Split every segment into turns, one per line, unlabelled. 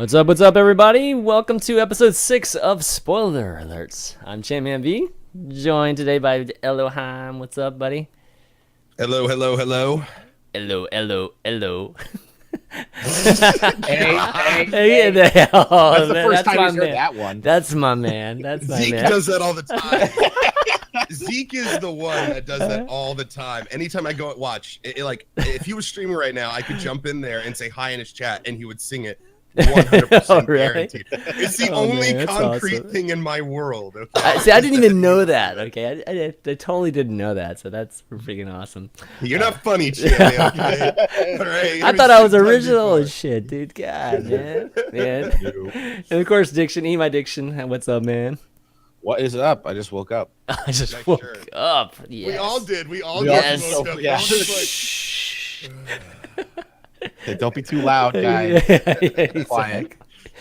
What's up, everybody? Welcome to episode 6 of Spoiler Alerts. I'm ChanManV, joined today by Ellohime. What's up, buddy?
Hello.
Hello.
Hey.
Oh,
That's the
man,
first time
my
he's heard that one.
That's my man. That's my
Zeke
man.
does that all the time. Zeke is the one that does that all the time. Anytime I go watch, like if he was streaming right now, I could jump in there and say hi in his chat, and he would sing it. 100%
Oh, really?
guaranteed. It's the
Oh,
only
man, that's
concrete
awesome.
thing in my world. Okay?
See, I didn't even know that. Okay, I totally didn't know that. So that's freaking awesome.
You're not funny, Channy. Okay? All right,
I thought I was original as shit, dude. God, man. And of course, Diction, my Diction. What's up, man?
What is up? I just woke up.
I just
Nice
woke
shirt.
up. Yes.
We all did. We all
Yes.
just woke up.
Yeah.
I was just
Shh.
Hey, don't be too loud, guys.
Yeah,
Quiet.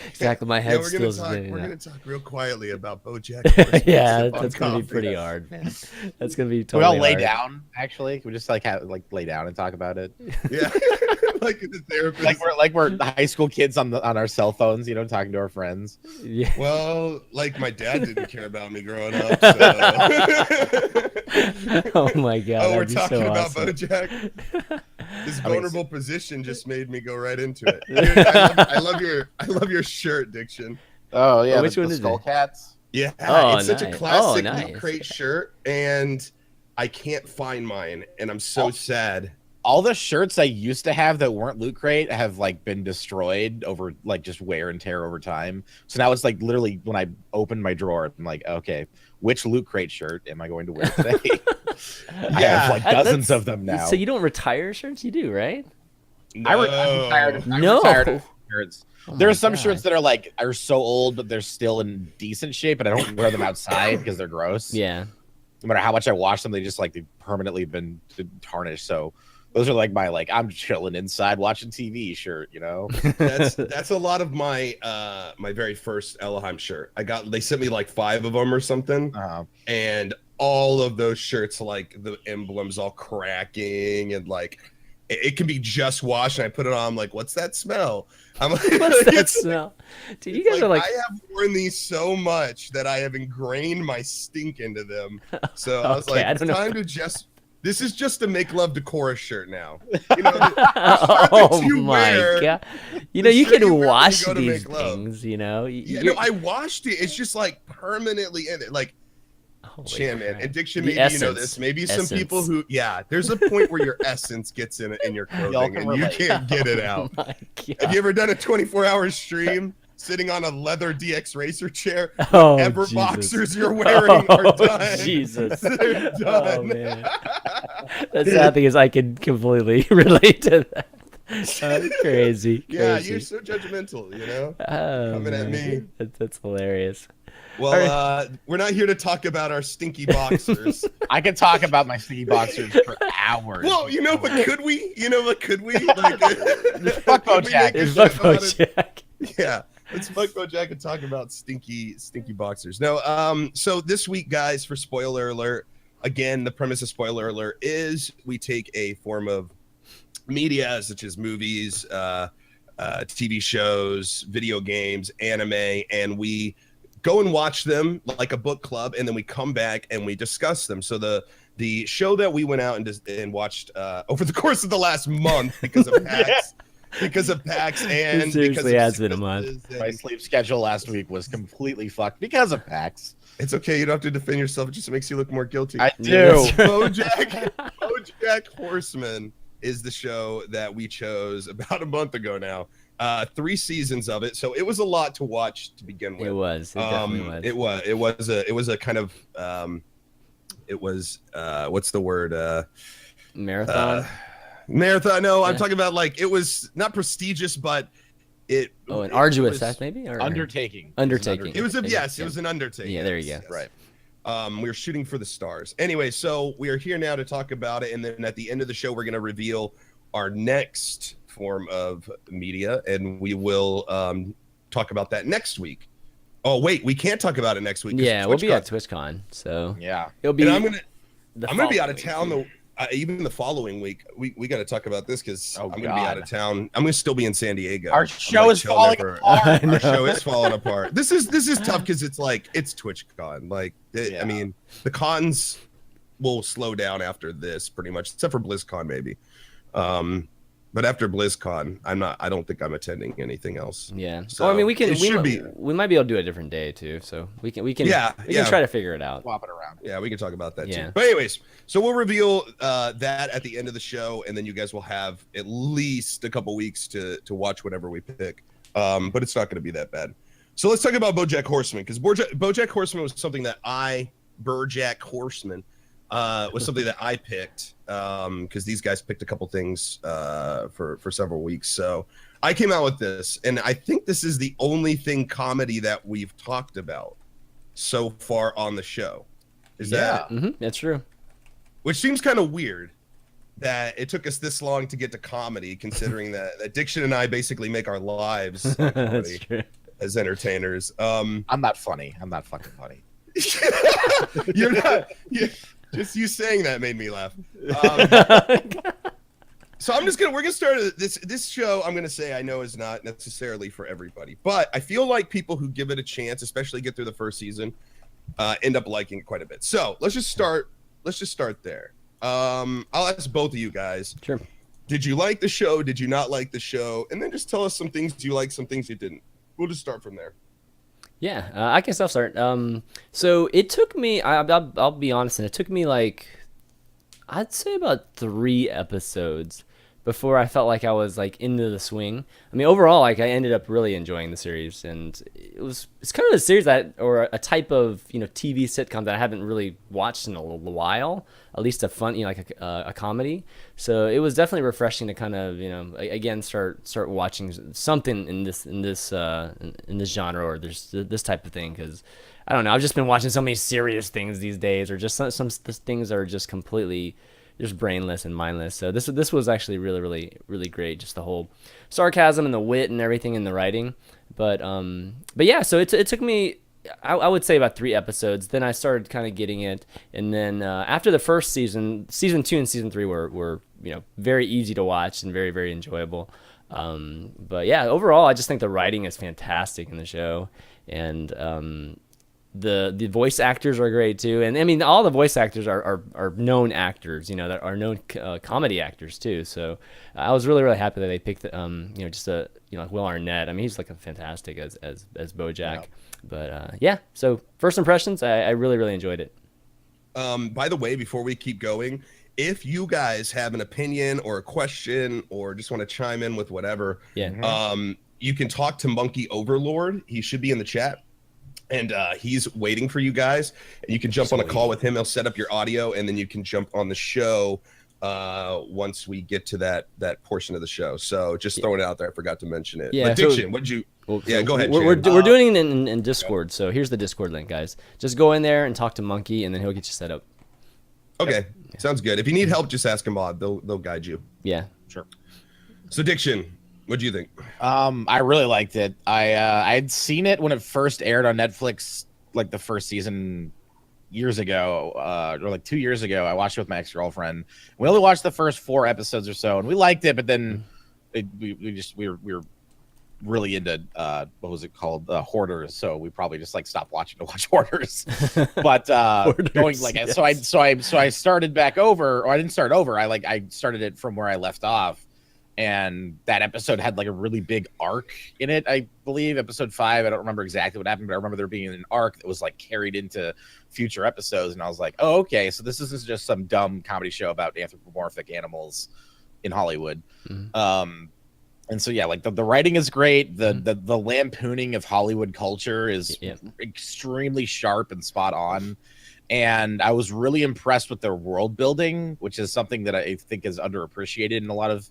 exactly. My
yeah,
head
we're gonna
still
talk.
spinning
We're
out.
gonna talk real quietly about BoJack Horseman.
Yeah,
Sip on
that's gonna be
coffee.
pretty hard, man. That's gonna be
Can we
totally
all lay
hard.
down? Actually, can we just lay down and talk about it?
Yeah, like the therapist.
Like we're high school kids on our cell phones, talking to our friends.
Yeah.
Well, like my dad didn't care about me growing up. So.
Oh my god.
Oh, we're
that'd be
talking
so
about
awesome.
BoJack. This
I mean,
vulnerable position just made me go right into it. Dude, I love your shirt, Diction.
Oh yeah,
which one
the
is
Skull
it?
Cats.
Yeah,
Oh,
it's such a
nice.
classic
Oh,
Loot
nice.
Crate shirt, and I can't find mine, and I'm so sad.
All the shirts I used to have that weren't Loot Crate have been destroyed over just wear and tear over time. So now it's literally when I open my drawer, I'm like, okay, which Loot Crate shirt am I going to wear today? I have dozens
That's-
of them now.
So you don't retire shirts? You do, right?
I'm retired of
No.
shirts.
Oh
There
my
are some
God.
shirts that are so old, but they're still in decent shape, but I don't wear them outside because they're gross.
Yeah.
No matter how much I wash them, they've permanently been tarnished. So those are my I'm chilling inside watching TV shirt,
That's a lot of my my very first Ellohime shirt. They sent me like 5 of them or something, and all of those shirts, the emblems all cracking, and it can be just washed, and I put it on. I'm like, what's that smell? I'm like,
What's that smell? Dude, you guys are like.
I have worn these so much that I have ingrained my stink into them. So I was
Okay,
like,
I
it's
don't know.
time to just. This is just a make love to chorus shirt now.
Oh my god! You
the
you
shirt
can
you wear when you
wash
go to
these
make love.
things.
Yeah, no, I washed it. It's just permanently in it. ChanManV, addiction.
The
Maybe you know
essence.
this. Maybe some
Essence.
people who, there's a point where your essence gets in your
Y'all
clothing
can
and you
relate.
can't get it out.
Oh my god!
Have you ever done a 24-hour stream sitting on a leather DX racer chair?
Oh,
Whatever
Jesus.
boxers you're wearing are
Oh,
done.
Jesus.
They're
Oh
done.
man. The sad thing is, I can completely relate to that. Crazy.
Yeah,
crazy.
you're so judgmental,
Oh,
coming at
man.
me.
That's hilarious.
Well, we're not here to talk about our stinky boxers.
I could talk about my sticky boxers for hours.
Well, but could we? Could we?
Fuck
could we
BoJack.
make a
It's
show
fuck
about it?
BoJack.
Yeah, let's fuck BoJack and talk about stinky boxers. No, so this week, guys, for Spoiler Alert, again, the premise of Spoiler Alert is we take a form of media such as movies, TV shows, video games, anime, and we go and watch them like a book club, and then we come back and we discuss them. So the show that we went out and watched over the course of the last month because of PAX, and
It seriously
because
has
of
been a month.
sicknesses
My
and-
sleep schedule last week was completely fucked because of PAX.
It's okay. You don't have to defend yourself. It just makes you look more guilty.
I
Yeah,
do.
that's right.
BoJack Horseman is the show that we chose about a month ago now. 3 seasons of it, so it was a lot to watch to begin with.
It was. It definitely was.
It was a kind of what's the word?
Marathon.
Marathon. No, I'm
Yeah.
talking about it was not prestigious, but it.
Oh, an
it
arduous
was-
task, maybe? Or
Undertaking.
Undertaking.
It was a
Yeah.
it was an undertaking.
Yeah, there you
yes,
go.
yes.
Right.
We were shooting for the stars. Anyway, so we are here now to talk about it, and then at the end of the show, we're going to reveal our next form of media, and we will talk about that next week. Oh wait, we can't talk about it next week. 'cause
Yeah, we'll be at
TwitchCon.
TwitchCon, so
Yeah.
it'll be.
And I'm gonna
the
be out of
following
town
week.
even the following week, we got to talk about this because I'm going to be out of
God.
town. I'm going to still be in San Diego.
Our show is falling apart.
Our show is falling apart. This is tough because it's like it's TwitchCon. Like I mean, the cons will slow down after this pretty much, except for BlizzCon maybe. But after BlizzCon, I don't think I'm attending anything else.
Yeah.
So
well, I mean, we might be able to do a different day too. So we can try to figure it out.
Swap it around.
Yeah, we can talk about that
Yeah.
too. But anyways, so we'll reveal that at the end of the show, and then you guys will have at least a couple weeks to watch whatever we pick. But it's not going to be that bad. So let's talk about BoJack Horseman, because BoJack Horseman was something that BoJack Horseman was something that I picked because these guys picked a couple things for several weeks. So I came out with this, and I think this is the only thing comedy that we've talked about so far on the show. Is that?
Mm-hmm. That's true.
Which seems kind of weird that it took us this long to get to comedy, considering that Diction and I basically make our lives on comedy as entertainers.
I'm not funny. I'm not fucking funny.
You're not. Just you saying that made me laugh. So we're gonna start this show. I'm gonna say I know is not necessarily for everybody, but I feel like people who give it a chance, especially get through the first season, end up liking it quite a bit. So let's just start there. I'll ask both of you guys.
Sure.
Did you like the show? Did you not like the show? And then just tell us some things you liked, some things you didn't. We'll just start from there.
Yeah, I can self-start. So it took me, I'll be honest, and it took me like, I'd say about 3 episodes before I felt like I was like into the swing. I mean, overall, like I ended up really enjoying the series, and it's kind of a series or a type of TV sitcom that I haven't really watched in a while. At least a fun, like a comedy. So it was definitely refreshing to kind of again start watching something in this genre or this type of thing, because I don't know, I've just been watching so many serious things these days, or just some things are just completely just brainless and mindless. So this was actually really, really, really great. Just the whole sarcasm and the wit and everything in the writing. But yeah, so it took me, I would say about 3 episodes. Then I started kind of getting it. And then after the first season 2 and season 3 were very easy to watch and very, very enjoyable. But yeah, overall, I just think the writing is fantastic in the show. And the voice actors are great too, and I mean all the voice actors are known actors, that are known comedy actors too. So I was really, really happy that they picked like Will Arnett. I mean, he's like a fantastic as BoJack. Yeah. But yeah, so first impressions, I really, really enjoyed it.
By the way, before we keep going, if you guys have an opinion or a question or just want to chime in with whatever, you can talk to Monkey Overlord. He should be in the chat. And he's waiting for you guys. And you can jump on a call with him. He'll set up your audio, and then you can jump on the show once we get to that portion of the show. So just throwing it out there. I forgot to mention it.
Yeah.
Diction, what'd you? Well, yeah, go ahead.
We're doing it in Discord. So here's the Discord link, guys. Just go in there and talk to Monkey, and then he'll get you set up.
Okay, sounds good. If you need help, just ask him, Bob. They'll guide you.
Yeah,
sure. So Diction, what do you think?
I really liked it. I'd seen it when it first aired on Netflix, like the first season years ago, or like 2 years ago. I watched it with my ex-girlfriend. We only watched the first 4 episodes or so, and we liked it. But then we were really into what was it called, Hoarders. So we probably just like stopped watching to watch Hoarders. But
Hoarders,
going like
yes.
so I started back over, or I didn't start over. I started it from where I left off. And that episode had like a really big arc in it, I believe. Episode 5, I don't remember exactly what happened, but I remember there being an arc that was like carried into future episodes. And I was like, oh, okay, so this isn't just some dumb comedy show about anthropomorphic animals in Hollywood. Mm-hmm. And so, yeah, like the writing is great. The lampooning of Hollywood culture is extremely sharp and spot on. And I was really impressed with their world building, which is something that I think is underappreciated in a lot of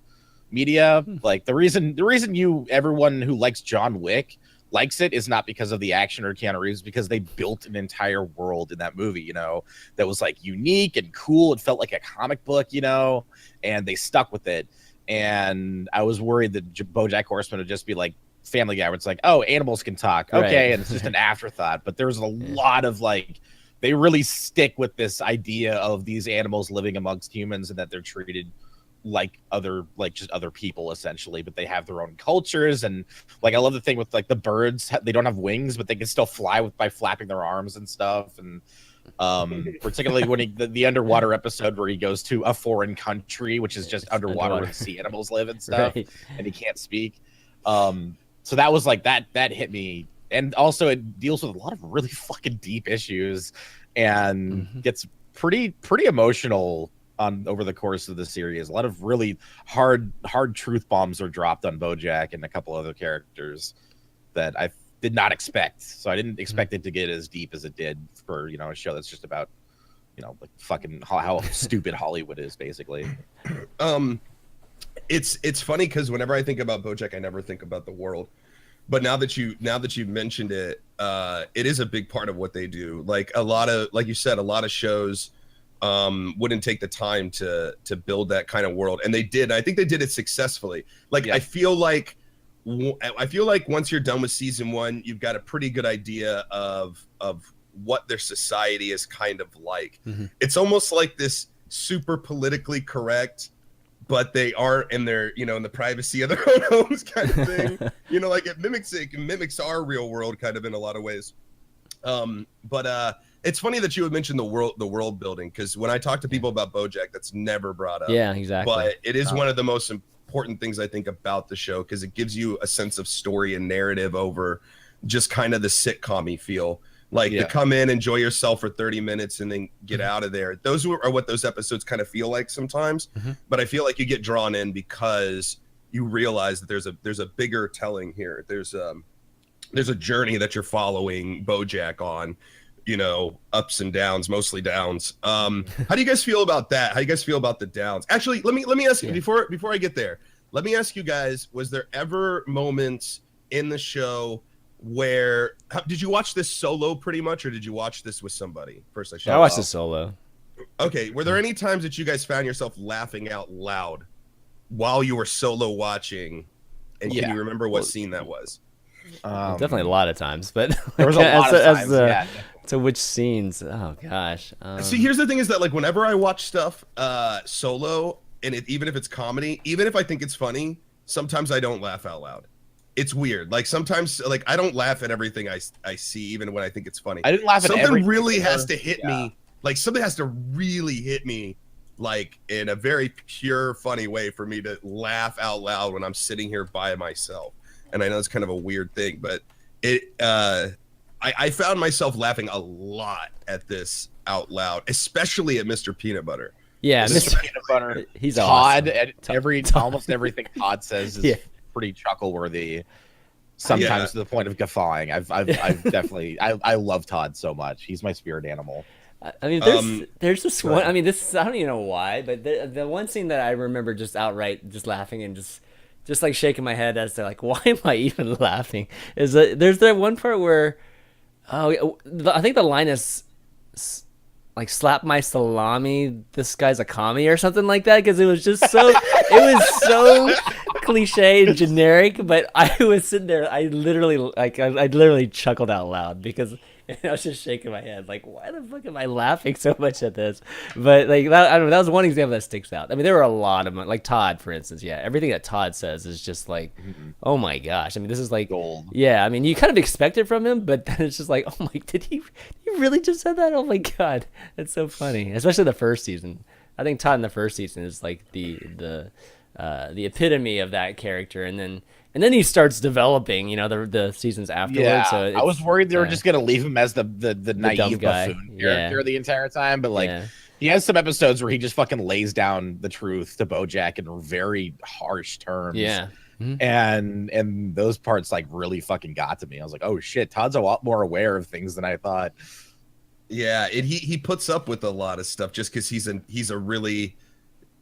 media. Like the reason everyone who likes John Wick likes it is not because of the action or Keanu Reeves, because they built an entire world in that movie, that was like unique and cool. It felt like a comic book, and they stuck with it. And I was worried that BoJack Horseman would just be like Family Guy, where it's like, oh, animals can talk, okay, right. And it's just an afterthought. But there's a lot of like they really stick with this idea of these animals living amongst humans and that they're treated like just other people essentially, but they have their own cultures. And like, I love the thing with like the birds, they don't have wings, but they can still fly by flapping their arms and stuff. And particularly when the underwater episode where he goes to a foreign country, which is just underwater where the sea animals live and stuff, right. And he can't speak. So that was like that hit me. And also it deals with a lot of really fucking deep issues and gets pretty emotional over the course of the series. A lot of really hard truth bombs are dropped on BoJack and a couple other characters that I did not expect. So I didn't expect it to get as deep as it did for, you know, a show that's just about, you know, like fucking how stupid Hollywood is basically.
It's funny because whenever I think about BoJack, I never think about the world. But now that you've mentioned it, it is a big part of what they do. Like like you said, a lot of shows wouldn't take the time to build that kind of world, and they did. I think they did it successfully. Like, yeah. I feel like once you're done with season 1, you've got a pretty good idea of what their society is kind of like. It's almost like this super politically correct, but they aren't in their, you know, in the privacy of their own homes kind of thing. You know, like it mimics our real world kind of in a lot of ways. But it's funny that you would mention the world building, because when I talk to people about BoJack, that's never brought up.
Yeah, exactly.
But it is one of the most important things I think about the show, because it gives you a sense of story and narrative over just kind of the sitcom-y feel. Like, to come in, enjoy yourself for 30 minutes, and then get out of there. Those are what those episodes kind of feel like sometimes. But I feel like you get drawn in because you realize that there's a bigger telling here. There's a journey that you're following BoJack on. You know, ups and downs, mostly downs. How do you guys feel about that? How do you guys feel about the downs? Actually, let me ask you before I get there. Let me ask you guys: was there ever moments in the show where did you watch this solo pretty much, or did you watch this with somebody? First, I
watched this solo.
Okay, were there any times that you guys found yourself laughing out loud while you were solo watching? And can you remember what scene that was?
Definitely a lot of times, but
there was a lot of times.
To which scenes? Oh gosh.
See, here's the thing: is that like whenever I watch stuff solo, and even if it's comedy, even if I think it's funny, sometimes I don't laugh out loud. It's weird. Like sometimes, like I don't laugh at everything I see, even when I think it's funny.
I didn't laugh at
something
everything.
Really has to hit me. Like something has to really hit me, like in a very pure, funny way for me to laugh out loud when I'm sitting here by myself. And I know it's kind of a weird thing, but I found myself laughing a lot at this out loud, especially at Mr. Peanut Butter.
Yeah,
Mr. Peanut Butter.
He's
Todd.
awesome.
Almost everything Todd says is pretty chuckle worthy. Sometimes to the point of guffawing. I've definitely I love Todd so much. He's my spirit animal.
I mean, there's this one. I mean, this I don't even know why, but the one scene that I remember just outright just laughing and just like shaking my head as to like, why am I even laughing? Is that there's that one part where, I think the line is like, slap my salami, this guy's a commie or something like that, because it was just so cliche and generic. But I was sitting there, I literally chuckled out loud because I was just shaking my head like, why the fuck am I laughing so much at this? But like that, I don't know, that was one example that sticks out. I mean, there were a lot of them, like Todd, for instance. Yeah, everything that Todd says is just like, oh my gosh. I mean, this is like
gold.
Yeah, I mean, you kind of expect it from him, but then it's just like, oh my, did he really just said that? Oh my god, that's so funny. Especially the first season. I think Todd in the first season is like the epitome of that character, and then he starts developing, you know, the seasons afterwards.
Yeah,
so
I was worried they were just gonna leave him as the naive buffoon character the entire time, but like he has some episodes where he just fucking lays down the truth to BoJack in very harsh terms.
Yeah.
And those parts like really fucking got to me. I was like, oh shit, Todd's a lot more aware of things than I thought.
Yeah, he puts up with a lot of stuff just because he's a really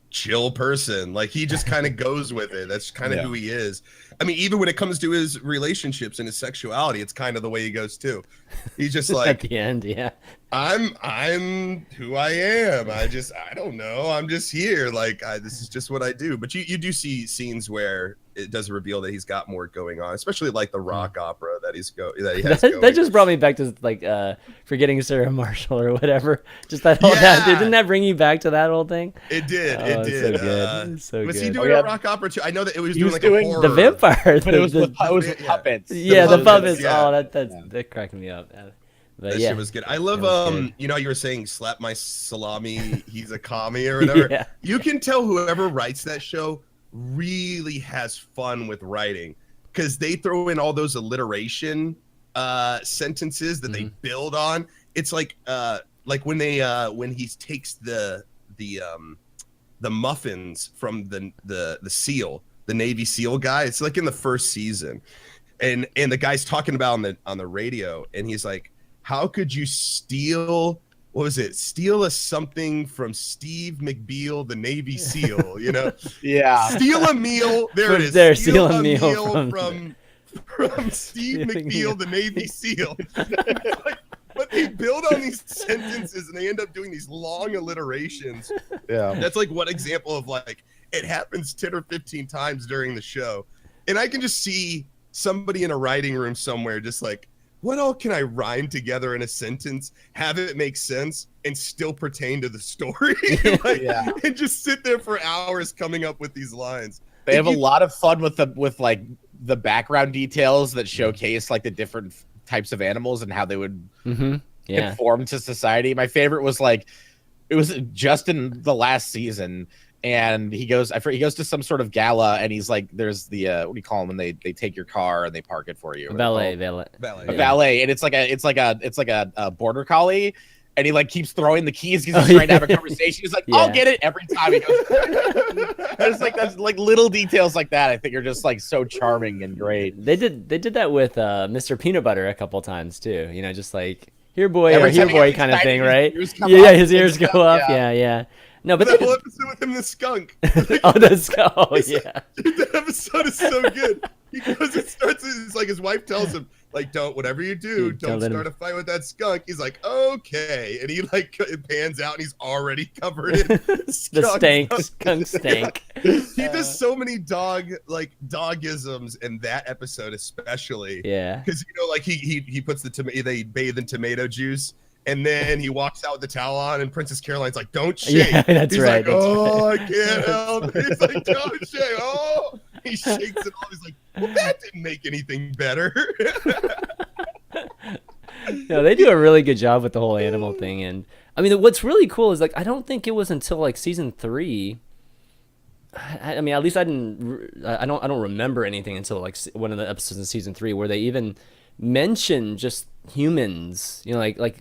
chill person. Like he just kind of goes with it. That's kind of who he is. I mean, even when it comes to his relationships and his sexuality, it's kind of the way he goes too. He's just like
at the end,
I'm who I am. I don't know. I'm just here. Like this is just what I do. But you do see scenes where it does reveal that he's got more going on, especially like the rock opera that he has
that,
going.
that just brought me back to like forgetting Sarah Marshall or whatever. Just that whole didn't that bring you back to that whole thing?
It did.
Oh,
It
it's
did.
so good. It's so
was
good.
he doing a rock opera too? I know that it was
He
doing
was
like
doing
a horror.
The vampire,
But it was with puppets.
Yeah, the puppets.
Yeah.
Oh, that cracked me up. But
That
yeah,
shit was good. I love
good.
you know, you were saying slap my salami, he's a commie or whatever.
Yeah.
You can tell whoever writes that show really has fun with writing because they throw in all those alliteration sentences that they build on. It's like when they when he takes the muffins from the SEAL, the Navy SEAL guy. It's like in the first season. And the guy's talking about on the radio, and he's like, how could you steal steal a something from Steve McBeal, the Navy SEAL, you know?
Yeah.
Steal a meal. There it is.
There,
steal a meal from Steve McBeal, the Navy SEAL. Like, but they build on these sentences and they end up doing these long alliterations.
Yeah.
That's like one example of like, it happens 10 or 15 times during the show. And I can just see somebody in a writing room somewhere just like, what all can I rhyme together in a sentence, have it make sense, and still pertain to the story? Like, and just sit there for hours coming up with these lines.
They have a lot of fun with the background details that showcase like the different types of animals and how they would conform to society. My favorite was like, it was just in the last season. And he goes to some sort of gala, and he's like, there's the what do you call them when they take your car and they park it for you?
Valet,
and it's like a border collie, and he like keeps throwing the keys because he's trying to have a conversation. He's like, I'll get it every time he goes. It's like that's like little details like that. I think are just like so charming and great.
They did that with Mr. Peanut Butter a couple times too. You know, just like here boy or here boy kind of thing, right? Yeah, his ears go up. Yeah. No, but
the whole episode with him, the skunk.
Oh, the skunk. Oh, yeah.
That episode is so good. Because it's like his wife tells him, like, whatever you do, don't start a fight with that skunk. He's like, okay. And he like pans out and he's already covered in
skunk stank.
He does so many dogisms in that episode, especially.
Yeah.
Because, you know, like he puts they bathe in tomato juice. And then he walks out with the towel on, and Princess Caroline's like, don't shake.
Yeah, that's
He's
right.
like, I can't help. He's like, don't shake. Oh, he shakes it off. He's like, well, that didn't make anything better.
No, they do a really good job with the whole animal thing. And I mean, what's really cool is like, I don't think it was until like season 3. I mean, at least I don't remember anything until like one of the episodes in season 3 where they even mention just humans, you know, like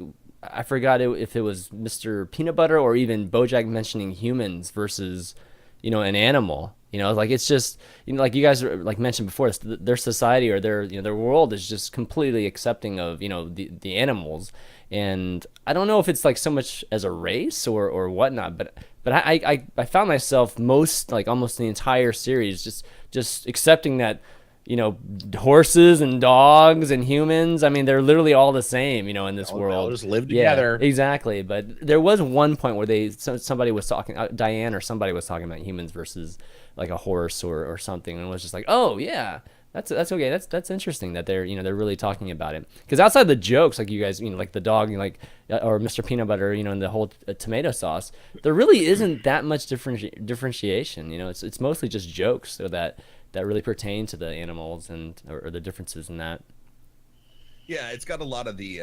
I forgot if it was Mr. Peanut Butter or even BoJack mentioning humans versus, you know, an animal. You know, like it's just, you know, like you guys like mentioned before, their society or their world is just completely accepting of, you know, the animals. And I don't know if it's like so much as a race or whatnot, but I found myself almost the entire series just accepting that, you know, horses and dogs and humans, I mean, they're literally all the same, you know, in this world.
They'll just live together.
Yeah, exactly. But there was one point where somebody was talking, Diane or somebody was talking about humans versus like a horse or something, and it was just like, oh yeah, that's okay. That's interesting that they're really talking about it. Because outside the jokes, like you guys, you know, like the dog, you know, like or Mr. Peanut Butter, you know, and the whole tomato sauce, there really isn't that much differentiation. You know, it's mostly just jokes, so that really pertain to the animals or the differences in that.
Yeah, it's got a lot of the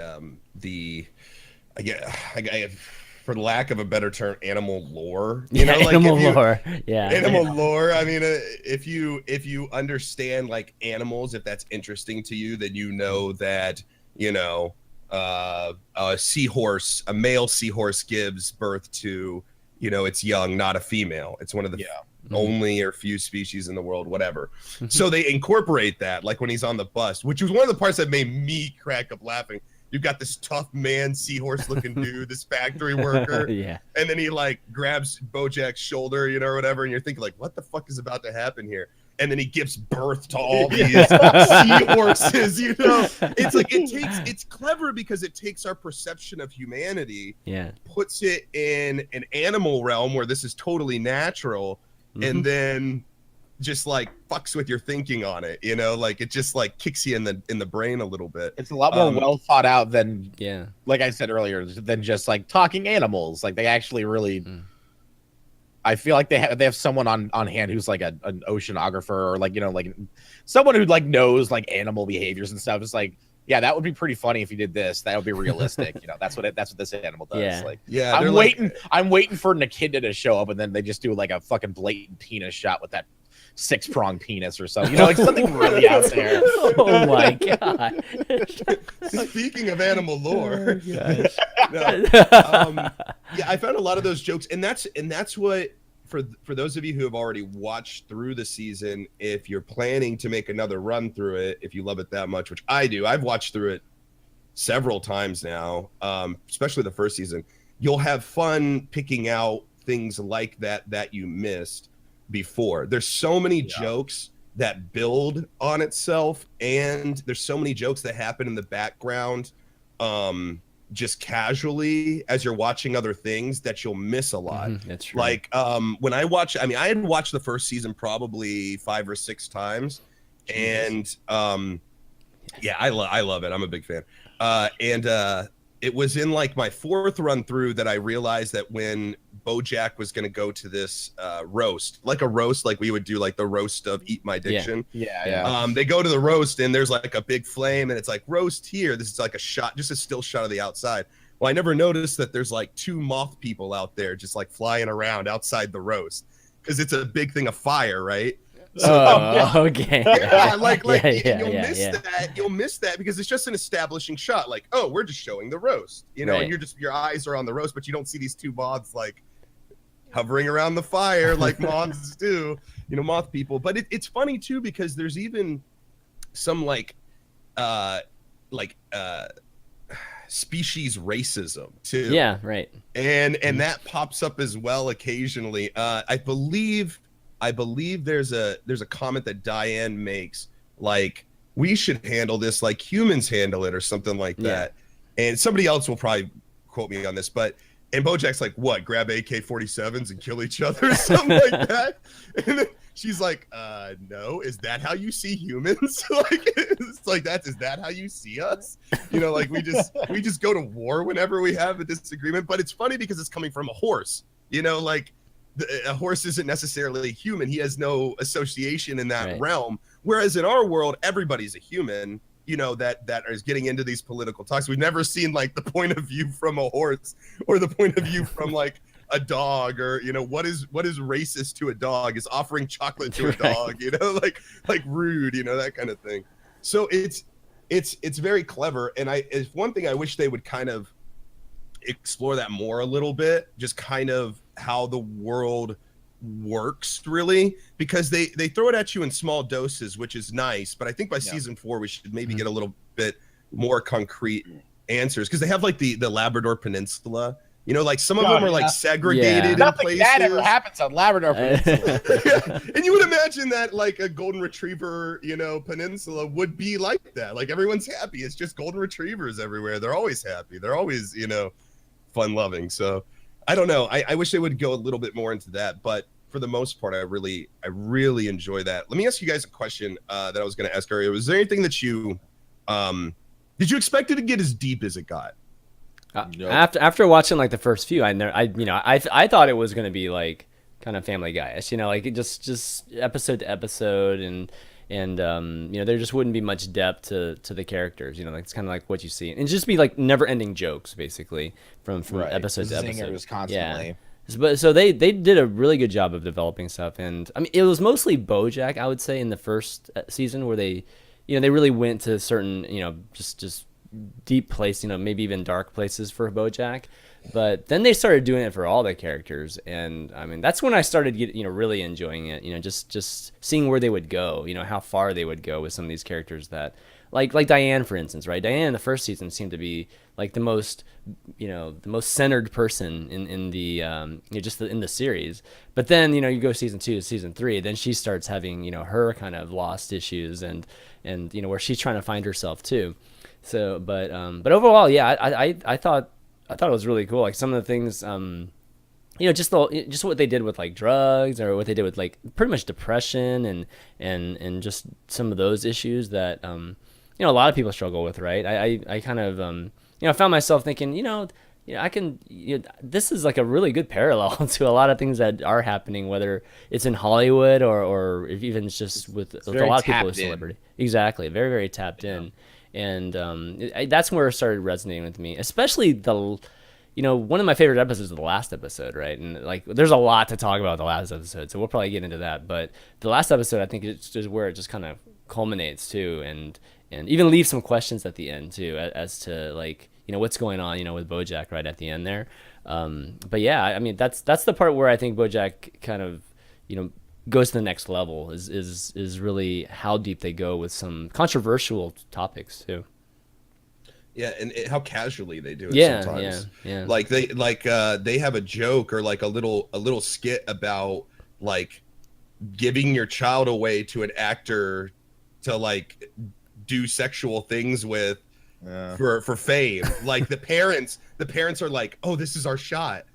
for lack of a better term, animal lore. You know, like
animal lore. Yeah,
animal lore. I mean, if you understand like animals, if that's interesting to you, then you know that, you know, a male seahorse gives birth to, you know, it's young, not a female. It's one of the only or few species in the world, whatever. So they incorporate that, like when he's on the bus, which was one of the parts that made me crack up laughing. You've got this tough man, seahorse looking dude, this factory worker.
Yeah.
And then he like grabs BoJack's shoulder, you know, or whatever. And you're thinking like, what the fuck is about to happen here? And then he gives birth to all these seahorses, you know. It's like it's clever because it takes our perception of humanity, puts it in an animal realm where this is totally natural, and then just like fucks with your thinking on it, you know, like it just like kicks you in the brain a little bit.
It's a lot more well thought out than,
Yeah.
like I said earlier, than just like talking animals. Like they actually really, I feel like they have someone on hand who's like an oceanographer, or like, you know, like someone who like knows like animal behaviors and stuff. It's like, yeah, that would be pretty funny if you did this. That would be realistic. You know, that's what this animal does.
Yeah.
Like,
Yeah,
I'm waiting for an echidna to show up, and then they just do like a fucking blatant penis shot with that 6-pronged penis or something. You know, like something really out there.
Oh my god.
Speaking of animal lore,
Oh,
yeah, I found a lot of those jokes, and that's what for those of you who have already watched through the season, if you're planning to make another run through it, if you love it that much, which I do, I've watched through it several times now, especially the first season, you'll have fun picking out things like that you missed before. There's so many jokes that build on itself, and there's so many jokes that happen in the background just casually as you're watching other things that you'll miss a lot.
That's true.
Like when I had watched the first season probably 5 or 6 times. Jesus. And yeah, I love it. I'm a big fan. And it was in like my 4th run through that I realized that when BoJack was going to go to this roast, like a roast, like we would do like the roast of Eat My Addiction.
Yeah.
They go to the roast and there's like a big flame and it's like roast here. This is like a shot, just a still shot of the outside. Well, I never noticed that there's like 2 moth people out there just like flying around outside the roast because it's a big thing of fire, right?
So, okay.
Yeah, you'll miss that because it's just an establishing shot. Like, oh, we're just showing the roast, you know,
right.
and your eyes are on the roast, but you don't see these 2 moths like hovering around the fire like moths do, you know, moth people. But it's funny too because there's even some species racism too.
Yeah, right.
And that pops up as well occasionally. I believe there's a comment that Diane makes, like, we should handle this like humans handle it or something like that. And somebody else will probably quote me on this, but and BoJack's like, what, grab AK-47s and kill each other or something like that? And then she's like, no, is that how you see humans? Like, it's like, is that how you see us? You know, like we just go to war whenever we have a disagreement. But it's funny because it's coming from a horse, you know, like a horse isn't necessarily human. He has no association in that realm. Whereas in our world, everybody's a human, you know, that is getting into these political talks. We've never seen like the point of view from a horse or the point of view from like a dog, or, you know, what is racist to a dog is offering chocolate to a dog, you know, like rude, you know, that kind of thing. So it's very clever. And it's one thing I wish they would kind of explore that more a little bit, just kind of how the world works, really, because they throw it at you in small doses, which is nice. But I think by season 4 we should maybe get a little bit more concrete answers, because they have like the Labrador Peninsula, you know, like some of them are like segregated in
Nothing
places.
bad ever happens on Labrador Peninsula.
And you would imagine that like a golden retriever, you know, peninsula would be like that. Like everyone's happy. It's just golden retrievers everywhere. They're always happy. They're always, you know, fun loving. So I don't know. I wish they would go a little bit more into that, but for the most part, I really enjoy that. Let me ask you guys a question that I was going to ask earlier. Was there anything that you did you expect it to get as deep as it got?
Nope. After watching like the first few, I thought it was going to be like kind of Family Guy-ish, you know, like it just episode to episode, and you know, there just wouldn't be much depth to the characters, you know, like it's kind of like what you see, and just be like never-ending jokes basically from episode to episode.
Constantly.
Yeah. But so they did a really good job of developing stuff, and I mean it was mostly BoJack, I would say, in the first season, where they, you know, they really went to certain, you know, just deep place, you know, maybe even dark places for BoJack. But then they started doing it for all the characters, and I mean that's when I started really enjoying it, you know, just seeing where they would go, you know, how far they would go with some of these characters that like Diane, for instance, right? Diane in the first season seemed to be like the most centered person in the in the series. But then, you know, you go season 2 to season 3, then she starts having, you know, her kind of lost issues and you know, where she's trying to find herself too. So, but overall, yeah, I thought it was really cool. Like some of the things, just what they did with like drugs, or what they did with like pretty much depression, and just some of those issues that a lot of people struggle with, right? I kind of found myself thinking, I can, this is like a really good parallel to a lot of things that are happening, whether it's in Hollywood, or if even it's just with a
very
lot of people with
tapped in.
celebrity. Exactly, very very tapped in, and that's where it started resonating with me, especially one of my favorite episodes is the last episode, right? And like, there's a lot to talk about the last episode, so we'll probably get into that. But the last episode, I think, it's just where it just kind of culminates too, and even leaves some questions at the end too, as to like, what's going on, with BoJack right at the end there. But yeah, I mean, that's the part where I think BoJack kind of, goes to the next level, is really how deep they go with some controversial topics too.
Yeah, and how casually they do it
Yeah,
sometimes.
yeah.
Like they have a joke or like a little skit about like giving your child away to an actor to like do sexual things with
Yeah.
for fame. Like the parents are like, "Oh, this is our shot.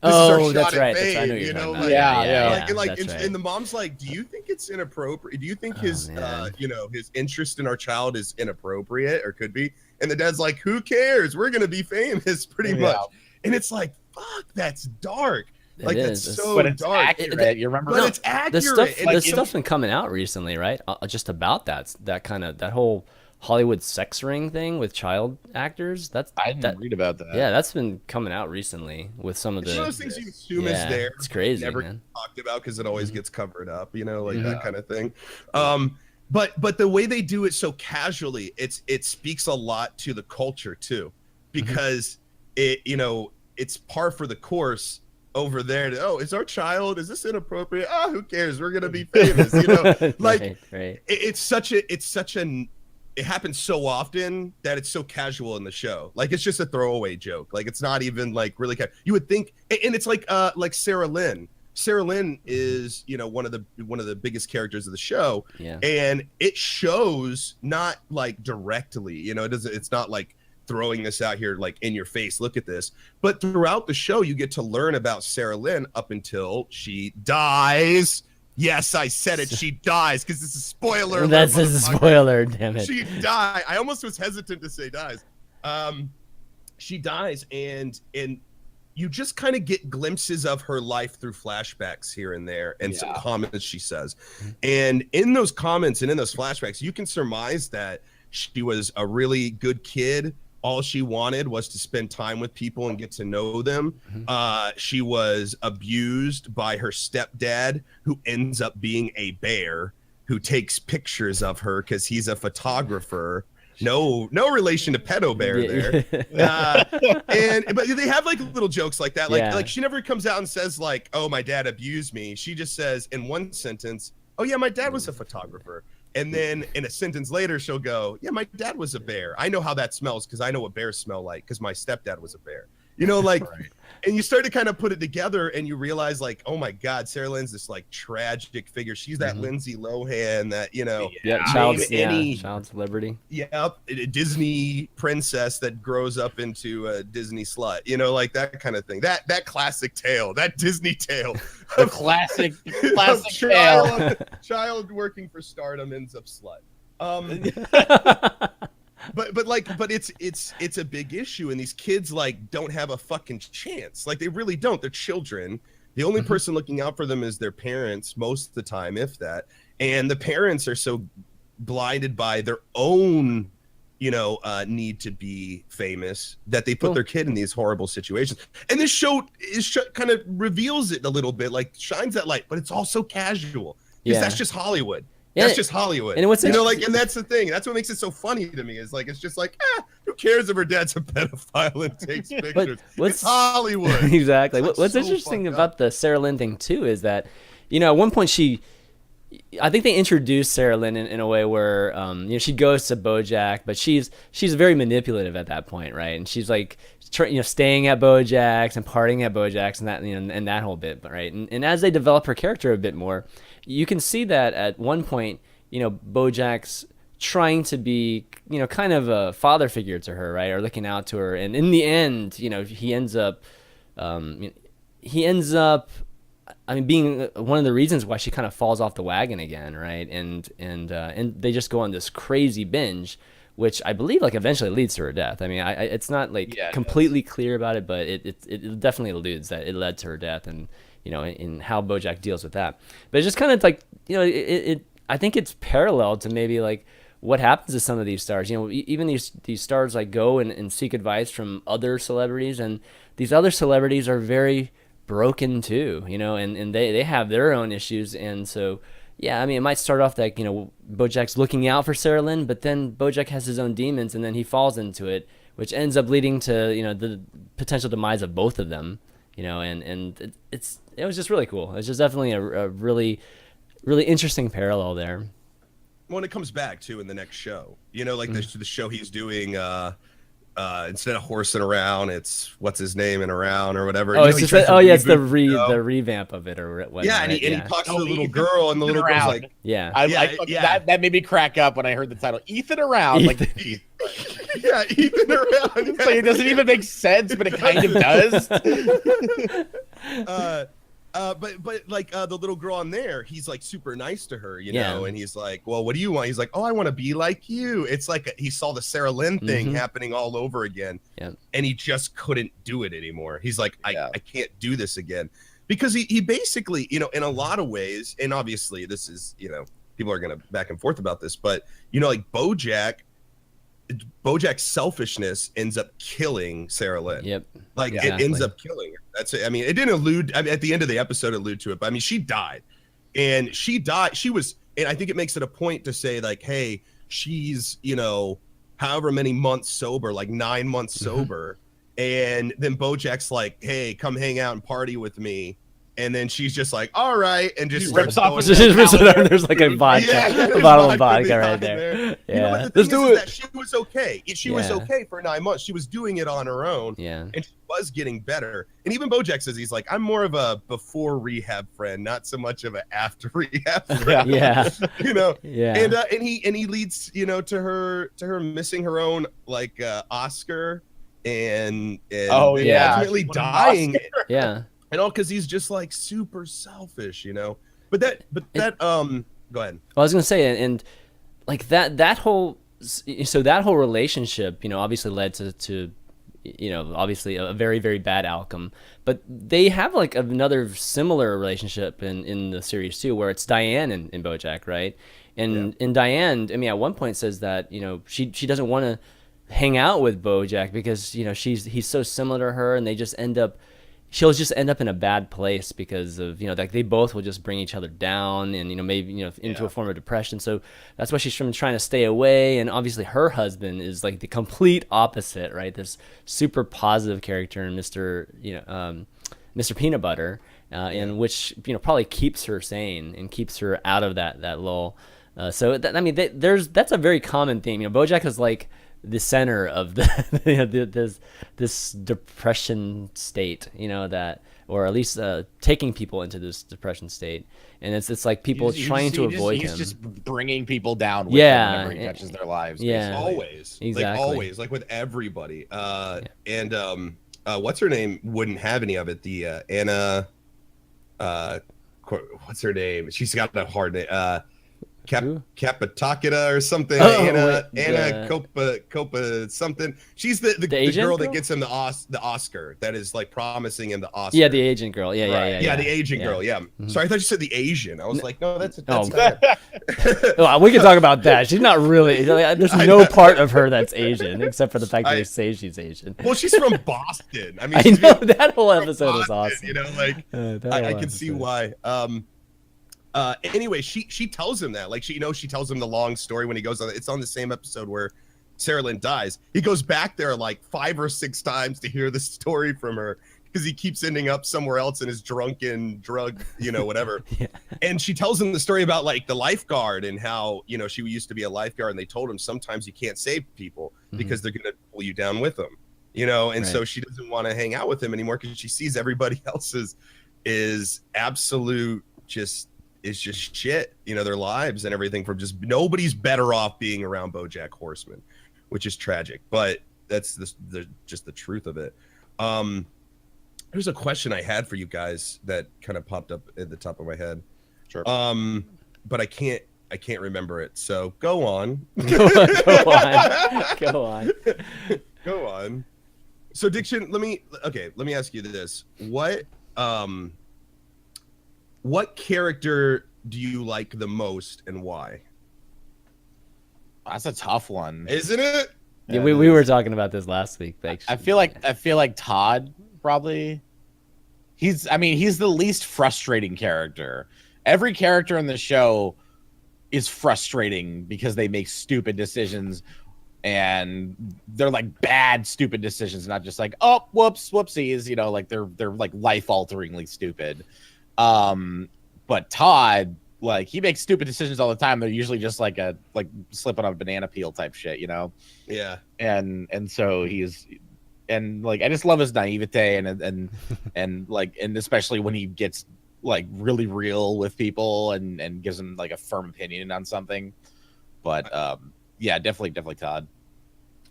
This is
Oh,
our
that's
shot
right.
at
That's, I know
fame,"
what you're talking about.
like
Yeah,
like and like
that's right.
and the mom's like, "Do you think it's inappropriate? Do you think his
man.
his interest in our child is inappropriate or could be?" And the dad's like, "Who cares? We're gonna be famous pretty much." And it's like, fuck, that's dark. Like
It
that's
is.
so
But it's
dark.
accurate. You remember?
But it's accurate. And
The
it's
stuff's been coming out recently, right? Just about that kind of that whole Hollywood sex ring thing with child actors.
I didn't read about that.
Yeah, that's been coming out recently with some of
it's one of
the.
those things you assume
Yeah,
is there.
it's crazy,
Never
man.
talked about because it always gets covered up, like
Yeah.
that kind of thing. But the way they do it so casually, it speaks a lot to the culture too, because it's par for the course over there. Oh, is our child? Is this inappropriate? Oh, who cares? We're gonna be famous. Like
right.
it's such an it happens so often that it's so casual in the show. Like it's just a throwaway joke. Like it's not even like really you would think, and it's like Sarah Lynn. Sarah Lynn is one of the biggest characters of the show,
Yeah.
and it shows not like directly. It's not like throwing this out here like in your face. Look at this, but throughout the show you get to learn about Sarah Lynn up until she dies. Yes, I said it. She dies because it's a spoiler.
That's a spoiler. Damn it.
She died. I almost was hesitant to say dies. She dies, and you just kind of get glimpses of her life through flashbacks here and there, and some comments she says. And in those comments and in those flashbacks, you can surmise that she was a really good kid. All she wanted was to spend time with people and get to know them. She was abused by her stepdad, who ends up being a bear who takes pictures of her because he's a photographer. No relation to Pedo Bear there. But they have like little jokes like that. Like she never comes out and says like, "Oh, my dad abused me." She just says in one sentence, "Oh yeah, my dad was a photographer." And then in a sentence later, she'll go, "Yeah, my dad was a bear. I know how that smells because I know what bears smell like because my stepdad was a bear." Right. And you start to kind of put it together and you realize like, oh my God, Sarah Lynn's this like tragic figure. She's that Lindsay Lohan that,
child celebrity.
Yeah, a Disney princess that grows up into a Disney slut, like that kind of thing. That classic tale, that Disney tale.
The classic tale.
Child working for stardom ends up slut. But it's a big issue, and these kids like don't have a fucking chance. Like they really don't. They're children. The only person looking out for them is their parents most of the time, if that. And the parents are so blinded by their own, need to be famous that they put their kid in these horrible situations. And this show kind of reveals it a little bit, like shines that light, but it's also casual because that's just Hollywood.
Yeah,
that's just Hollywood.
And what's
and that's the thing. That's what makes it so funny to me is like, it's just like, who cares if her dad's a pedophile and takes pictures? It's Hollywood.
Exactly. What's
so
interesting
fucked
about the Sarah Lynn thing too is that, at one point I think they introduced Sarah Lynn in a way where, she goes to BoJack, but she's very manipulative at that point, right? And she's like, staying at BoJack's and partying at BoJack's and that, and that whole bit, right? And as they develop her character a bit more, you can see that at one point, BoJack's trying to be, kind of a father figure to her, right? Or looking out to her. And in the end, he ends up, he ends up, I mean, being one of the reasons why she kind of falls off the wagon again, right? And they just go on this crazy binge, which I believe like eventually leads to her death. I mean, it's not like
Yeah, it does.
completely clear about it, but it definitely alludes that it led to her death, and in how BoJack deals with that. But it's just kind of like I think it's parallel to maybe like what happens to some of these stars. Even these stars like go and seek advice from other celebrities, and these other celebrities are very broken too, and they have their own issues. And so yeah, I mean, it might start off like BoJack's looking out for Sarah Lynn, but then BoJack has his own demons, and then he falls into it, which ends up leading to the potential demise of both of them. And it was just really cool. It's just definitely a really really interesting parallel there.
When it comes back too in the next show, like the show he's doing, instead of horsing around, it's what's his name and around or whatever.
Oh, it's just
it's
the revamp of it or whatnot.
Yeah, and he talks to the little girl, and the little girl's like,
yeah,
that made me crack up when I heard the title, Ethan Around. Like,
yeah, Ethan Around.
It's like, it doesn't even make sense, but it kind of does.
But like the little girl on there, he's like super nice to her,
Yeah.
and he's like, well, what do you want? He's like, oh, I want to be like you. It's like he saw the Sarah Lynn thing happening all over again, and he just couldn't do it anymore. He's like, I can't do this again, because he basically, in a lot of ways, and obviously this is, people are gonna back and forth about this, but like BoJack's selfishness ends up killing Sarah Lynn.
Yep.
Like
Exactly.
it ends up killing her. That's it. I mean, it didn't allude. I mean, at the end of the episode, allude to it. But I mean, she died, and she died. She was, and I think it makes it a point to say like, hey, she's however many months sober, like 9 months sober, and then BoJack's like, hey, come hang out and party with me. And then she's just like, all right, and just
rips off
going
his
down.
There's like a vodka, a bottle of vodka right there. Yeah,
But the
let's
thing
do
is
it.
that she was okay. She was okay for 9 months. She was doing it on her own.
Yeah.
And she was getting better. And even BoJack says he's like, I'm more of a before rehab friend, not so much of an after rehab friend.
Yeah. Yeah.
And he leads, to her missing her own like Oscar and ultimately dying.
Yeah.
And all because he's just like super selfish, But that go ahead.
I was gonna say, and like that whole relationship, obviously led to obviously a very very bad outcome. But they have like another similar relationship in the series too, where it's Diane and BoJack, right? And Diane, I mean, at one point says that she doesn't want to hang out with BoJack because he's so similar to her, and she'll just end up in a bad place because of like they both will just bring each other down and maybe into a form of depression. So that's why she's trying to stay away. And obviously her husband is like the complete opposite, right? This super positive character in Mr. Peanut Butter, in which probably keeps her sane and keeps her out of that lull. So that's a very common theme. BoJack is like the center of this depression state, that, or at least taking people into this depression state, and it's like people trying to avoid him.
He's just bringing people down with him whenever he touches their lives.
Yeah,
always,
exactly.
like always, like with everybody. And what's her name? Wouldn't have any of it. The Anna, what's her name? She's got a hard name. Capatakita or something. Anna Copa something. She's the girl that gets him the Oscar, that is like promising him the Oscar.
Yeah, the agent girl. Yeah,
the agent girl. Yeah. Sorry, I thought you said the Asian. I was like, no, that's
well, we can talk about that. She's not really. There's no part of her that's Asian except for the fact that they say she's Asian.
Well, she's from Boston. I mean,
I know that whole episode is awesome.
I can see why. Anyway, she tells him that, like, she tells him the long story when he goes on. It's on the same episode where Sarah Lynn dies. He goes back there like 5 or 6 times to hear the story from her because he keeps ending up somewhere else in his drunken drug, whatever. And she tells him the story about like the lifeguard and how, she used to be a lifeguard, and they told him sometimes you can't save people because they're going to pull you down with them, and so she doesn't want to hang out with him anymore because she sees everybody else's is absolute it's just shit, their lives and everything, from just nobody's better off being around BoJack Horseman, which is tragic, but that's just the truth of it. there's a question I had for you guys that kind of popped up at the top of my head.
Sure.
But I can't remember it. So go on.
Go on. Go on.
Go on. So Diction, let me ask you this. What character do you like the most and why?
That's a tough one,
Isn't it?
Yeah, we were talking about this last week.
I feel like Todd probably. He's the least frustrating character. Every character in the show is frustrating because they make stupid decisions, and they're like bad stupid decisions, not just like, oh, whoopsies, you know, like they're like life alteringly stupid. But Todd, like, he makes stupid decisions all the time. They're usually just like slipping on a banana peel type shit, you know?
Yeah.
And so and like, I just love his naivete and like, and especially when he gets like really real with people and gives them like a firm opinion on something. But yeah, definitely Todd.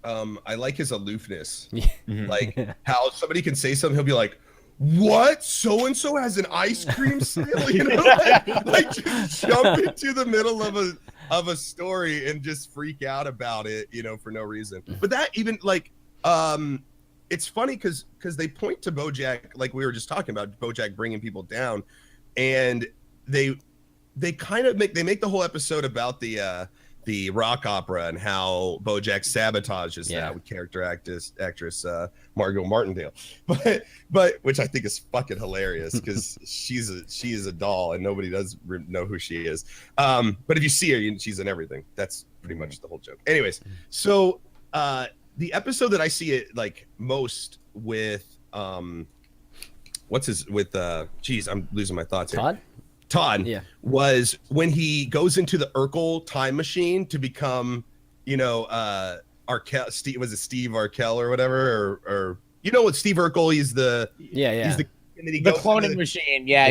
I like his aloofness.
Yeah.
Like how somebody can say something, he'll be like, what? So and so has an ice cream sale, you know, like just jump into the middle of a story and just freak out about it, you know, for no reason. But that even like it's funny because they point to BoJack, like we were just talking about BoJack bringing people down, and they kind of make the whole episode about the rock opera and how BoJack sabotages that with character actress Margot Martindale, but which I think is fucking hilarious because she is a doll and nobody does know who she is. But if you see her, she's in everything. That's pretty much the whole joke. Anyways, so the episode that I see it like most with I'm losing my thoughts here. Todd was when he goes into the Urkel time machine to become, you know, Arkell. Steve Arkell or whatever, or you know what, Steve Urkel? He's the he's the
cloning machine. Yeah.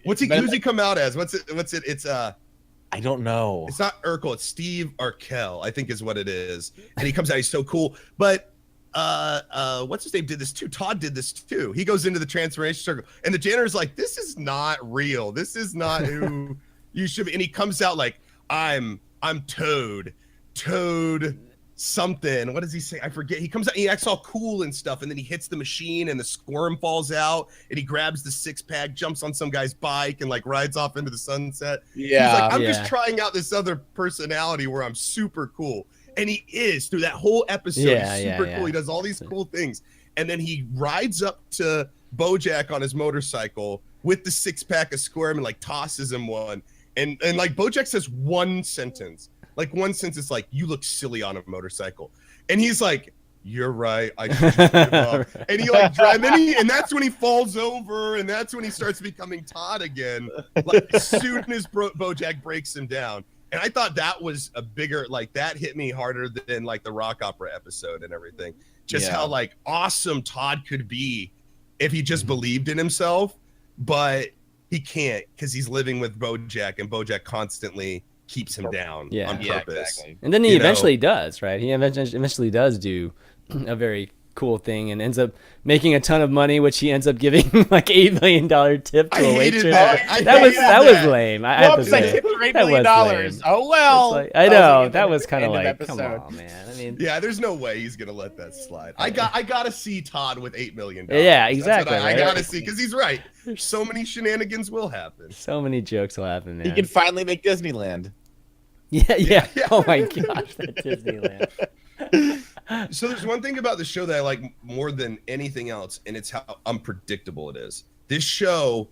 Who's he come out as? What's it? It's
I don't know.
It's not Urkel. It's Steve Arkell, I think is what it is. And he comes out. He's so cool, but. What's his name did this too? Todd did this too. He goes into the transformation circle, and the janitor's like, "This is not real. This is not who you should be." And he comes out like, "I'm Toad something." What does he say? I forget. He comes out, he acts all cool and stuff, and then he hits the machine, and the squirm falls out, and he grabs the 6-pack, jumps on some guy's bike, and like rides off into the sunset.
Yeah,
he's like, "I'm just trying out this other personality where I'm super cool." And he is through that whole episode. He's super cool. He does all these cool things. And then he rides up to BoJack on his motorcycle with the 6-pack of squirm and like tosses him one. And like BoJack says one sentence, like, "You look silly on a motorcycle." And he's like, "You're right. I should just give up." And he like drives, and that's when he falls over, and that's when he starts becoming Todd again. Like as soon as BoJack breaks him down. And I thought that was a bigger, like that hit me harder than like the rock opera episode and everything. Just how like awesome Todd could be if he just believed in himself, but he can't because he's living with BoJack, and BoJack constantly keeps him down on purpose.
Exactly.
And then he eventually does, right? He eventually does do a very cool thing and ends up making a ton of money, which he ends up giving like $8 million tip to a waitress. That was lame. I have to say,
$8 million. Oh well.
Like, I know that was kind of like, come on, man. I mean,
yeah, there's no way he's gonna let that slide. I gotta see Todd with $8 million.
Yeah, exactly.
I gotta see because he's right. So many shenanigans will happen.
So many jokes will happen, man.
He can finally make Disneyland.
Yeah. Oh my gosh, that Disneyland.
So there's one thing about the show that I like more than anything else, and it's how unpredictable it is. This show,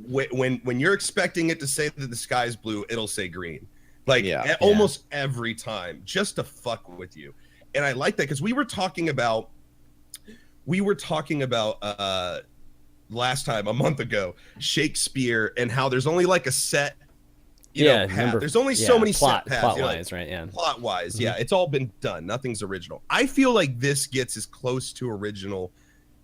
when you're expecting it to say that the sky's blue, it'll say green, like almost every time, just to fuck with you. And I like that because we were talking about last time, a month ago, Shakespeare, and how there's only like a set. There's only so many set paths.
Plot-wise, right? Yeah.
Plot-wise, it's all been done. Nothing's original. I feel like this gets as close to original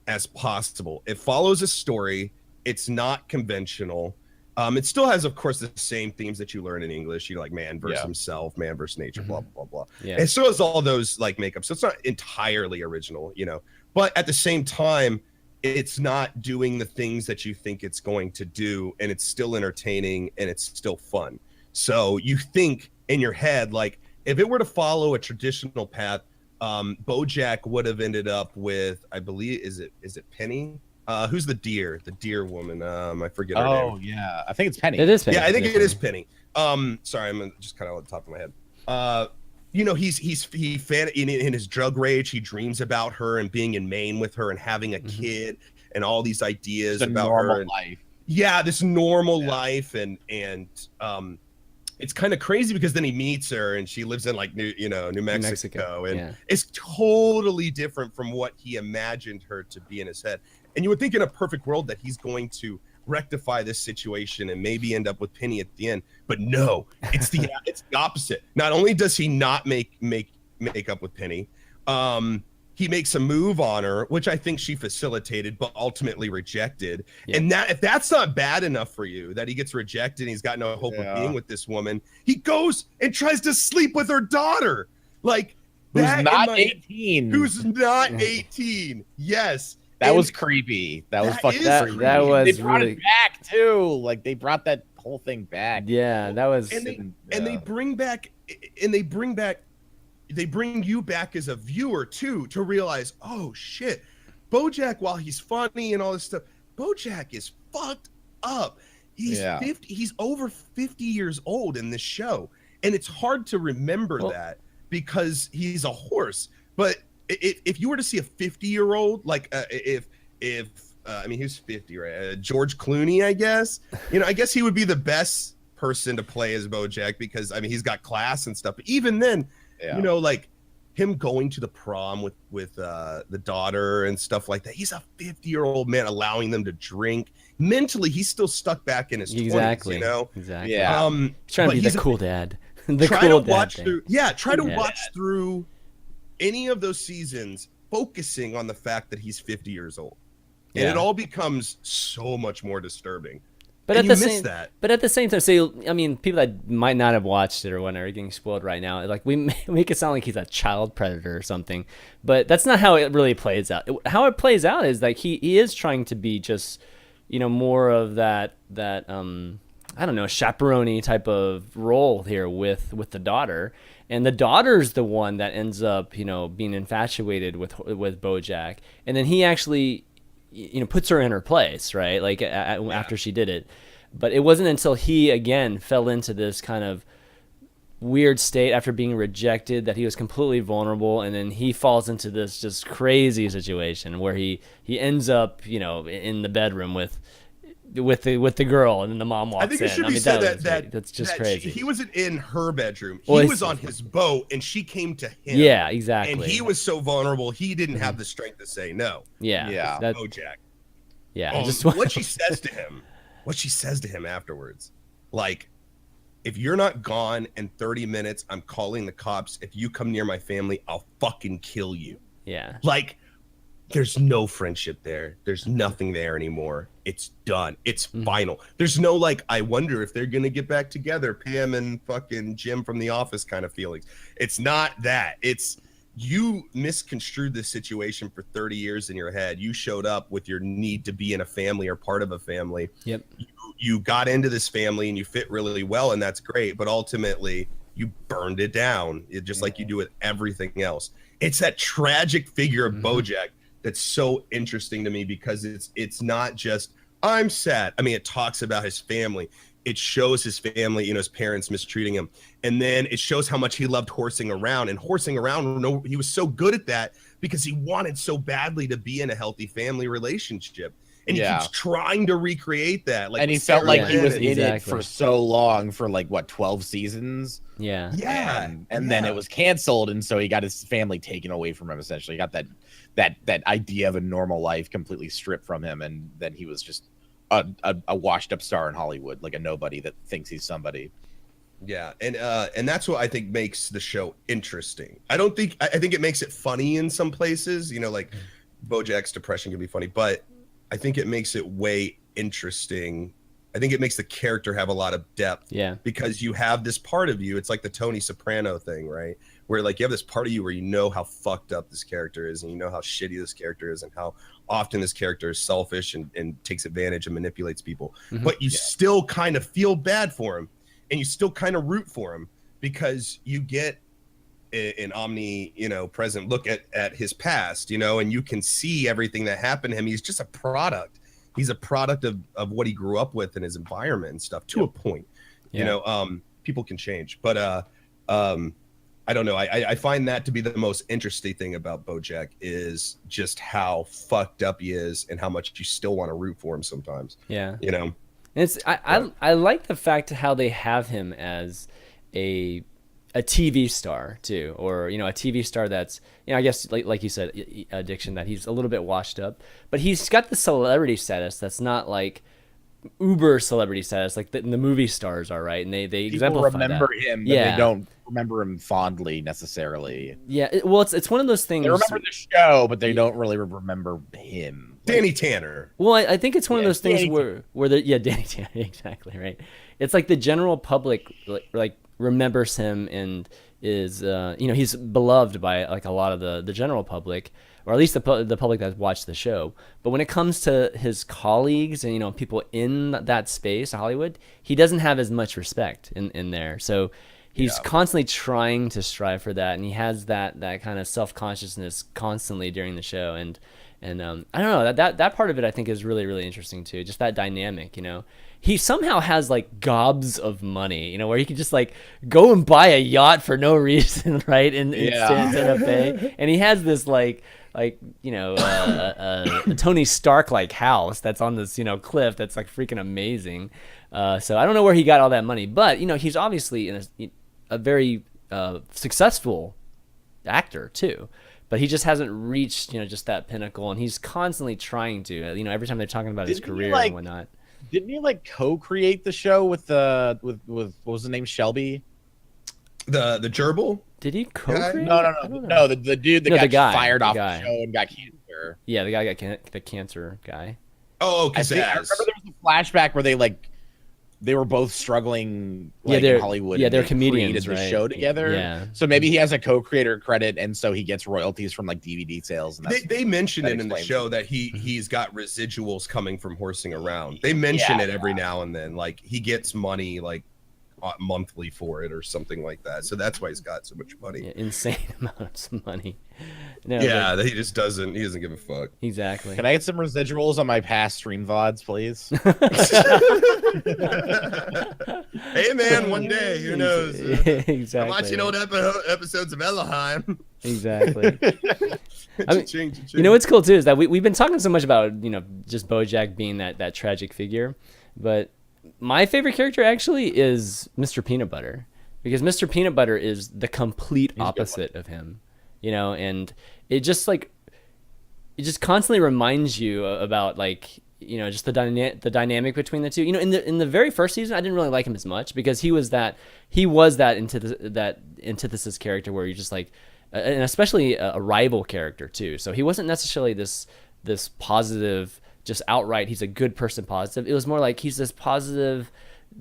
as possible. It follows a story. It's not conventional. It still has, of course, the same themes that you learn in English. You know, like man versus himself, man versus nature, blah blah blah. Yeah. It still has all those like makeup. So it's not entirely original, you know. But at the same time, it's not doing the things that you think it's going to do, and it's still entertaining and it's still fun. So you think in your head, like, if it were to follow a traditional path, BoJack would have ended up with, I believe, is it Penny? Who's the deer woman? I forget her name.
Oh yeah, I think it's Penny.
It is Penny.
Yeah, I think it is Penny. Sorry, I'm just kind of on the top of my head. You know, in his drug rage, he dreams about her and being in Maine with her and having a kid and all these ideas
Just a
about
normal
her.
life.
Yeah, this normal life, and it's kind of crazy because then he meets her and she lives in like New Mexico, and it's totally different from what he imagined her to be in his head. And you would think in a perfect world that he's going to rectify this situation and maybe end up with Penny at the end, but no, it's the opposite. Not only does he not make up with Penny, he makes a move on her, which I think she facilitated, but ultimately rejected. Yeah. And that, if that's not bad enough for you, that he gets rejected and he's got no hope of being with this woman, he goes and tries to sleep with her daughter. Like,
who's not 18.
Who's not 18. Yes.
That was creepy. That was fucking creepy.
That was
they brought
really...
it back too. Like, they brought that whole thing back.
Yeah, that was.
And they bring you back as a viewer too, to realize, oh shit, BoJack, while he's funny and all this stuff, BoJack is fucked up. He's 50. He's over 50 years old in this show, and it's hard to remember that because he's a horse. But if you were to see a 50-year-old, like I mean, he's 50, right? George Clooney, I guess. I guess he would be the best person to play as BoJack because, I mean, he's got class and stuff. But even then, like him going to the prom with the daughter and stuff like that. He's a 50-year-old man, allowing them to drink. Mentally, he's still stuck back in his 20s,
Exactly.
Yeah.
Trying to be the cool dad.
Try to watch through any of those seasons, focusing on the fact that he's 50 years old. And it all becomes so much more disturbing.
But at the same time, so I mean, people that might not have watched it or whatever are getting spoiled right now. Like, we make it sound like he's a child predator or something, but that's not how it really plays out. How it plays out is like he is trying to be just, more of that I don't know, chaperone type of role here with the daughter, and the daughter's the one that ends up being infatuated with BoJack, and then he actually puts her in her place, right? Like after she did it. But it wasn't until he again fell into this kind of weird state after being rejected that he was completely vulnerable, and then he falls into this just crazy situation where he ends up in the bedroom with the girl, and then the mom walks in.
I think it should be said
that's just crazy.
He wasn't in her bedroom. He was on his boat, and she came to him.
Yeah, exactly.
And he was so vulnerable, he didn't have the strength to say no.
Yeah.
BoJack.
Yeah.
What she says to him afterwards, like, if you're not gone in 30 minutes, I'm calling the cops. If you come near my family, I'll fucking kill you.
Yeah.
Like, there's no friendship there. There's nothing there anymore. It's done. It's final. There's no, like, I wonder if they're going to get back together, Pam and fucking Jim from The Office kind of feelings. It's not that. It's, you misconstrued this situation for 30 years in your head. You showed up with your need to be in a family or part of a family.
Yep.
You got into this family and you fit really well, and that's great. But ultimately, you burned it down, just like you do with everything else. It's that tragic figure of BoJack that's so interesting to me, because it's not just, I'm sad. I mean, it talks about his family. It shows his family, his parents mistreating him. And then it shows how much he loved horsing around. And horsing around, he was so good at that because he wanted so badly to be in a healthy family relationship. And he keeps trying to recreate that. Like,
and he felt like he was in it for so long, for like, what, 12 seasons?
Yeah.
Yeah. And then it was canceled, and so he got his family taken away from him, essentially. He got that idea of a normal life completely stripped from him, and then he was just a washed up star in Hollywood, like a nobody that thinks he's somebody.
Yeah, and that's what I think makes the show interesting. I think it makes it funny in some places, like BoJack's depression can be funny, but I think it makes it way interesting. I think it makes the character have a lot of depth.
Yeah.
Because you have this part of you, it's like the Tony Soprano thing, right? Where, like, you have this part of you where you know how fucked up this character is, and you know how shitty this character is, and how often this character is selfish and takes advantage and manipulates people,
Mhm.
but you still kind of feel bad for him, and you still kind of root for him because you get an omnipresent look at his past, and you can see everything that happened to him. He's just a product. He's a product of what he grew up with and his environment and stuff to a point. People can change, but I don't know. I find that to be the most interesting thing about BoJack is just how fucked up he is and how much you still want to root for him sometimes.
Yeah. I like the fact how they have him as a TV star too, or a TV star that's I guess like you said, addiction, that he's a little bit washed up, but he's got the celebrity status that's not like uber celebrity status like the movie stars are, right? And they
People
exemplify
remember
that.
him, but they don't remember him fondly necessarily.
Well, it's one of those things.
They remember the show, but they don't really remember him.
Danny Tanner.
Well, I think it's one of those things where Danny Tanner, exactly right. It's like the general public like remembers him and is he's beloved by like a lot of the general public, or at least the public that watched the show. But when it comes to his colleagues and people in that space, Hollywood, he doesn't have as much respect in there. So he's constantly trying to strive for that, and he has that kind of self-consciousness constantly during the show. And I don't know, that part of it I think is really, really interesting too. Just that dynamic, He somehow has like gobs of money, where he can just like go and buy a yacht for no reason, right? In Santa Fe, and he has this like Tony Stark like house that's on this cliff that's like freaking amazing. So I don't know where he got all that money, but he's obviously a very successful actor too. But he just hasn't reached just that pinnacle, and he's constantly trying to. Every time they're talking about his career and whatnot.
Didn't he like co-create the show with with what was the name, Shelby?
The gerbil?
Did he co-create?
No. The dude that got fired off the show and got cancer.
Yeah, the guy got the cancer guy.
Oh,
I remember there was a flashback where they were both struggling in Hollywood.
Yeah, they're comedians,
created the
right?
show together.
Yeah.
So maybe he has a co-creator credit, and so he gets royalties from like DVD sales. And
they mention it in the show that he's got residuals coming from horsing around. They mention it every now and then. Like he gets money like monthly for it or something like that. So that's why he's got so much money.
Yeah, insane amounts of money. No,
he just doesn't. He doesn't give a fuck.
Exactly.
Can I get some residuals on my past stream VODs, please?
Hey man, one day, who knows?
Exactly.
I'm watching old episodes of Ellohime.
Exactly. What's cool too is that we've been talking so much about just BoJack being that tragic figure, but my favorite character actually is Mr. Peanut Butter, because Mr. Peanut Butter is the complete opposite of him, and it just constantly reminds you about just the dynamic between the two. In the very first season, I didn't really like him as much because he was that antithesis character where you're just like, and especially a rival character too. So he wasn't necessarily this positive, just outright he's a good person positive. It was more like he's this positive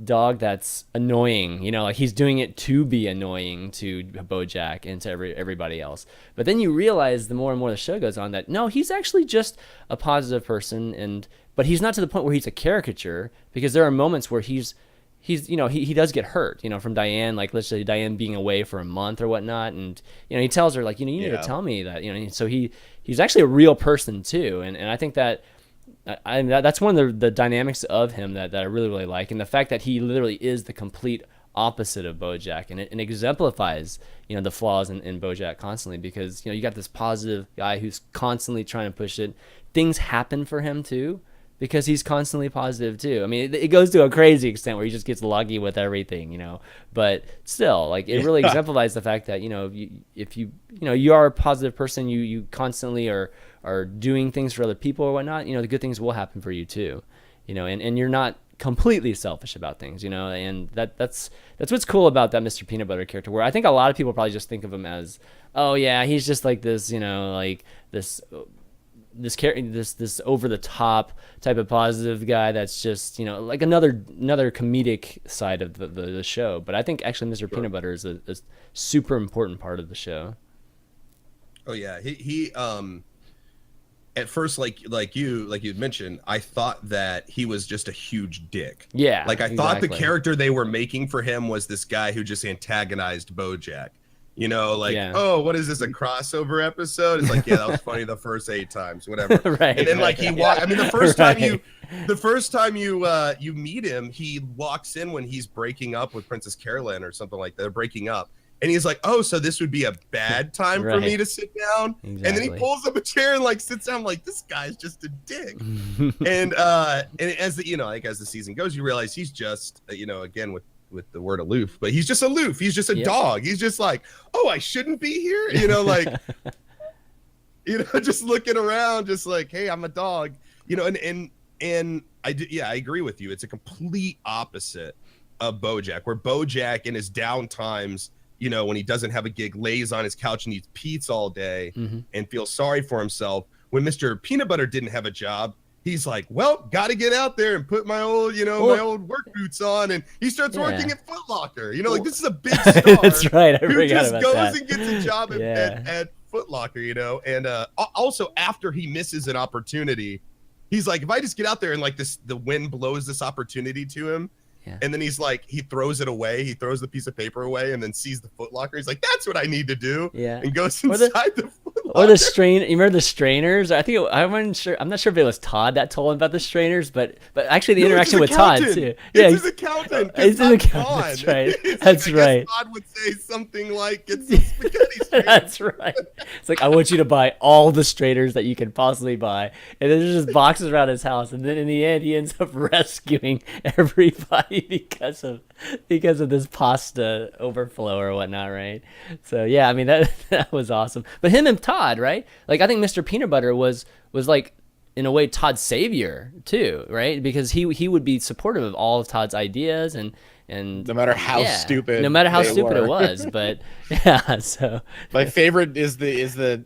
dog that's annoying, like he's doing it to be annoying to BoJack and to everybody else. But then you realize the more and more the show goes on that no, he's actually just a positive person, but he's not to the point where he's a caricature, because there are moments where he does get hurt, from Diane, like let's say Diane being away for a month or whatnot, and he tells her like you need to tell me that, so he's actually a real person too, and I think that that's one of the dynamics of him that I really, really like, and the fact that he literally is the complete opposite of BoJack, and it exemplifies the flaws in BoJack constantly, because you got this positive guy who's constantly trying to push it. Things happen for him too, because he's constantly positive too. I mean, it goes to a crazy extent where he just gets lucky with everything, but still, like it really exemplifies the fact that if you are a positive person, you constantly are doing things for other people or whatnot, the good things will happen for you too, and you're not completely selfish about things, and that's what's cool about that Mr. Peanut Butter character, where I think a lot of people probably just think of him as, oh yeah, he's just like this, like this over the top type of positive guy that's just like another comedic side of the show. But I think actually Mr. Peanut Butter is a super important part of the show.
Oh yeah, at first, like you'd mentioned, I thought that he was just a huge dick.
Yeah,
Like I thought the
exactly.
character they were making for him was this guy who just antagonized BoJack. You know, like,
Yeah.
oh, what is this, a crossover episode? It's like, yeah, that was funny the first 8 times, whatever.
Right.
And then
right,
like he
right.
walked. I mean, the first time
Right.
you meet him, he walks in when he's breaking up with Princess Carolyn or something like that. They're breaking up. And he's like, oh, so this would be a bad time for me
Right.
to sit down. And then he
Exactly.
pulls up a chair and like sits down. I'm like, this guy's just a dick. And as the, like as the season goes, you realize he's just, again with the word aloof, but he's just aloof. He's just a
Yep.
dog. He's just like, oh, I shouldn't be here. Like, just looking around, just like, hey, I'm a dog. And I agree with you. It's a complete opposite of BoJack, where BoJack in his down times, when he doesn't have a gig, lays on his couch and eats pizza all day and feels sorry for himself. When Mr. Peanut Butter didn't have a job, he's like, well, got to get out there and put my old, my old work boots on. And he starts working at Foot Locker. Like, this is a big star.
That's right. I
who
forgot
just
about
goes
that.
and gets a job
Yeah.
at Foot Locker, And also after he misses an opportunity, he's like, if I just get out there and like the wind blows this opportunity to him.
Yeah.
And then he's like, he throws it away. He throws the piece of paper away and then sees the Foot Locker. He's like, that's what I need to do.
Yeah.
And goes
Or
inside the Foot Locker.
Or the strain. You remember the strainers? I think I'm not sure if it was Todd that told him about the strainers, but actually the
No,
interaction
it's
with
his
Todd
accountant.
too.
It's
Yeah,
his accountant.
It's his
Todd's
accountant.
gone.
That's right.
It's
That's
like, I
right.
guess Todd would say something like, "Get some spaghetti strainers."
That's right. It's like, I want you to buy all the strainers that you can possibly buy. And then there's just boxes around his house. And then in the end, he ends up rescuing everybody because of this pasta overflow or whatnot, right? So, yeah, I mean, that was awesome. But him and Todd, right? Like, I think Mr. Peanut Butter was like, in a way, Todd's savior, too, right? Because he would be supportive of all of Todd's ideas and
no matter how stupid,
no matter how
they
stupid
were.
it was. But, yeah, so...
My favorite is the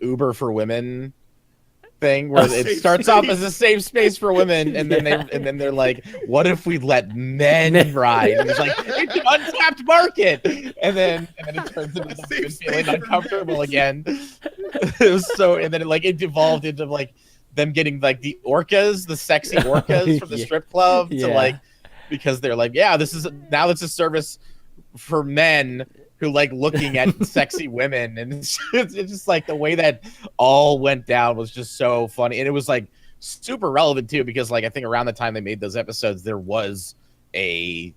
Uber for women thing, where it starts off as a safe space for women, and then they're like, "What if we let men ride?" And it's like, it's an untapped market, and then it turns into them feeling uncomfortable again. It was so, and then it devolved into like them getting like the orcas, the sexy orcas from the strip club, to like, because they're like, yeah, this is a service for men who like looking at sexy women, and it's just like the way that all went down was just so funny, and it was like super relevant too, because like I think around the time they made those episodes, there was a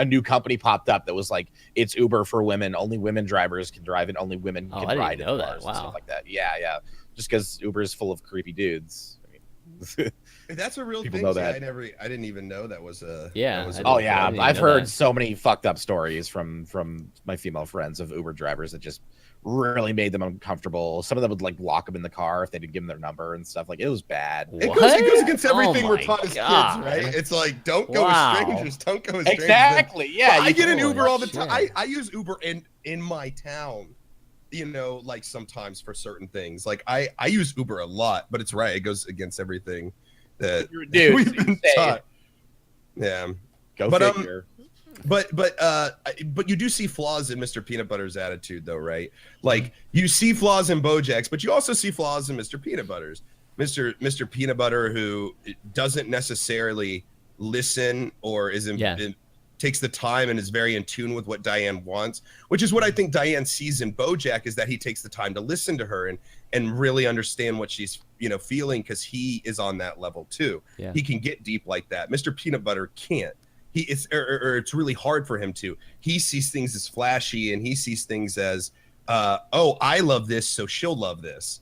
new company popped up that was like, it's Uber for women, only women drivers can drive and only women can
I didn't
ride
know
in
that.
cars and
Wow.
stuff like that. Yeah, just because Uber is full of creepy dudes. I mean,
That's a real
People
thing.
know
See,
that.
I didn't even know that was a.
Yeah,
that was a
I
Oh
real
yeah,
thing.
I've
know
heard
that.
so many fucked up stories from my female friends of Uber drivers that just really made them uncomfortable. Some of them would like lock them in the car if they didn't give them their number and stuff. Like, it was bad.
It
What?
goes against everything
Oh
we're
my
taught as
God.
kids, right? It's like, don't go
Wow.
with strangers. Don't go with strangers.
Exactly. Yeah,
But I get an
Holy
Uber all the
shit.
time. I use Uber in my town, like sometimes for certain things. Like I use Uber a lot, but it's right. It goes against everything that
Dude,
we've been
insane.
taught. Yeah.
Go
But,
figure.
But you do see flaws in Mr. Peanut Butter's attitude, though, right? Like, you see flaws in BoJack's, but you also see flaws in Mr. Peanut Butter's. Mr. Peanut Butter, who doesn't necessarily listen or takes the time and is very in tune with what Diane wants, which is what I think Diane sees in BoJack, is that he takes the time to listen to her and really understand what she's feeling, because he is on that level too.
Yeah.
He can get deep like that. Mr. Peanut Butter can't. It's really hard for him to. He sees things as flashy, and he sees things as, oh, I love this, so she'll love this,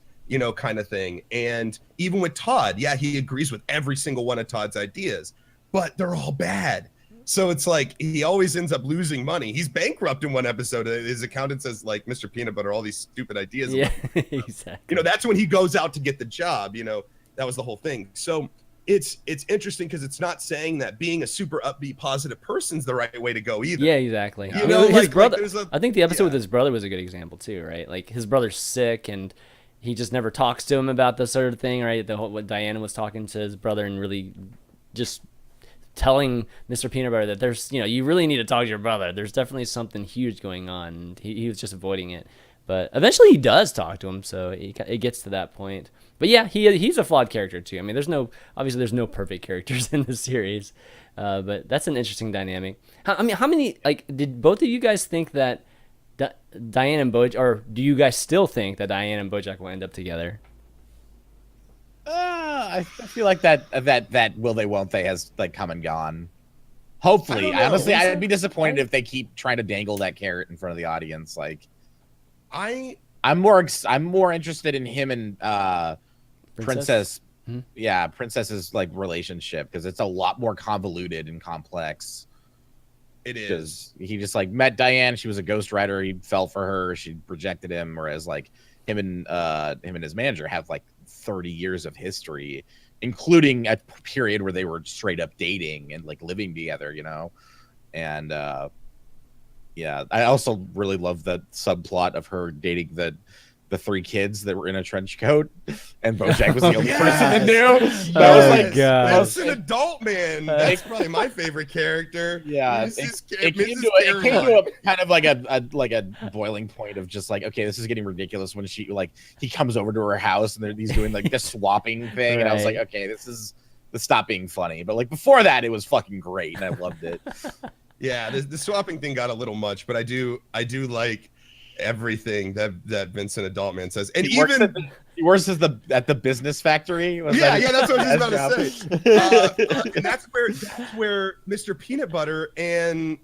kind of thing. And even with Todd, yeah, he agrees with every single one of Todd's ideas, but they're all bad. So it's like he always ends up losing money. He's bankrupt in one episode. His accountant says, like, Mr. Peanut Butter, all these stupid ideas.
Yeah, exactly.
That's when he goes out to get the job. That was the whole thing. So it's interesting, because it's not saying that being a super upbeat, positive person's the right way to go either.
Yeah, exactly.
You know,
his
like
brother.
there's a-
I think the episode
yeah.
with his brother was a good example too, right? Like, his brother's sick, and he just never talks to him about this sort of thing, right? What Diana was talking to his brother and really just telling Mr. Peanut Butter that there's, you really need to talk to your brother. There's definitely something huge going on. He was just avoiding it. But eventually he does talk to him, so it gets to that point. But yeah, he's a flawed character too. I mean, obviously there's no perfect characters in the series, but that's an interesting dynamic. How many like did both of you guys think that Diane and BoJack, or do you guys still think that Diane and BoJack will end up together?
I feel like that will they won't they has like come and gone. Hopefully, honestly, I'd be disappointed if they keep trying to dangle that carrot in front of the audience. Like, I'm more interested in him and Princess.
Mm-hmm.
Yeah, Princess's like relationship, because it's a lot more convoluted and complex.
It is.
He just like met Diane. She was a ghostwriter. He fell for her. She rejected him. Whereas like him and his manager have like 30 years of history, including a period where they were straight up dating and like living together, you know? And yeah, I also really love the subplot of her dating the 3 kids that were in a trench coat, and BoJack was the only person that knew. That was like,
that's an adult man. That's probably my favorite character.
Yeah, it came to a kind of like a boiling point of just like, okay, this is getting ridiculous when he comes over to her house and he's doing like the swapping thing, right. And I was like, okay, this stop being funny. But like before that, it was fucking great, and I loved it.
Yeah, the swapping thing got a little much, but I do like everything that Vincent Adultman says, and he
works at the business factory.
That's what I was about to say. And that's where Mr. Peanut Butter and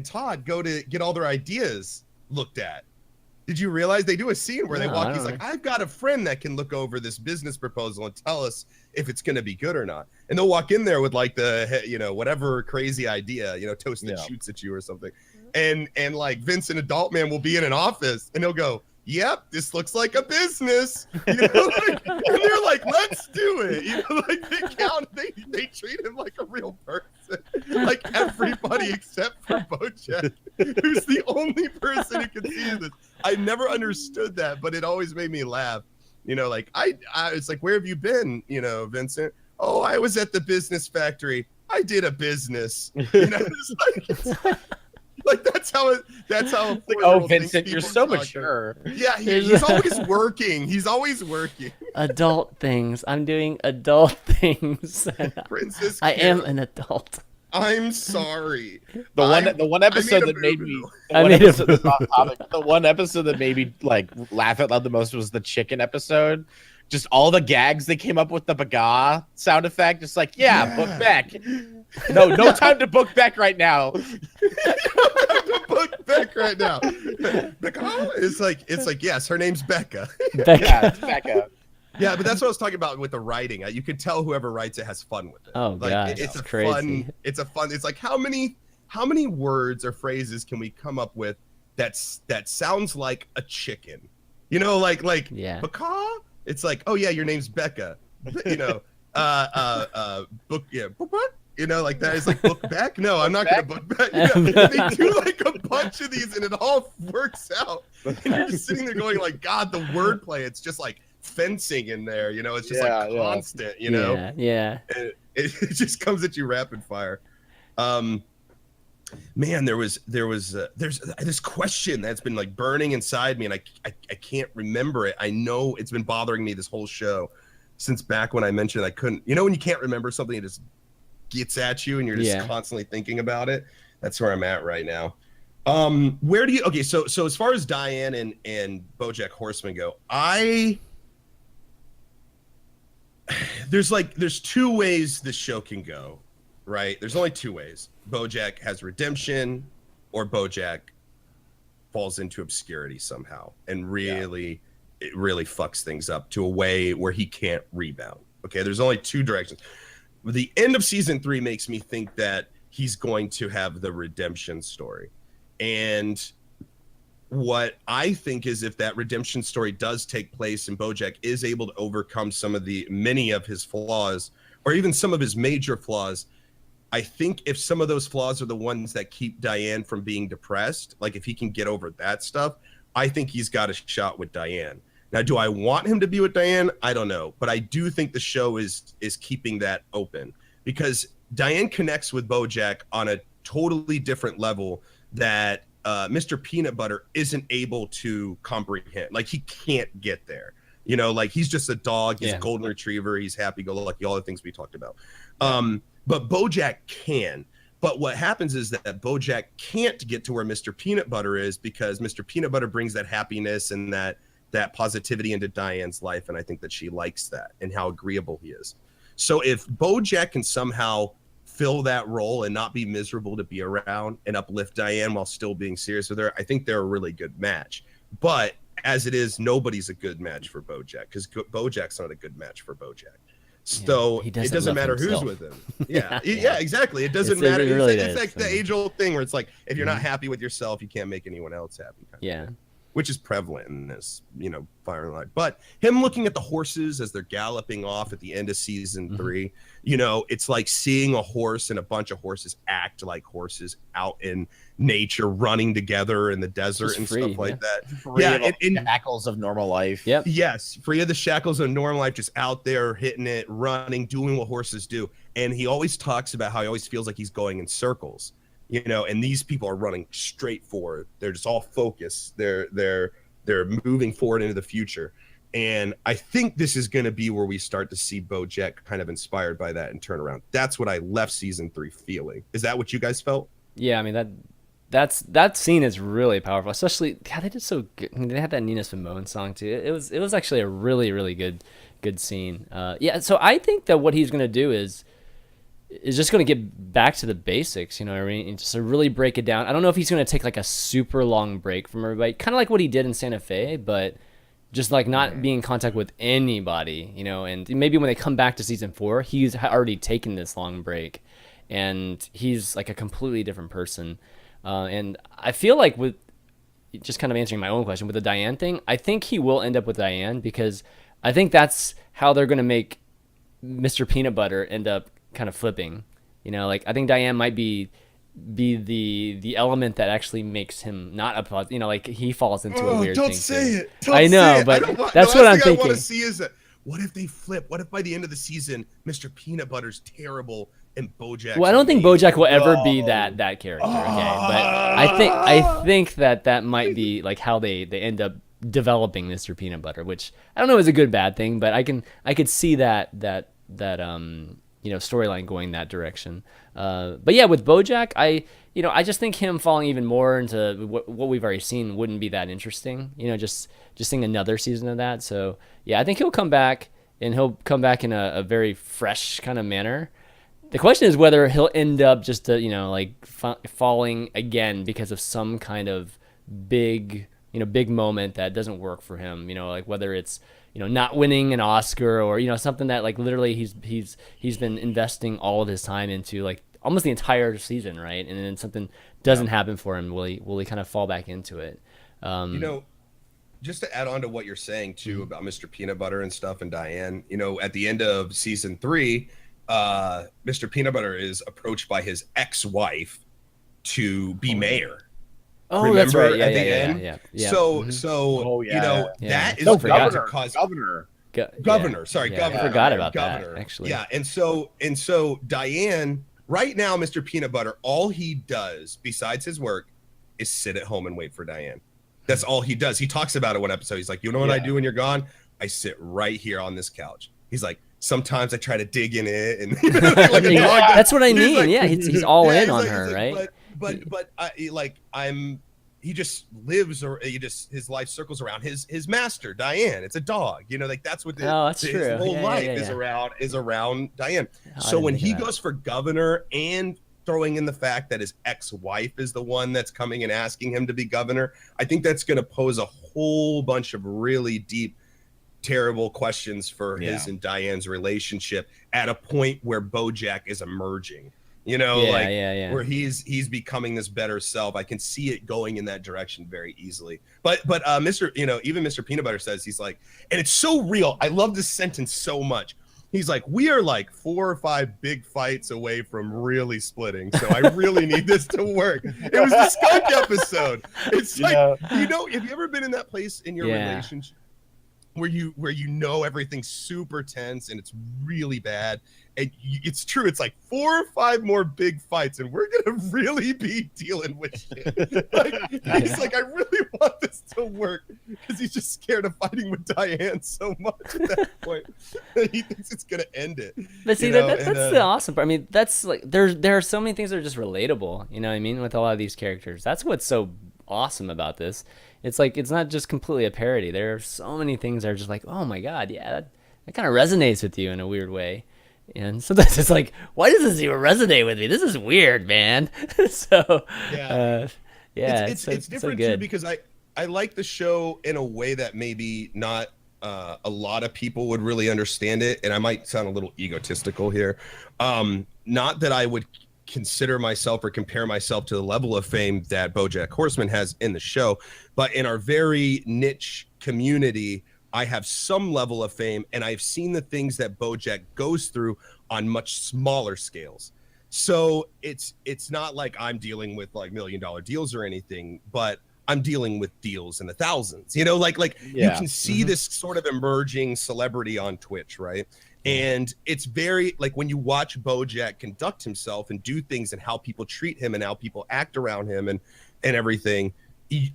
Todd go to get all their ideas looked at. Did you realize they do a scene where they walk? He's like, I've got a friend that can look over this business proposal and tell us if it's going to be good or not. And they'll walk in there with like whatever crazy idea, toast that shoots at you or something. And like Vincent Adultman will be in an office and he'll go, yep, this looks like a business. And they're like, let's do it. They treat him like a real person. Like everybody except for BoJack, who's the only person who can see this. I never understood that, but it always made me laugh. It's like, where have you been, Vincent? Oh, I was at the business factory. I did a business. Like that's how. Like,
oh, Vincent, you're so mature.
Yeah, he's always working. He's always working.
Adult things. I'm doing adult things.
Princess
I am an adult.
I'm sorry.
The one episode that made me the one episode that made me like laugh out loud the most was the chicken episode. Just all the gags they came up with, the baga sound effect, just like, book back. No time to book back right now.
Book back right now. Becca? It's like, yes, her name's Becca.
Yeah, it's Becca.
Yeah, but that's what I was talking about with the writing. You can tell whoever writes it has fun with it.
Oh, like, God,
it's
crazy.
It's like how many words or phrases can we come up with that sounds like a chicken? Becca? It's like, oh yeah, your name's Becca. Book what? Like that is like book back. No, I'm not gonna book back. They do like a bunch of these, and it all works out. And you're just sitting there going, like, God, the wordplay. It's just like fencing in there. It's just like constant.
Yeah.
It just comes at you rapid fire. Man, there's this question that's been like burning inside me, and I can't remember it. I know it's been bothering me this whole show since back when I mentioned I couldn't. When you can't remember something, it just gets at you and you're just constantly thinking about it. That's where I'm at right now. Where do you so as far as Diane and BoJack Horseman go, there's 2 ways this show can go, right? There's only 2 ways. BoJack has redemption, or BoJack falls into obscurity somehow and it really fucks things up to a way where he can't rebound. Okay, there's only 2 directions. The end of season 3 makes me think that he's going to have the redemption story. And what I think is, if that redemption story does take place and BoJack is able to overcome many of his flaws, or even some of his major flaws, I think if some of those flaws are the ones that keep Diane from being depressed, like if he can get over that stuff, I think he's got a shot with Diane. Now, do I want him to be with Diane? I don't know. But I do think the show is keeping that open, because Diane connects with BoJack on a totally different level that Mr. Peanut Butter isn't able to comprehend. Like, he can't get there. You know, like, he's just a dog. He's a golden retriever. He's happy-go-lucky, all the things we talked about. But BoJack can. But what happens is that BoJack can't get to where Mr. Peanut Butter is, because Mr. Peanut Butter brings that happiness and that positivity into Diane's life, and I think that she likes that and how agreeable he is. So if BoJack can somehow fill that role and not be miserable to be around and uplift Diane while still being serious with her, I think they're a really good match. But as it is, nobody's a good match for BoJack, because BoJack's not a good match for BoJack. So it doesn't matter who's with him. Yeah, exactly. It doesn't matter. It's like the age-old thing where it's like, if you're not happy with yourself, you can't make anyone else happy. Kind of thing, which is prevalent in this, you know, Fire and Light. But him looking at the horses as they're galloping off at the end of season 3, you know, it's like seeing a horse and a bunch of horses act like horses out in nature, running together in the desert and stuff like that.
Free of the shackles of normal life.
Yes, free of the shackles of normal life, just out there hitting it, running, doing what horses do. And he always talks about how he always feels like he's going in circles. You know, and these people are running straight forward. They're just all focused. They're moving forward into the future. And I think this is going to be where we start to see BoJack kind of inspired by that and turn around. That's what I left season 3 feeling. Is that what you guys felt?
Yeah, I mean, that scene is really powerful. Especially, God, they did so good. I mean, they had that Nina Simone song too. It was actually a really, really good scene. So I think that what he's going to do is just going to get back to the basics, you know what I mean? And just to really break it down. I don't know if he's going to take like a super long break from everybody, kind of like what he did in Santa Fe, but just like not being in contact with anybody, you know, and maybe when they come back to season 4, he's already taken this long break and he's like a completely different person. And I feel like with just kind of answering my own question with the Diane thing, I think he will end up with Diane, because I think that's how they're going to make Mr. Peanut Butter end up kind of flipping, you know, like I think Diane might be the element that actually makes him not a positive, you know, like he falls into a weird thing. Don't say it. I know, but that's what I'm thinking.
I want to see is that what if they flip? What if by the end of the season, Mr. Peanut Butter's terrible and BoJack?
Well, I don't think BoJack will ever be that character. Okay, but I think that might be like how they end up developing Mr. Peanut Butter, which I don't know is a good bad thing, but I could see that you know, storyline going that direction. But yeah, with BoJack, I just think him falling even more into what we've already seen wouldn't be that interesting. You know, just seeing another season of that. So yeah, I think he'll come back, and he'll come back in a very fresh kind of manner. The question is whether he'll end up just falling again because of some kind of big moment that doesn't work for him. You know, like whether it's, you know, not winning an Oscar, or, you know, something that like literally he's been investing all of his time into, like almost the entire season, right? And then something doesn't happen for him. Will he kind of fall back into it?
You know, just to add on to what you're saying too about Mr. Peanut Butter and stuff and Diane, you know, at the end of season 3, Mr. Peanut Butter is approached by his ex-wife to be mayor.
Oh,
remember,
that's right. Yeah,
at the end?
Yeah.
So you know, that is
governor.
Governor. Sorry, governor.
I forgot about that, actually.
Yeah, and so Diane, right now, Mr. Peanut Butter, all he does besides his work is sit at home and wait for Diane. That's all he does. He talks about it one episode. He's like, you know what I do when you're gone? I sit right here on this couch. He's like, sometimes I try to dig in it, and like a dog.
That's what I mean. Like, he's all in on her, right?
But he just lives, or his life circles around his master, Diane. It's a dog, you know, like that's what his whole life is around Diane. So when he goes for governor, and throwing in the fact that his ex-wife is the one that's coming and asking him to be governor, I think that's going to pose a whole bunch of really deep, terrible questions for his and Diane's relationship at a point where BoJack is emerging. You know, where he's becoming this better self. I can see it going in that direction very easily. But even Mr. Peanut Butter says, he's like, and it's so real. I love this sentence so much. He's like, we are like 4 or 5 big fights away from really splitting. So I really need this to work. It was the skunk episode. It's like, you know, have you ever been in that place in your relationship where you know everything's super tense and it's really bad, and it's true, it's like 4 or 5 more big fights and we're gonna really be dealing with shit. Like, he's like, I really want this to work, because he's just scared of fighting with Diane so much at that point. He thinks it's gonna end it.
But see, that's the awesome part. I mean, that's like there are so many things that are just relatable. You know what I mean? With a lot of these characters, that's what's so awesome about this. It's like it's not just completely a parody. There are so many things that are just like, oh my god, yeah, that kind of resonates with you in a weird way. And sometimes it's like, why does this even resonate with me? This is weird, man. So
it's different
so
too, because I like the show in a way that maybe not a lot of people would really understand it, and I might sound a little egotistical here. Not that I would consider myself or compare myself to the level of fame that BoJack Horseman has in the show, but in our very niche community, I have some level of fame, and I've seen the things that BoJack goes through on much smaller scales. So it's not like I'm dealing with like $1 million deals or anything, but I'm dealing with deals in the thousands, you know, like you can see this sort of emerging celebrity on Twitch, right? And it's very like when you watch BoJack conduct himself and do things and how people treat him and how people act around him and everything,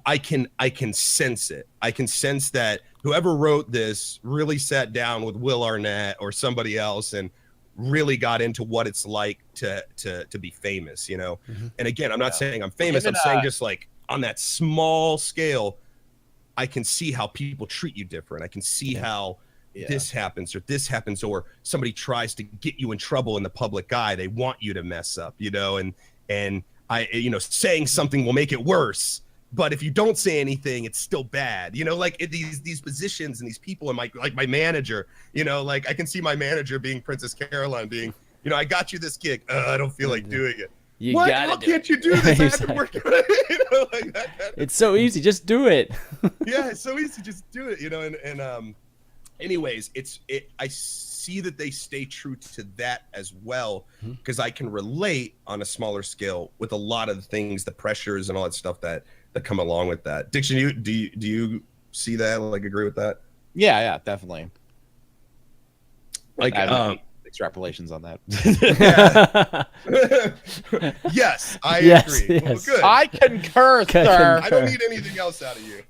I can sense it. I can sense that whoever wrote this really sat down with Will Arnett or somebody else and really got into what it's like to be famous, you know? And again, I'm not saying I'm famous. I'm saying just like on that small scale, I can see how people treat you different. I can see how this happens or somebody tries to get you in trouble in the public eye. They want you to mess up, you know, and I, you know, saying something will make it worse. But if you don't say anything, it's still bad, you know, like these positions and these people and my manager, you know, like I can see my manager being Princess Caroline being, you know, I got you this gig. I don't feel like doing it. How can't you do this? I have to work on it. You know, like that.
It's so easy. Just do it.
Yeah, it's so easy. Just do it. You know, and anyways, I see that they stay true to that as well, because I can relate on a smaller scale with a lot of the things, the pressures and all that stuff that come along with that. Diction, do you see that? Like, agree with that?
Yeah, definitely.
Like,
extrapolations on that.
Yes, I agree.
Yes.
Well, good.
I concur, sir.
I don't need anything else out of you.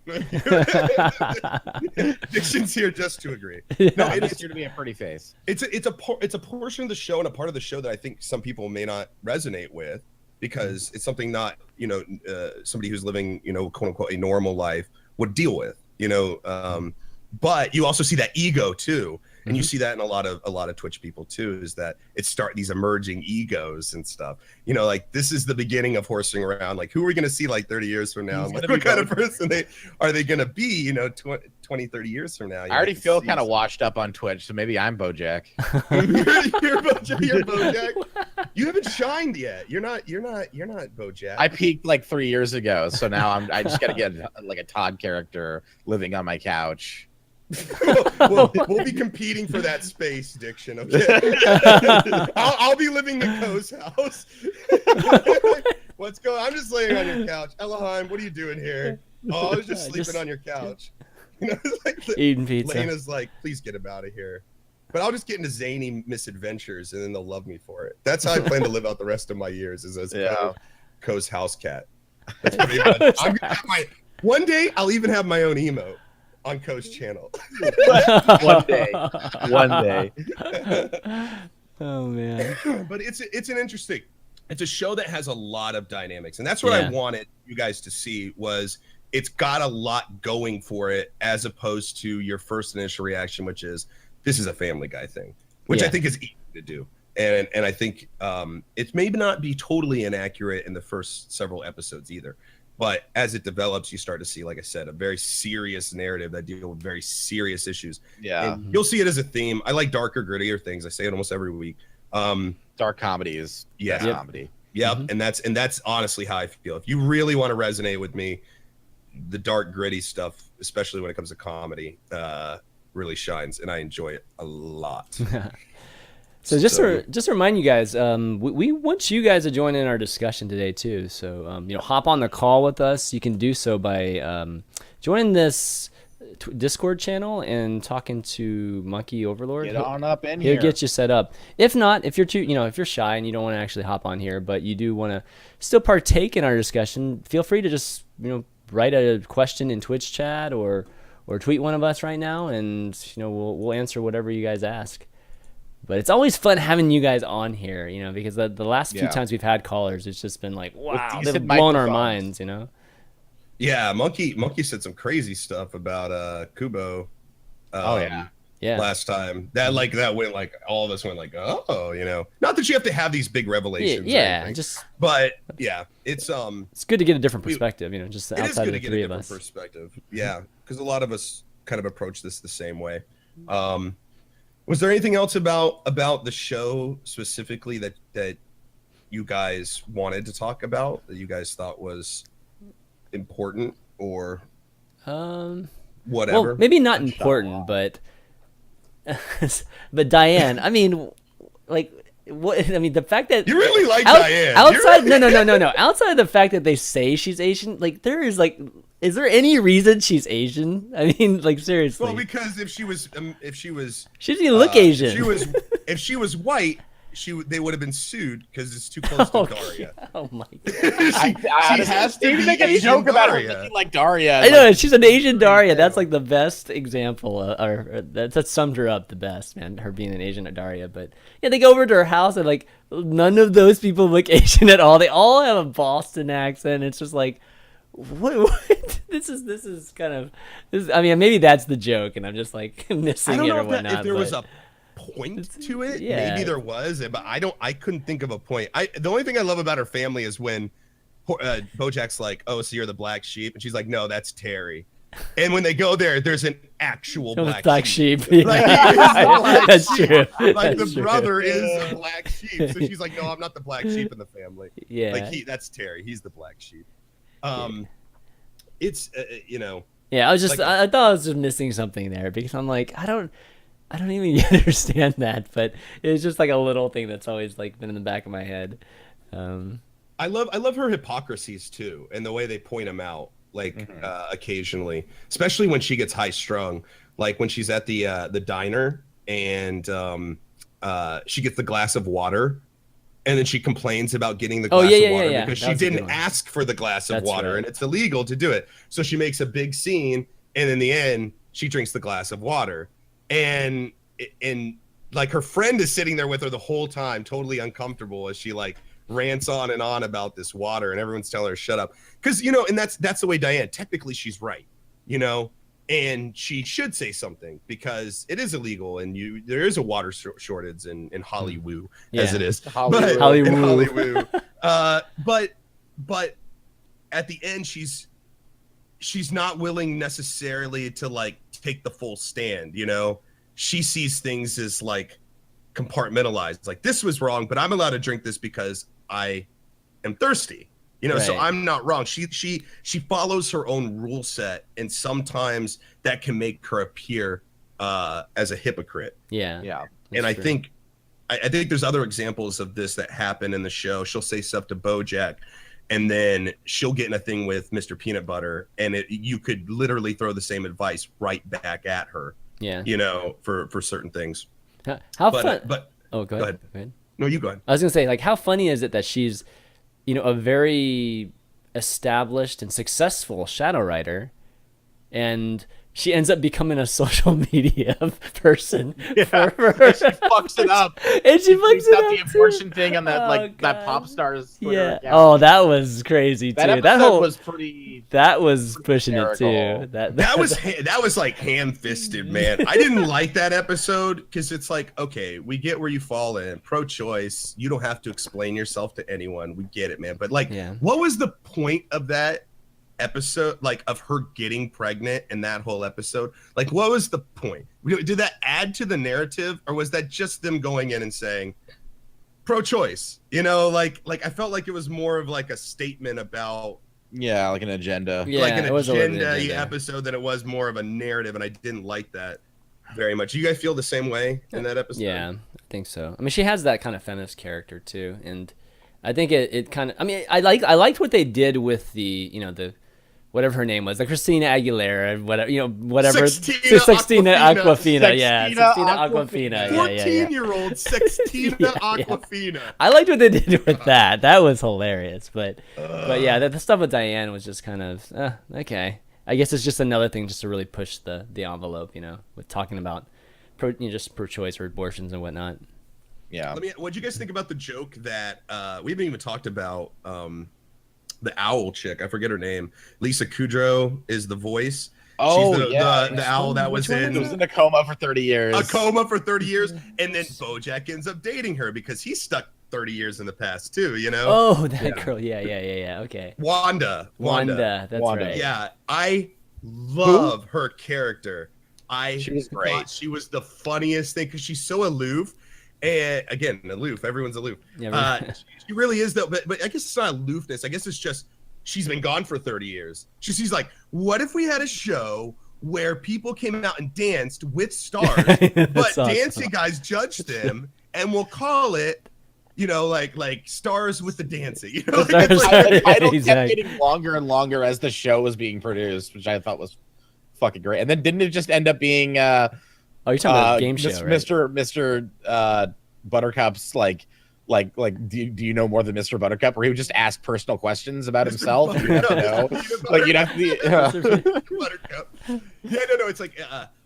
Diction's here just to agree. No, it is
here to be a pretty face.
It's a portion of the show and a part of the show that I think some people may not resonate with, because it's something not, you know, somebody who's living, you know, quote unquote a normal life would deal with, you know. But you also see that ego too. And you see that in a lot of Twitch people too, is that these emerging egos and stuff. You know, like this is the beginning of horsing around. Like, who are we going to see like 30 years from now? Like, what kind of person are they going to be, you know, 20, 30 years from now?
I already feel kind of washed up on Twitch, so maybe I'm BoJack.
You're BoJack. You haven't shined yet. You're not BoJack.
I peaked like 3 years ago, so now I just got to get like a Todd character living on my couch.
we'll be competing for that space, Diction. Okay. I'll be living in Co's house. What's going on? I'm just laying on your couch. Ellohime, what are you doing here? Oh, I was just sleeping on your couch. You know, it's like
eating pizza.
Lena's like, please get him out of here. But I'll just get into zany misadventures, and then they'll love me for it. That's how I plan to live out the rest of my years, is as Co's house cat. That's pretty much. One day, I'll even have my own emote on Co's channel.
One day.
Oh man.
But it's a show that has a lot of dynamics, and that's what I wanted you guys to see. Was it's got a lot going for it, as opposed to your first initial reaction, which is this is a Family Guy thing, which I think is easy to do. And I think it may not be totally inaccurate in the first several episodes either. But as it develops, you start to see, like I said, a very serious narrative that deal with very serious issues. Yeah. And you'll see it as a theme. I like darker, grittier things. I say it almost every week.
Dark comedy is comedy.
Yep. And that's honestly how I feel. If you really want to resonate with me, the dark, gritty stuff, especially when it comes to comedy, really shines, and I enjoy it a lot.
So just to remind you guys, we want you guys to join in our discussion today too. So you know, hop on the call with us. You can do so by joining this Discord channel and talking to Monkey Overlord.
Get on up in
He'll
here.
get you set up. If not, if you're too, if you're shy and you don't want to actually hop on here, but you do want to still partake in our discussion, feel free to just, write a question in Twitch chat or tweet one of us right now, and we'll answer whatever you guys ask. But it's always fun having you guys on here, because the last few times we've had callers, it's just been like, wow, they've blown our minds,
Yeah, Monkey said some crazy stuff about Kubo.
Yeah.
Last time that went like all of us went like, oh, not that you have to have these big revelations.
Yeah,
but yeah, it's
good to get a different perspective, just
it is
outside
good
of the
to get
three
a
of
different
us.
perspective. Yeah, because a lot of us kind of approach this the same way. Was there anything else about the show specifically that you guys wanted to talk about, that you guys thought was important or whatever?
Well, maybe not important, but Diane, the fact that
you really like Diane
outside no outside of the fact that they say she's Asian, there is is there any reason she's Asian? Seriously.
Well, because if she was
she doesn't even look Asian.
If she was white, they would have been sued because it's too close to Daria.
Oh my god!
she has to make a joke about her looking like Daria.
I know, she's an Asian Daria. That's the best example, or that summed her up the best, man. Her being an Asian Daria. But yeah, they go over to her house and none of those people look Asian at all. They all have a Boston accent. It's just like, what? This is kind of this. Maybe that's the joke, and I'm just missing it or whatnot.
If there was a point to it, maybe there was, but I couldn't think of a point. The only thing I love about her family is when BoJack's like, oh, so you're the black sheep, and she's like, no, that's Terry. And when they go there's an actual black sheep.
Yeah. That's true.
The brother is a black sheep, so she's like, no, I'm not the black sheep in the family.
Yeah,
that's Terry, he's the black sheep. It's
yeah, I thought I was just missing something there, because I'm like, I don't even understand that, but it's just a little thing that's always been in the back of my head.
I love her hypocrisies too, and the way they point them out, occasionally, especially when she gets high strung, when she's at the diner and she gets the glass of water, and then she complains about getting the glass of water because she didn't ask for the glass of water, and it's illegal to do it. So she makes a big scene, and in the end, she drinks the glass of water. And her friend is sitting there with her the whole time, totally uncomfortable, as she rants on and on about this water, and everyone's telling her shut up, because and that's the way Diane, technically she's right, and she should say something because it is illegal, and there is a water shortage in Hollywood, as it is Hollywood. But at the end, she's not willing necessarily to take the full stand. She sees things as compartmentalized, this was wrong, but I'm allowed to drink this because I am thirsty, so I'm not wrong. She follows her own rule set, and sometimes that can make her appear as a hypocrite.
Yeah.
And I think there's other examples of this that happen in the show. She'll say stuff to BoJack, and then she'll get in a thing with Mr. Peanut Butter, and you could literally throw the same advice right back at her.
Yeah.
For certain things.
How fun?
But
go ahead.
No, you go ahead.
I was gonna say, how funny is it that she's, a very established and successful shadow writer, and she ends up becoming a social media person.
Yeah. She fucks it up.
And she fucks it up.
The abortion thing on that that pop star's Twitter account.
Oh, that was crazy too.
That whole was pretty.
That was pushing
hysterical.
It too. That
was ham-fisted, man. I didn't like that episode because it's okay, we get where you fall in. Pro-choice. You don't have to explain yourself to anyone. We get it, man. But what was the point of that episode, of her getting pregnant in that whole episode? What was the point? Did that add to the narrative, or was that just them going in and saying pro-choice? I felt like it was more of a statement about
an agenda,
an agenda episode than it was more of a narrative, and I didn't like that very much. You guys feel the same way in that episode?
Yeah, I think so. She has that kind of feminist character too, and I think it kind of. I liked what they did with the whatever her name was, like Christina Aguilera, whatever, whatever.
Sextina
Aquafina, yeah, Sextina
Aquafina.
Aquafina, yeah.
14-year-old Sextina Aquafina.
I liked what they did with that. That was hilarious, but yeah, the stuff with Diane was just kind of okay. I guess it's just another thing just to really push the envelope, with talking about just pro-choice or abortions and whatnot.
Yeah.
What'd you guys think about the joke that we haven't even talked about? The owl chick, I forget her name. Lisa Kudrow is the voice.
Oh,
she's the owl that was in
a coma for 30 years.
A coma for 30 years, and then BoJack ends up dating her because he's stuck 30 years in the past too.
Oh, that girl. Yeah. Okay.
Wanda.
That's right.
Yeah, I love her character.
She was great.
She was the funniest thing because she's so aloof. And again, aloof. Everyone's aloof.
Yeah,
she really is though. But I guess it's not aloofness. I guess it's just she's been gone for 30 years. She's like, what if we had a show where people came out and danced with stars, but
awesome.
dancing guys judged them, and we'll call it, like stars with the dancing.
The title kept getting longer and longer as the show was being produced, which I thought was fucking great. And then didn't it just end up being
oh, you're talking about the game show, right?
Mr. Buttercup's do you know more than Mr. Buttercup? Where he would just ask personal questions about himself. And you'd have to know. You'd have to
Buttercup. Yeah, no. It's like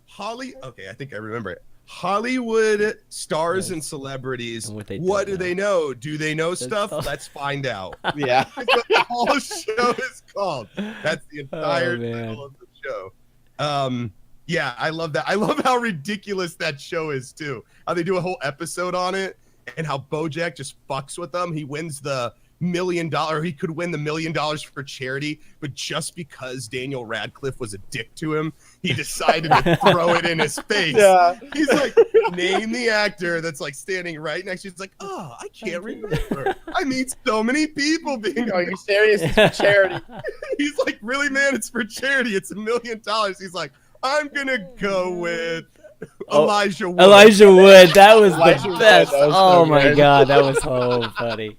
Holly. Okay, I think I remember it. Hollywood stars and celebrities. What do they know? Do they know stuff? Let's find out.
Yeah.
That's what the whole show is called. That's the entire title of the show. Yeah, I love that. I love how ridiculous that show is too. How they do a whole episode on it, and how BoJack just fucks with them. He wins the $1 million. He could win the $1 million for charity, but just because Daniel Radcliffe was a dick to him, he decided to throw it in his face. Yeah. He's like, name the actor that's like standing right next to you. He's like, oh, I can't remember. I meet so many people being.
Are you serious? It's for charity.
He's like, really, man? It's for charity. It's $1 million. He's like, I'm gonna go with Elijah Wood.
Elijah Wood, that was the best. Oh my god, that was so funny.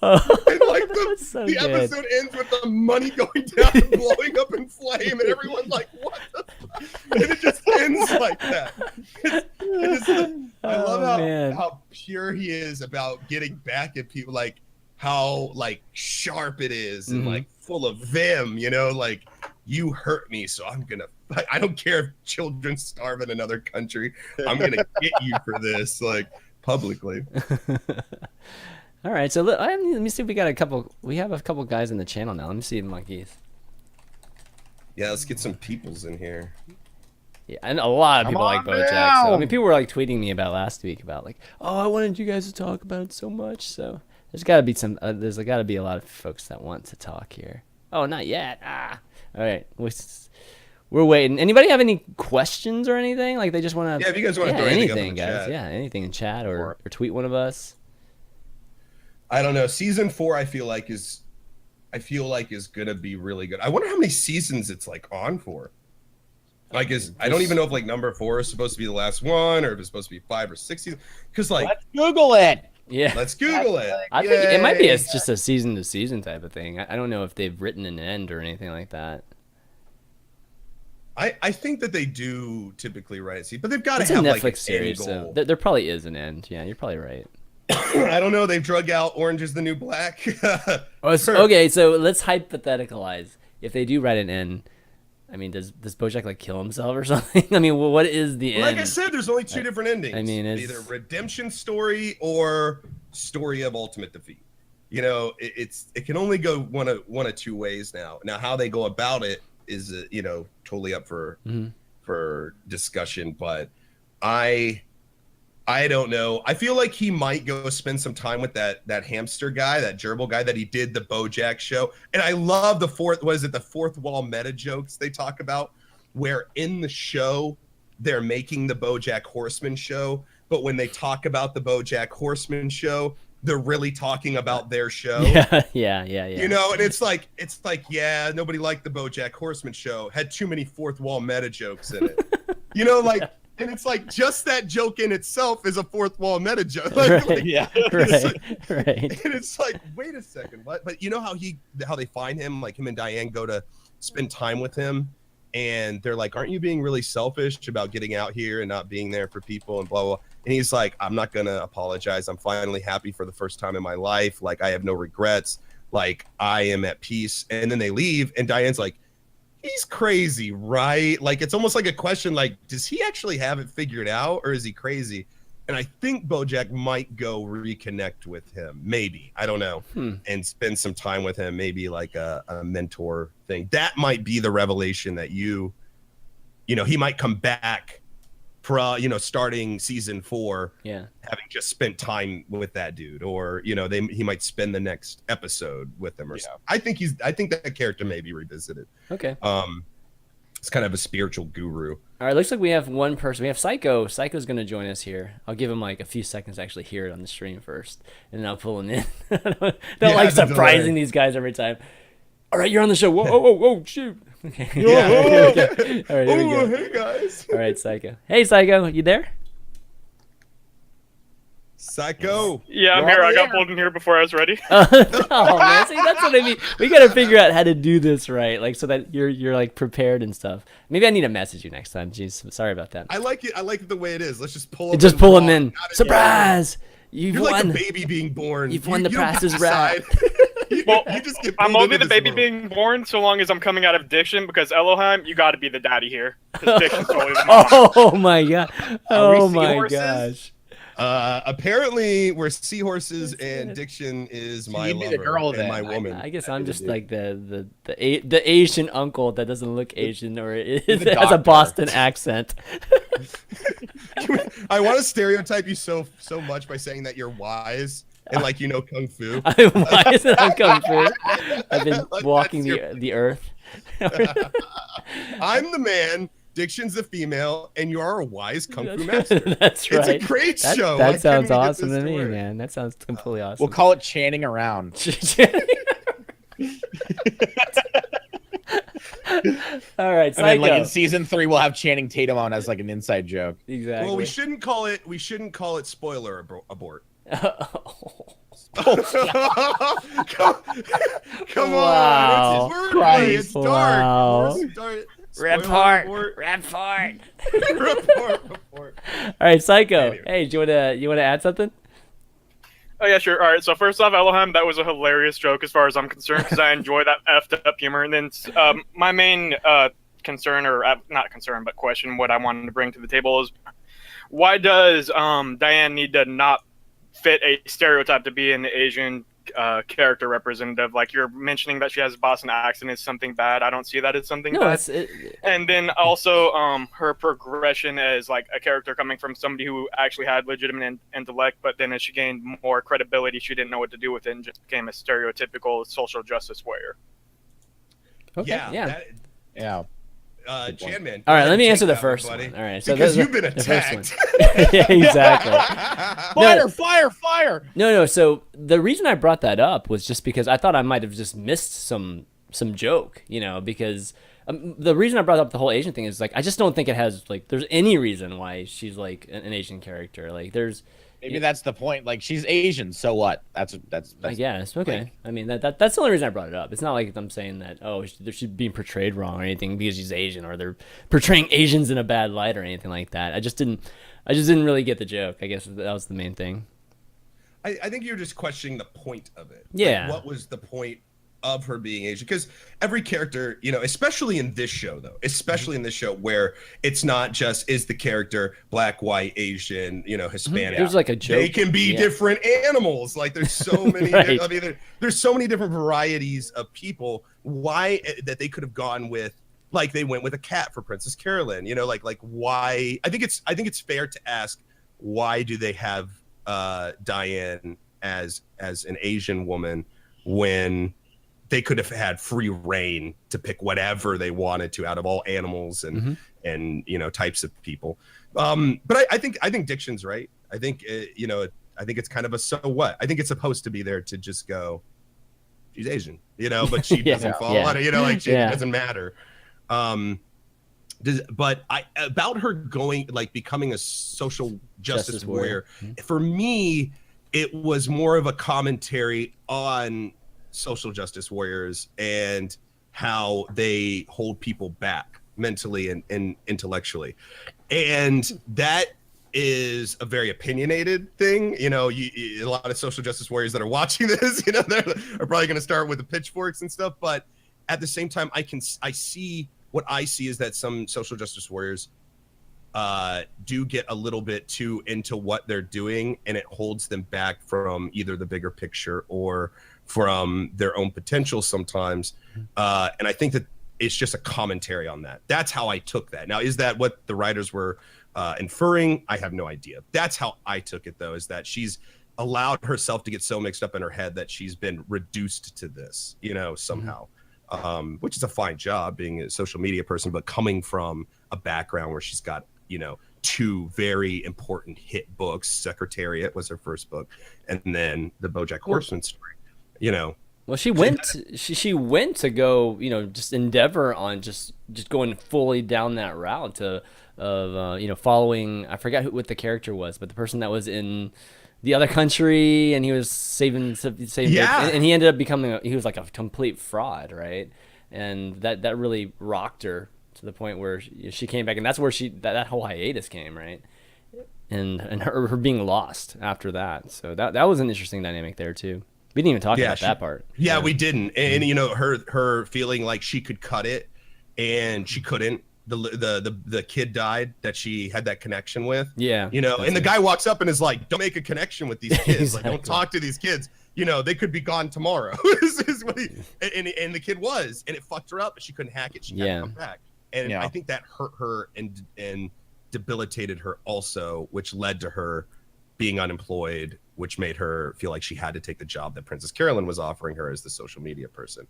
And like the episode ends with the money going down and blowing up in flame, and everyone's like, "What?" And it just ends like that. I love how pure he is about getting back at people, like how sharp it is and like full of vim. Like, you hurt me, so I don't care if children starve in another country. I'm gonna get you for this, publicly.
All right, so let me see if we got a couple. We have a couple guys in the channel now. Let me see the monkeys.
Yeah, let's get some peoples in here.
Yeah, and a lot of people like BoJack. So, people were tweeting me about last week about oh, I wanted you guys to talk about it so much. So there's got to be some. There's got to be a lot of folks that want to talk here. Oh, not yet. All right, we're waiting. Anybody have any questions or anything? They just want to.
Yeah, if you guys want to throw anything up in
guys.
chat.
Yeah, anything in chat or tweet one of us.
I don't know. Season 4, I feel like is gonna be really good. I wonder how many seasons it's on for. I don't even know if number 4 is supposed to be the last one, or if it's supposed to be 5 or 6 seasons. Because
let's Google it.
Yeah,
let's Google it.
I think it might be just a season to season type of thing. I don't know if they've written an end or anything like that.
I think that they do typically write a season, but they've got to
have
a
Netflix series. So there probably is an end. Yeah, you're probably right.
I don't know. They've drug out Orange is the New Black.
Okay, so let's hypotheticalize. If they do write an end, I mean, does BoJack kill himself or something? I mean, what is the end?
Like I said, there's only 2 different endings.
I mean, it's
either redemption story or story of ultimate defeat. It can only go one of 2 ways now. Now, how they go about it is totally up for discussion. But I don't know. I feel like he might go spend some time with that hamster guy, that gerbil guy that he did the BoJack show. And I love the fourth wall meta jokes they talk about, where in the show they're making the BoJack Horseman show, but when they talk about the BoJack Horseman show, they're really talking about their show.
Yeah.
And it's like, yeah, nobody liked the BoJack Horseman show. Had too many fourth wall meta jokes in it. And it's just that joke in itself is a fourth wall meta joke.
Right.
And it's wait a second, what? But you know how they find him, him and Diane go to spend time with him, and they're like, aren't you being really selfish about getting out here and not being there for people and blah blah, and he's like, I'm not gonna apologize, I'm finally happy for the first time in my life, like I have no regrets, like I am at peace. And then they leave, and Diane's like, he's crazy, right? Like it's almost like a question, like, does he actually have it figured out, or is he crazy? And I think BoJack might go reconnect with him, maybe, I don't know, and spend some time with him, maybe like a mentor thing. That might be the revelation that you know, he might come back starting season 4, having just spent time with that dude, or he might spend the next episode with him or something. I think that character may be revisited.
Okay.
It's kind of a spiritual guru.
All right, looks like we have one person. We have Psycho. Psycho's going to join us here. I'll give him like a few seconds to actually hear it on the stream first, and then I'll pull him in. don't like surprising these guys every time. All right, you're on the show. Whoa, whoa, shoot. Okay.
Yeah.
All right, here we go.
Hey, guys.
All right, Psycho. Hey, Psycho, you there?
Psycho.
Yeah, I'm here. I got pulled in here before I was ready.
Oh man, see, that's what I mean. We gotta figure out how to do this right, like so that you're like prepared and stuff. Maybe I need to message you next time. Jeez, sorry about that.
I like it. I like it the way it is. Let's just pull him.
Just pull him in. Surprise! You've
You're
won.
like a baby being born.
You've won the
you don't
Price is
decide.
Well,
you just get
I'm
pulled
only
into
the
this
baby
world.
being born so long as I'm coming out of Diction, because Ellohime, you got to be the daddy here. Because Diction's totally the mom.
Oh my god! Oh my
seahorses?
gosh!
Apparently we're seahorses, and Diction is my
you'd be
lover
the girl
and
then.
my woman.
I guess I'm just like the Asian uncle that doesn't look Asian or it
the
has a
doctor.
Boston accent.
I want to stereotype you so much by saying that you're wise and like kung fu.
Why is it on Kung Fu? I've been
Like,
walking
that's
the earth.
I'm the man, Diction's the female, and you are a wise kung fu master.
That's right.
It's a great show.
That
Why
sounds
couldn't we get
awesome
this
to me,
work?
man. That sounds completely awesome.
We'll call it Channing Around.
All right,
And then, like
Psycho.
in season 3, we'll have Channing Tatum on as like an inside joke.
Exactly.
Well, we shouldn't call it spoiler abort. Come
Wow.
on, it's wordplay. It's
Wow.
dark. It's dark.
Report.
Report.
All right, Psycho.
Anyway.
Hey, do you wanna add something?
Oh, yeah, sure. All right, so first off, Ellohime, that was a hilarious joke as far as I'm concerned, because I enjoy that effed up humor. And then my main concern, or not concern, but question, what I wanted to bring to the table is, why does Diane need to not fit a stereotype to be an Asian character representative? Like, you're mentioning that she has a Boston accent is something bad. I don't see that as something bad. And then also her progression as like a character coming from somebody who actually had legitimate intellect, but then as she gained more credibility, she didn't know what to do with it and just became a stereotypical social justice warrior.
Okay.
Yeah.
Yeah.
ChanManV.
All right, let me answer the
Take that
first
buddy.
one. All right, so
Because
the-
you've been
the first one.
attacked.
Yeah, exactly.
Fire!
No. So the reason I brought that up was just because I thought I might have just missed some joke, because the reason I brought up the whole Asian thing is like I just don't think it has like there's any reason why she's like an Asian character. Like there's
Maybe that's the point. Like, she's Asian, so what? That's
I guess okay.
like-
I mean that's the only reason I brought it up. It's not like I'm saying that she's being portrayed wrong or anything because she's Asian or they're portraying Asians in a bad light or anything like that. I just didn't really get the joke. I guess that was the main thing.
I think you're just questioning the point of it.
Yeah.
Like, what was the point of her being Asian? Because every character, especially in this show, though, especially in this show where it's not just is the character black, white, Asian, Hispanic.
There's like a joke.
They can be different animals. Like there's so many.
Right.
I mean, there's so many different varieties of people. Why that they could have gone with. Like they went with a cat for Princess Carolyn, like why? I think it's fair to ask why do they have Diane as an Asian woman when they could have had free reign to pick whatever they wanted to out of all animals and types of people. But I think Diction's right. I think I think it's kind of a so what. I think it's supposed to be there to just go, she's Asian, but she doesn't fall on it, like she doesn't matter. But about her going becoming a social justice warrior, for me, it was more of a commentary on social justice warriors and how they hold people back mentally and intellectually. And that is a very opinionated thing. You know, a lot of social justice warriors that are watching this, you know, they're are probably going to start with the pitchforks and stuff. But at the same time, I see what I see is that some social justice warriors do get a little bit too into what they're doing, and it holds them back from either the bigger picture or from their own potential sometimes. And I think that it's just a commentary on that. That's how I took that. Now, is that what the writers were inferring? I have no idea. That's how I took it, though, is that she's allowed herself to get so mixed up in her head that she's been reduced to this, you know, somehow. Which is a fine job being a social media person, but coming from a background where she's got, you know, 2 very important hit books. Secretariat was her first book, and then the BoJack Horseman story, you know.
Well, she went to go, you know, just endeavor on just going fully down that route of you know, following, I forgot what the character was, but the person that was in the other country, and he was saving
Yeah.
and he ended up becoming he was like a complete fraud, right? And that really rocked her to the point where she came back, and that's where that whole hiatus came, right? And her being lost after that. So that was an interesting dynamic there too. We didn't even talk about that part.
Yeah, we didn't. And you know, her feeling like she could cut it and she couldn't. The kid died that she had that connection with.
Yeah.
You know, and the guy walks up and is like, "Don't make a connection with these kids.
Exactly.
Like, don't talk to these kids. You know, they could be gone tomorrow." This is what and the kid was, and it fucked her up. But she couldn't hack it. She had to come back. And I think that hurt her and debilitated her also, which led to her being unemployed, which made her feel like she had to take the job that Princess Carolyn was offering her as the social media person.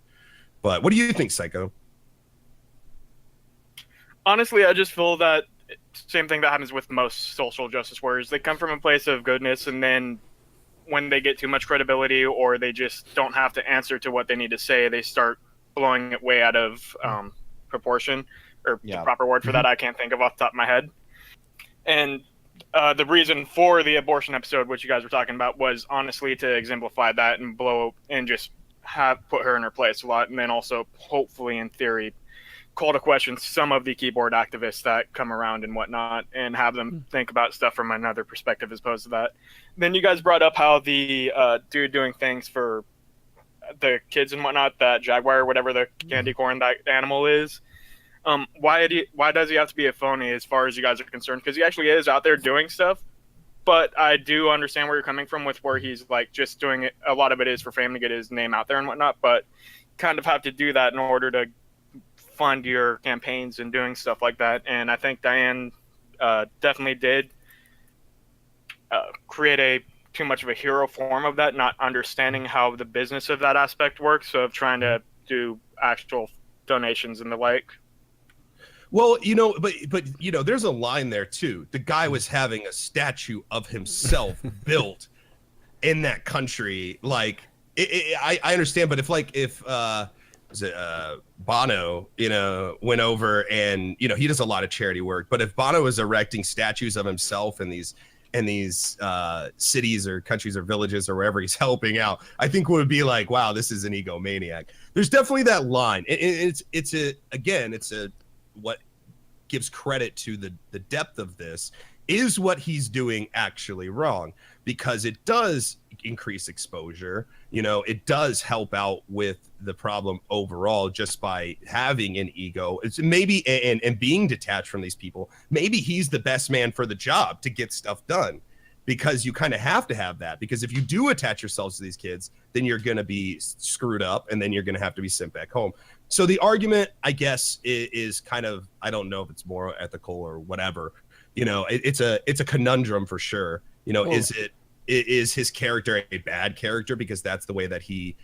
But what do you think, Psycho?
Honestly, I just feel that same thing that happens with most social justice warriors. They come from a place of goodness, and then when they get too much credibility or they just don't have to answer to what they need to say, they start blowing it way out of proportion, or the proper word for that I can't think of off the top of my head. And the reason for the abortion episode, which you guys were talking about, was honestly to exemplify that and blow and just put her in her place a lot, and then also hopefully in theory call to question some of the keyboard activists that come around and whatnot, and have them think about stuff from another perspective as opposed to that. Then you guys brought up how the dude doing things for the kids and whatnot, that jaguar or whatever the candy corn that animal is, why does he have to be a phony as far as you guys are concerned? Because he actually is out there doing stuff, but I do understand where you're coming from with where he's like just doing it. A lot of it is for fame to get his name out there and whatnot, but kind of have to do that in order to fund your campaigns and doing stuff like that. And I think Diane definitely did create too much of a hero form of that, not understanding how the business of that aspect works, of trying to do actual donations and the like.
Well, you know, but you know, there's a line there too. The guy was having a statue of himself built in that country. Like, I understand, but if Bono, you know, went over and, you know, he does a lot of charity work, but if Bono was erecting statues of himself in these cities or countries or villages or wherever he's helping out, I think would be like, wow, this is an egomaniac. There's definitely that line. It's what gives credit to the depth of this is what he's doing actually wrong, because it does increase exposure. You know, it does help out with the problem overall just by having an ego. It's maybe and being detached from these people. Maybe he's the best man for the job to get stuff done, because you kind of have to have that, because if you do attach yourselves to these kids, then you're going to be screwed up, and then you're going to have to be sent back home. So the argument, I guess, is kind of, I don't know if it's moral, ethical, or whatever. You know, it's a conundrum for sure. You know, is his character a bad character because that's the way that he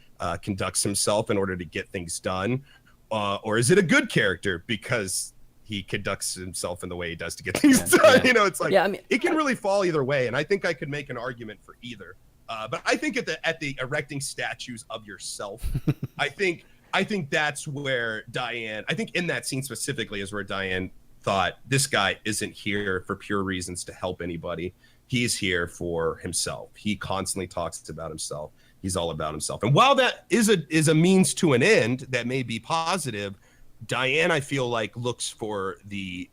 conducts himself in order to get things done, or is it a good character because he conducts himself in the way he does to get things done? You know, it's like, it can really fall either way, and I think I could make an argument for either. But I think at the erecting statues of yourself, I think that's where Diane, I think in that scene specifically is where Diane thought, this guy isn't here for pure reasons to help anybody. He's here for himself. He constantly talks about himself. he's all about himself. And while that is a means to an end that may be positive, Diane, I feel like, looks for the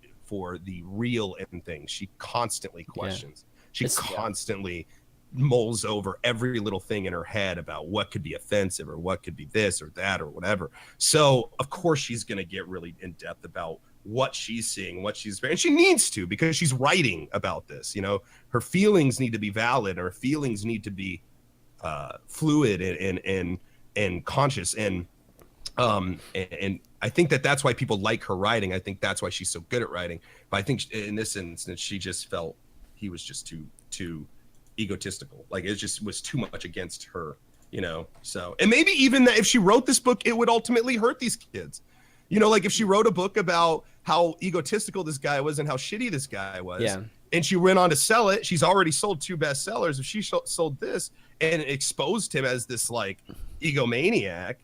real in things. She constantly questions. She constantly mulls over every little thing in her head about what could be offensive or what could be this or that or whatever. So of course she's going to get really in depth about what she's seeing, what she's, and she needs to, because she's writing about this. You know, her feelings need to be valid. Her feelings need to be fluid and conscious. And I think that's why people like her writing. I think that's why she's so good at writing. But I think in this instance, she just felt he was just too egotistical. Like it just was too much against her, you know? So, and maybe even that if she wrote this book, it would ultimately hurt these kids. You know, like if she wrote a book about how egotistical this guy was and how shitty this guy was, and she went on to sell it, she's already sold 2 bestsellers. If she sold this and exposed him as this like egomaniac,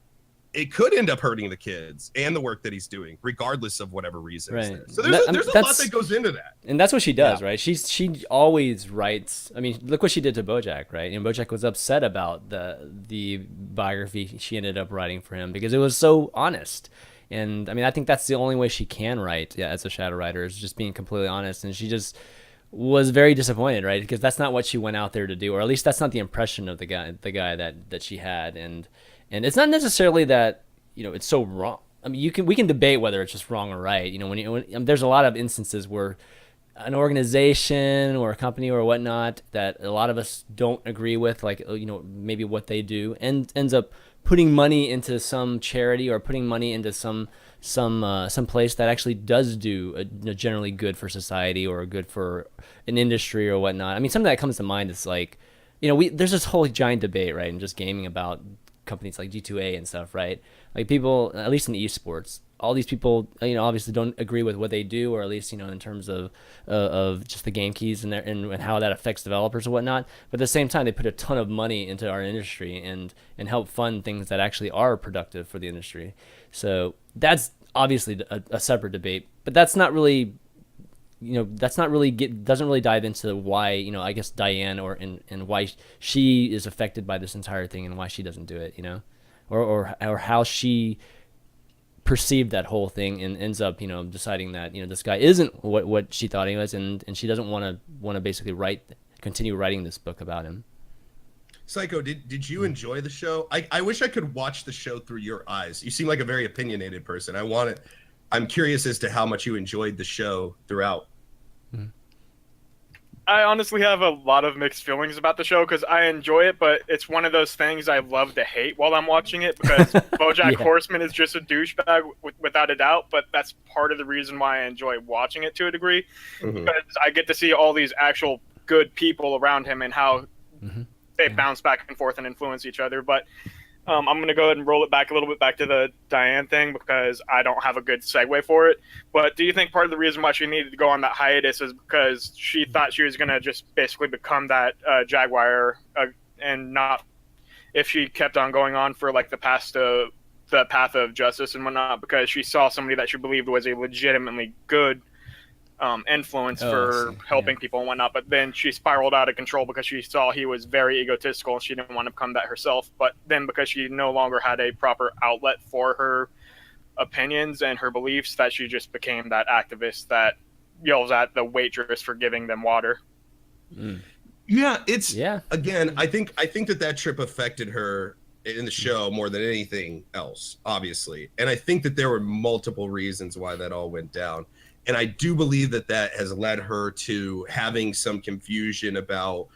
it could end up hurting the kids and the work that he's doing, regardless of whatever reason.
Right.
So there's a lot that goes into that.
And that's what she does, right? She always writes. I mean, look what she did to BoJack, right? And BoJack was upset about the biography she ended up writing for him because it was so honest. And I mean, I think that's the only way she can write as a shadow writer, is just being completely honest. And she just was very disappointed, right? Because that's not what she went out there to do, or at least that's not the impression of the guy that she had. And it's not necessarily that, you know, it's so wrong. I mean, we can debate whether it's just wrong or right. You know, when there's a lot of instances where an organization or a company or whatnot that a lot of us don't agree with, like, you know, maybe what they do, and ends up putting money into some charity or putting money into some place that actually does do generally good for society or good for an industry or whatnot. I mean, something that comes to mind is like, you know, there's this whole giant debate, right, in just gaming about companies like G2A and stuff, right? Like people, at least in esports, all these people, you know, obviously don't agree with what they do, or at least, you know, in terms of just the game keys and how that affects developers and whatnot. But at the same time, they put a ton of money into our industry and help fund things that actually are productive for the industry. So that's obviously a separate debate, but that's not really, you know, doesn't really dive into why, you know, I guess Diane and why she is affected by this entire thing and why she doesn't do it, you know, or how she perceived that whole thing and ends up, you know, deciding that, you know, this guy isn't what she thought he was, and she doesn't want to basically continue writing this book about him.
Psycho, did you enjoy the show? I wish I could watch the show through your eyes. You seem like a very opinionated person. I'm curious as to how much you enjoyed the show throughout.
I honestly have a lot of mixed feelings about the show because I enjoy it, but it's one of those things I love to hate while I'm watching it because BoJack Horseman is just a douchebag without a doubt, but that's part of the reason why I enjoy watching it to a degree, because I get to see all these actual good people around him and how they bounce back and forth and influence each other. But I'm going to go ahead and roll it back a little bit back to the Diane thing because I don't have a good segue for it. But do you think part of the reason why she needed to go on that hiatus is because she thought she was going to just basically become that Jaguar and not, if she kept on going on for like the path of justice and whatnot, because she saw somebody that she believed was a legitimately good influence for helping people and whatnot, but then she spiraled out of control because she saw he was very egotistical and she didn't want to become that herself. But then because she no longer had a proper outlet for her opinions and her beliefs, that she just became that activist that yells at the waitress for giving them water.
Again, I think that trip affected her in the show more than anything else, obviously, and I think that there were multiple reasons why that all went down. And I do believe that has led her to having some confusion about,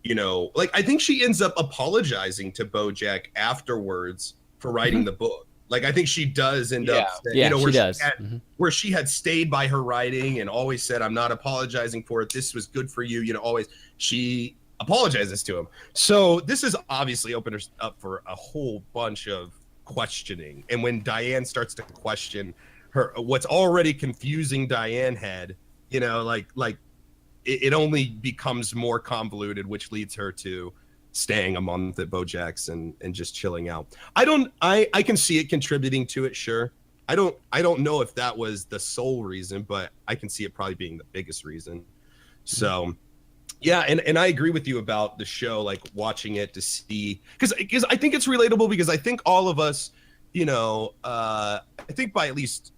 you know, like I think she ends up apologizing to BoJack afterwards for writing the book. Like I think she does end up, you know, where she had stayed by her writing and always said, "I'm not apologizing for it. This was good for you." You know, always she apologizes to him. So this has obviously opened her up for a whole bunch of questioning. And when Diane starts to question what's already confusing Diane had, you know, like it only becomes more convoluted, which leads her to staying a month at BoJack's and just chilling out. I can see it contributing to it, sure. I don't know if that was the sole reason, but I can see it probably being the biggest reason. So Yeah, and I agree with you about the show, like watching it to see, because I think it's relatable, because I think all of us, I think by at least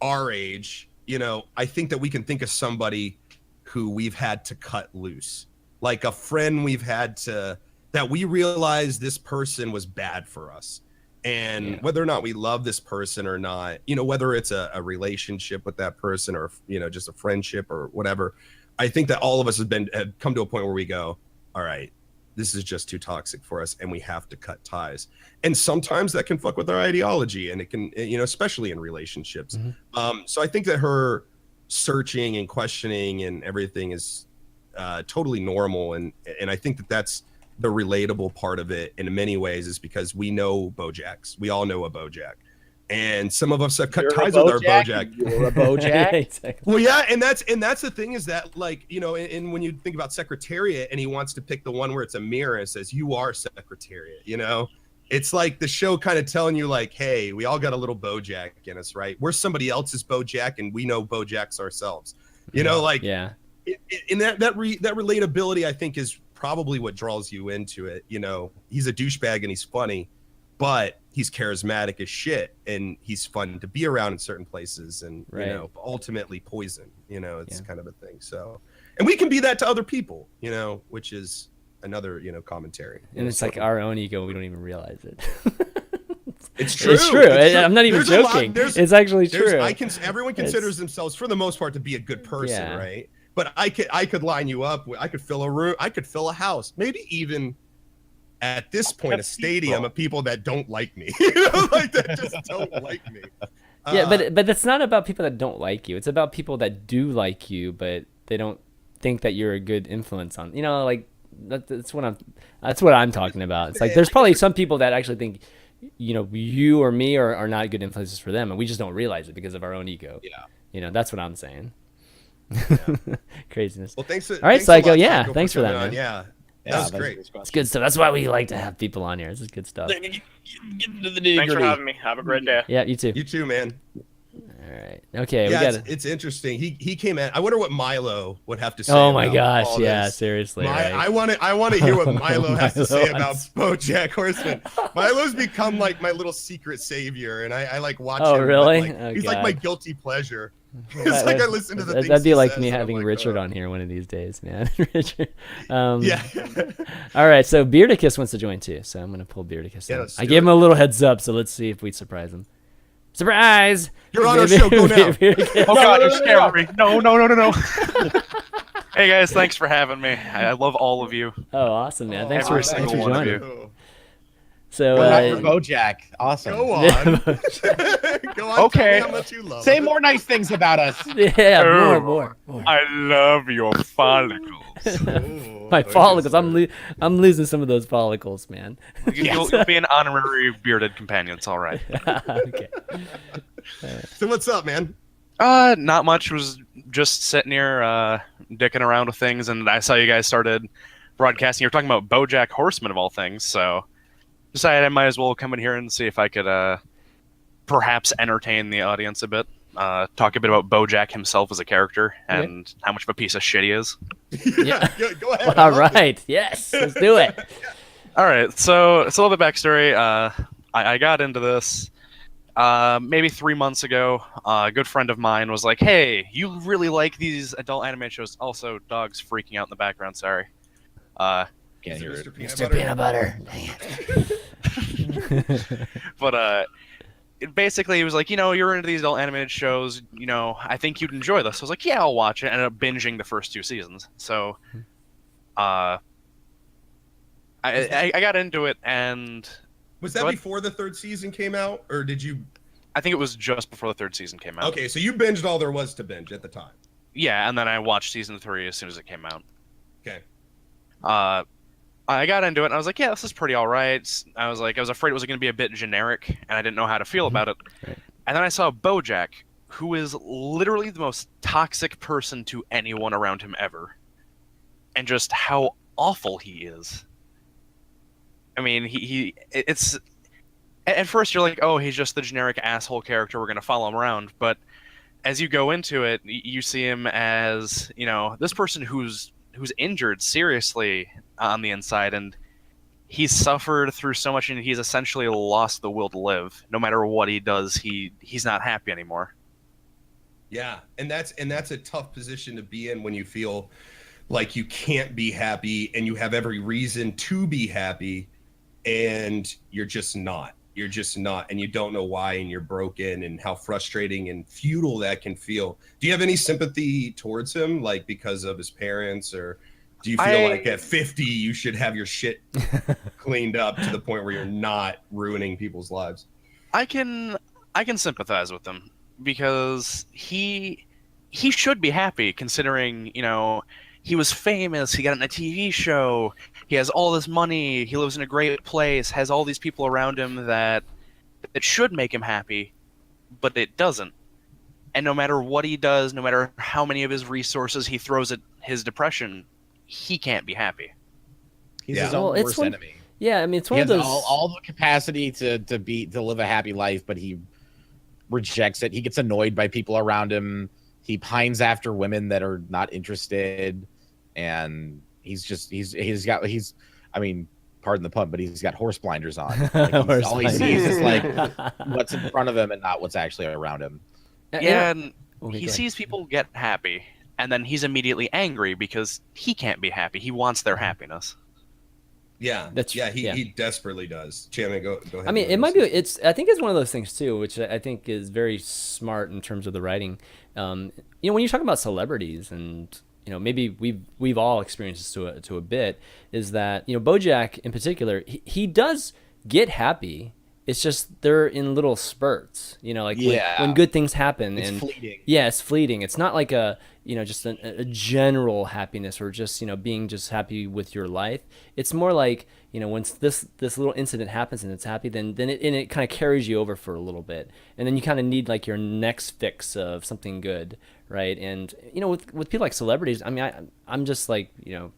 our age, I think that we can think of somebody who we've had to cut loose, like a friend we've had to, that we realized this person was bad for us. And whether or not we love this person or not, whether it's a relationship with that person or, just a friendship or whatever, I think that all of us have come to a point where we go, all right, this is just too toxic for us and we have to cut ties. And sometimes that can fuck with our ideology, and it can, especially in relationships. So I think that her searching and questioning and everything is totally normal. And I think that that's the relatable part of it in many ways, is because we know BoJacks. We all know a BoJack. And some of us have cut ties with our BoJack.
You're a BoJack.
Yeah, exactly.
Well, yeah, and that's the thing, is that, like, and when you think about Secretariat, and he wants to pick the one where it's a mirror and it says, "You are Secretariat," it's like the show kind of telling you, like, hey, we all got a little BoJack in us, right? We're somebody else's BoJack, and we know BoJacks ourselves. Like,
yeah.
And that relatability, I think, is probably what draws you into it. He's a douchebag and he's funny, but he's charismatic as shit, and he's fun to be around in certain places, and ultimately poison. It's kind of a thing. So, and we can be that to other people, which is another commentary.
And it's like our own ego, we don't even realize it.
It's true.
It's true. I'm not even joking. It's actually true.
Everyone considers themselves, for the most part, to be a good person, right? But I could line you up. I could fill a room. I could fill a house. Maybe even at this point, a stadium of people that don't like me. Like, that just don't like me.
Yeah, but it's not about people that don't like you. It's about people that do like you, but they don't think that you're a good influence on. Like that's what I'm talking about. It's like there's probably some people that actually think, you or me are not good influences for them, and we just don't realize it because of our own ego.
Yeah.
That's what I'm saying. Craziness.
Well, thanks.
All right, Psycho. Yeah, thanks for that, man.
Yeah. That was great.
It's good stuff. That's why we like to have people on here. This is good stuff.
Thanks for having me. Have a great day.
Yeah, you too.
You too, man.
All right. Okay.
Yeah, it's interesting. He came in. I wonder what Milo would have to say.
Oh my
about
gosh!
all
Yeah,
this.
seriously.
I want to hear what Milo has to say about BoJack Horseman. Milo's become like my little secret savior, and I like watch him.
Oh really?
He's like my guilty pleasure. It's like I listen to the things
that'd be
he
like
says,
me
and I'm
having
like,
Richard
oh.
on here one of these days, man. Richard.
Yeah.
All right, so Beardicus wants to join too, so I'm gonna pull Beardicus in.
let's
I
do
gave him
it.
a little heads up, so let's see if we surprise him. Surprise!
You're on our show. Go now.
Oh god, you're scaring me. No. Hey guys, thanks for having me. I love all of you.
Oh, awesome, man! Thanks
every
for
single one of
joining.
you.
So,
BoJack, awesome.
Go on. Go on.
Okay.
Tell me how much you love
Say
him.
more nice things about us.
yeah, more.
I love your follicles.
Ooh,
My
those are
follicles.
smart.
I'm losing some of those follicles, man.
You'll be an honorary bearded companion. It's all right.
Okay.
So what's up, man?
Not much. Was just sitting here, dicking around with things, and I saw you guys started broadcasting. You were talking about BoJack Horseman of all things, so decided I might as well come in here and see if I could perhaps entertain the audience a bit. Talk a bit about BoJack himself as a character and how much of a piece of shit he is.
Yeah.
Go ahead.
All right. Yes. Let's do it.
All right. So it's a little bit backstory. I got into this maybe 3 months ago. A good friend of mine was like, "Hey, you really like these adult anime shows?" Also, dogs freaking out in the background. Sorry.
Can't hear it.
Mr. Peanut Butter. Dang it.
But it basically, he was like, you're into these adult animated shows. I think you'd enjoy this. I was like, yeah, I'll watch it. I ended up binging the first 2 seasons. So, I got into it, and
Was that before the 3rd season came out, or did you?
I think it was just before the 3rd season came out.
Okay, so you binged all there was to binge at the time.
Yeah, and then I watched season 3 as soon as it came out.
Okay.
I got into it, and I was like, yeah, this is pretty all right. I was afraid it was going to be a bit generic, and I didn't know how to feel about it.
Right.
And then I saw BoJack, who is literally the most toxic person to anyone around him ever. And just how awful he is. I mean, it's... At first you're like, oh, he's just the generic asshole character, we're going to follow him around. But as you go into it, you see him as, this person who's
who's injured seriously on the inside, and he's suffered through so much, and he's essentially lost the will to live. No matter what he does, he's not happy anymore.
Yeah, and that's a tough position to be in when you feel like you can't be happy and you have every reason to be happy, and you're just not. You're just not, and you don't know why, and you're broken, and how frustrating and futile that can feel. Do you have any sympathy towards him, like because of his parents, or do you feel like at 50 you should have your shit cleaned up to the point where you're not ruining people's lives?
I can sympathize with him because he should be happy, considering, you know, he was famous, he got in a TV show, he has all this money, he lives in a great place, has all these people around him that should make him happy, but it doesn't. And no matter what he does, no matter how many of his resources he throws at his depression, he can't be happy.
He's his own worst enemy.
Yeah, I mean, it's
He
one of
has
those.
all the capacity to live a happy life, but he rejects it. He gets annoyed by people around him. He pines after women that are not interested, and I mean, pardon the pun, but he's got horse blinders on. Like, all he sees is like what's in front of him and not what's actually around him.
Yeah, and he sees people get happy, and then he's immediately angry because he can't be happy. He wants their happiness.
Yeah, he desperately does. Chanman, go ahead.
I mean, it might be. I think it's one of those things too, which I think is very smart in terms of the writing. You know, when you talk about celebrities, and you know, maybe we've all experienced this to a bit, is that, you know, BoJack in particular, he does get happy. It's just they're in little spurts, you know, like when good things happen,
it's
and
fleeting.
Yeah, it's fleeting. It's not like a, you know, just a general happiness, or just, you know, being just happy with your life. It's more like, you know, once this little incident happens and it's happy, then it kind of carries you over for a little bit, and then you kind of need like your next fix of something good, right? And you know, with people like celebrities, I mean, I'm just like, you know,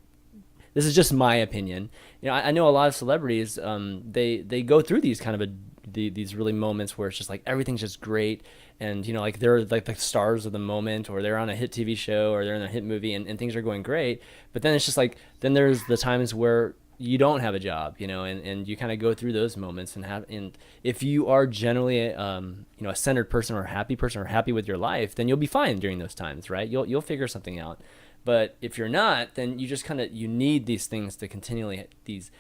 this is just my opinion. You know, I know a lot of celebrities, they go through these kind of these really moments where it's just like everything's just great, and you know, like they're like the stars of the moment, or they're on a hit TV show, or they're in a hit movie, and things are going great. But then it's just like, then there's the times where you don't have a job, you know, and you kind of go through those moments, and if you are generally you know, a centered person, or a happy person, or happy with your life, then you'll be fine during those times, right? You'll figure something out. But if you're not, then you just you need these things to continually, these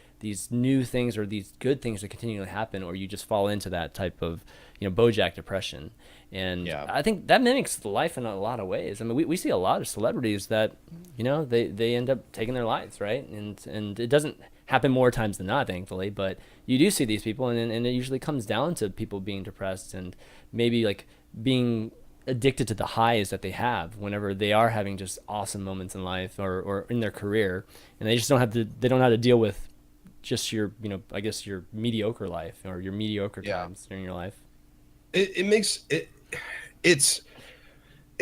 new things or these good things to continually happen, or you just fall into that type of, you know, BoJack depression. And I think that mimics life in a lot of ways. I mean, we see a lot of celebrities that, you know, they end up taking their lives, right? And it doesn't happen more times than not, thankfully, but you do see these people, and it usually comes down to people being depressed, and maybe like being addicted to the highs that they have whenever they are having just awesome moments in life, or in their career, and they just they don't know how to deal with just your, you know, I guess your mediocre life, or your mediocre times during your life.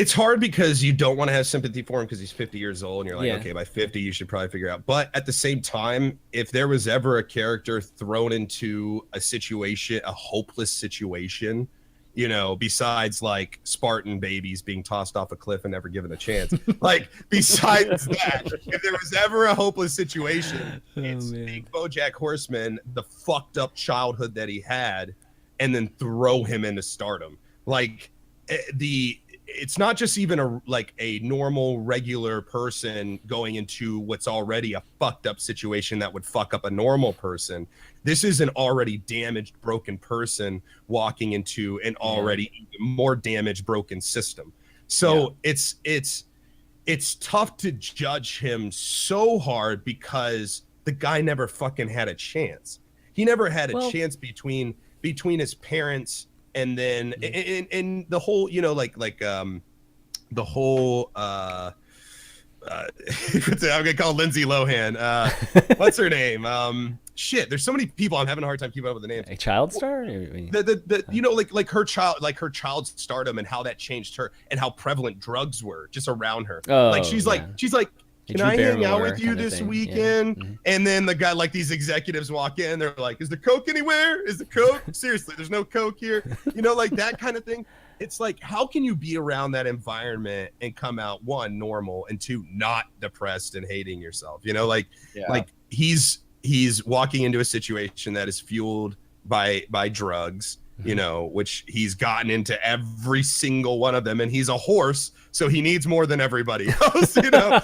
It's hard because you don't want to have sympathy for him because he's 50 years old, and you're like, okay, by 50 you should probably figure out. But at the same time, if there was ever a character thrown into a situation, a hopeless situation, you know, besides like Spartan babies being tossed off a cliff and never given a chance, like besides that, if there was ever a hopeless situation, it's take BoJack Horseman, the fucked up childhood that he had, and then throw him into stardom. Like it's not just even a normal regular person going into what's already a fucked up situation that would fuck up a normal person. This is an already damaged, broken person walking into an already even more damaged, broken system. So it's tough to judge him so hard because the guy never fucking had a chance. He never had a chance between his parents, and then and the whole, you know, the whole I'm gonna call Lindsay Lohan. What's her name? Shit, there's so many people. I'm having a hard time keeping up with the names.
A child star?
The you know, like her child's stardom, and how that changed her, and how prevalent drugs were just around her.
Oh,
like she's like
Hey,
can
Drew
I hang out
Barrymore
with you
kinda
this
thing.
weekend?
Yeah. Mhm.
And then the guy, like these executives walk in, they're like, is the Coke anywhere? Is the Coke? Seriously, there's no Coke here. You know, like that kind of thing. It's like, how can you be around that environment and come out, one, normal, and two, not depressed and hating yourself? You know, like he's walking into a situation that is fueled by drugs, you know, which he's gotten into every single one of them, and he's a horse, so he needs more than everybody else, you know.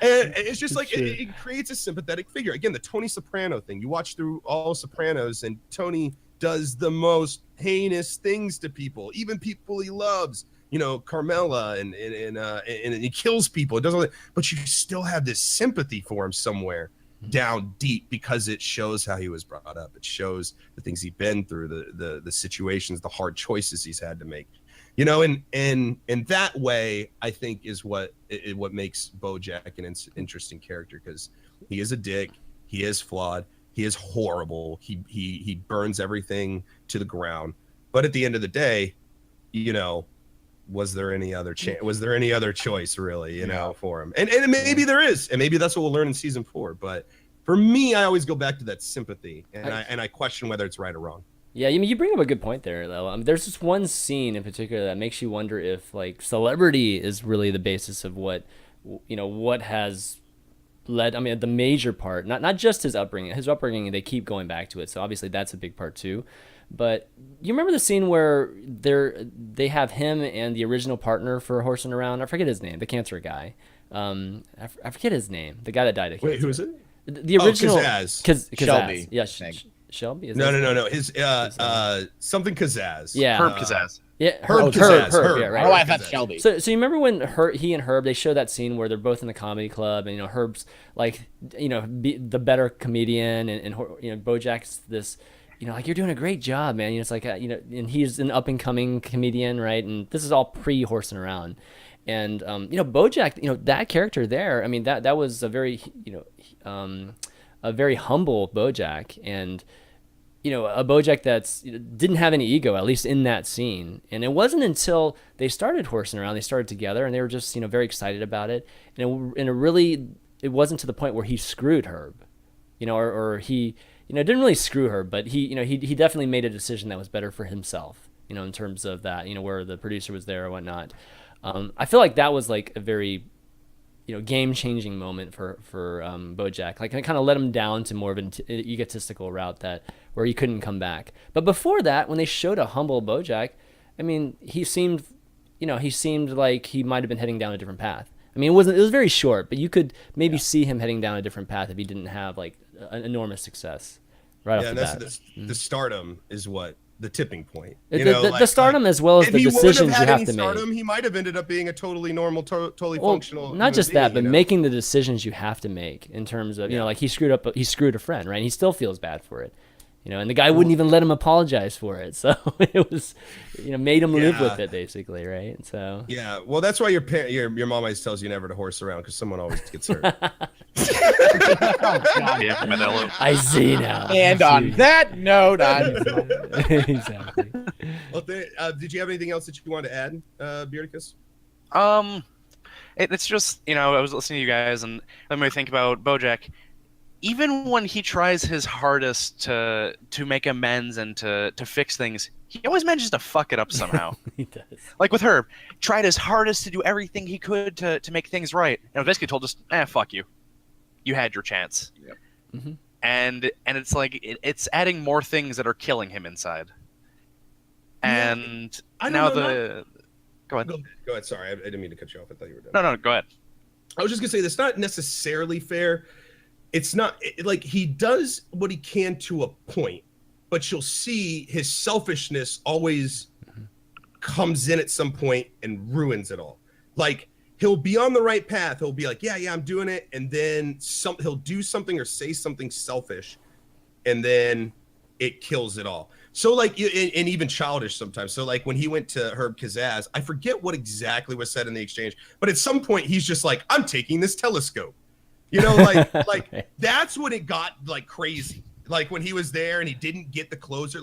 And it's just like it creates a sympathetic figure. Again, the Tony Soprano thing. You watch through all Sopranos, and Tony does the most heinous things to people, even people he loves. You know, Carmela, and he kills people. It does all that, but you still have this sympathy for him somewhere down deep, because it shows how he was brought up. It shows the things he's been through, the situations, the hard choices he's had to make. You know, and that way, I think is what makes BoJack an interesting character, because he is a dick, he is flawed, he is horrible, he burns everything to the ground. But at the end of the day, you know, was there any other choice really, you know, for him? And maybe there is, and maybe that's what we'll learn in season 4. But for me, I always go back to that sympathy, and I question whether it's right or wrong.
Yeah, you bring up a good point there, though. There's this one scene in particular that makes you wonder if like celebrity is really the basis of what has led. I mean, the major part, not just his upbringing. His upbringing, they keep going back to it, so obviously that's a big part too. But you remember the scene where they have him and the original partner for Horsing Around? I forget his name, the cancer guy. I forget his name, the guy that died of cancer.
Wait, who is it?
The original
Kazaz.
Shelby.
Yeah, Shelby.
No. His something Kazaz.
Yeah,
Herb Kazaz.
Yeah,
Herb.
Yeah, right.
Oh, I thought Shelby.
So you remember when he and Herb, they show that scene where they're both in the comedy club, and Herb's like the better comedian, and BoJack's this. Like, you're doing a great job, man. It's like, and he's an up and coming comedian, right? And this is all pre-Horsing Around. And, BoJack, that character there, I mean, that was a very, a very humble BoJack, and, a BoJack that's didn't have any ego, at least in that scene. And it wasn't until they started Horsing Around, they started together, and they were just, very excited about it. And it wasn't to the point where he screwed Herb, or he, didn't really screw her, but he definitely made a decision that was better for himself, in terms of that, where the producer was there or whatnot. I feel like that was like a very, game-changing moment for BoJack. Like, it kind of let him down to more of an egotistical route where he couldn't come back. But before that, when they showed a humble BoJack, I mean, he seemed like he might have been heading down a different path. I mean, it was very short, but you could maybe see him heading down a different path if he didn't have like an enormous success right off the bat.
The stardom is what the tipping point.
The stardom, as well as the decisions you have to make.
He might have ended up being a totally normal, totally functional.
Not just that, but making the decisions you have to make in terms of like he screwed a friend, right? And he still feels bad for it. And the guy wouldn't even let him apologize for it. So it was, made him live with it, basically, right? And so
yeah, well, that's why your mom always tells you never to horse around, because someone always gets hurt.
I see now.
And on that note,
exactly.
Well, did you have anything else that you wanted to add, Beardicus?
It's just I was listening to you guys, and let me think about BoJack. Even when he tries his hardest to make amends and to fix things, he always manages to fuck it up somehow.
He does.
Like with Herb, tried his hardest to do everything he could to make things right, and basically told us, fuck you. You had your chance.
Yep.
Mm-hmm.
And it's like it's adding more things that are killing him inside. And now go ahead.
Go ahead. Sorry, I didn't mean to cut you off. I thought you were done.
No, go ahead.
I was just gonna say that's not necessarily fair. It's not like he does what he can to a point, but you'll see his selfishness always comes in at some point and ruins it all. Like, he'll be on the right path. He'll be like, yeah, I'm doing it. And then he'll do something or say something selfish, and then it kills it all. So like, and even childish sometimes. So like when he went to Herb Kazaz, I forget what exactly was said in the exchange, but at some point he's just like, I'm taking this telescope. Like that's when it got like crazy. Like when he was there and he didn't get the closure,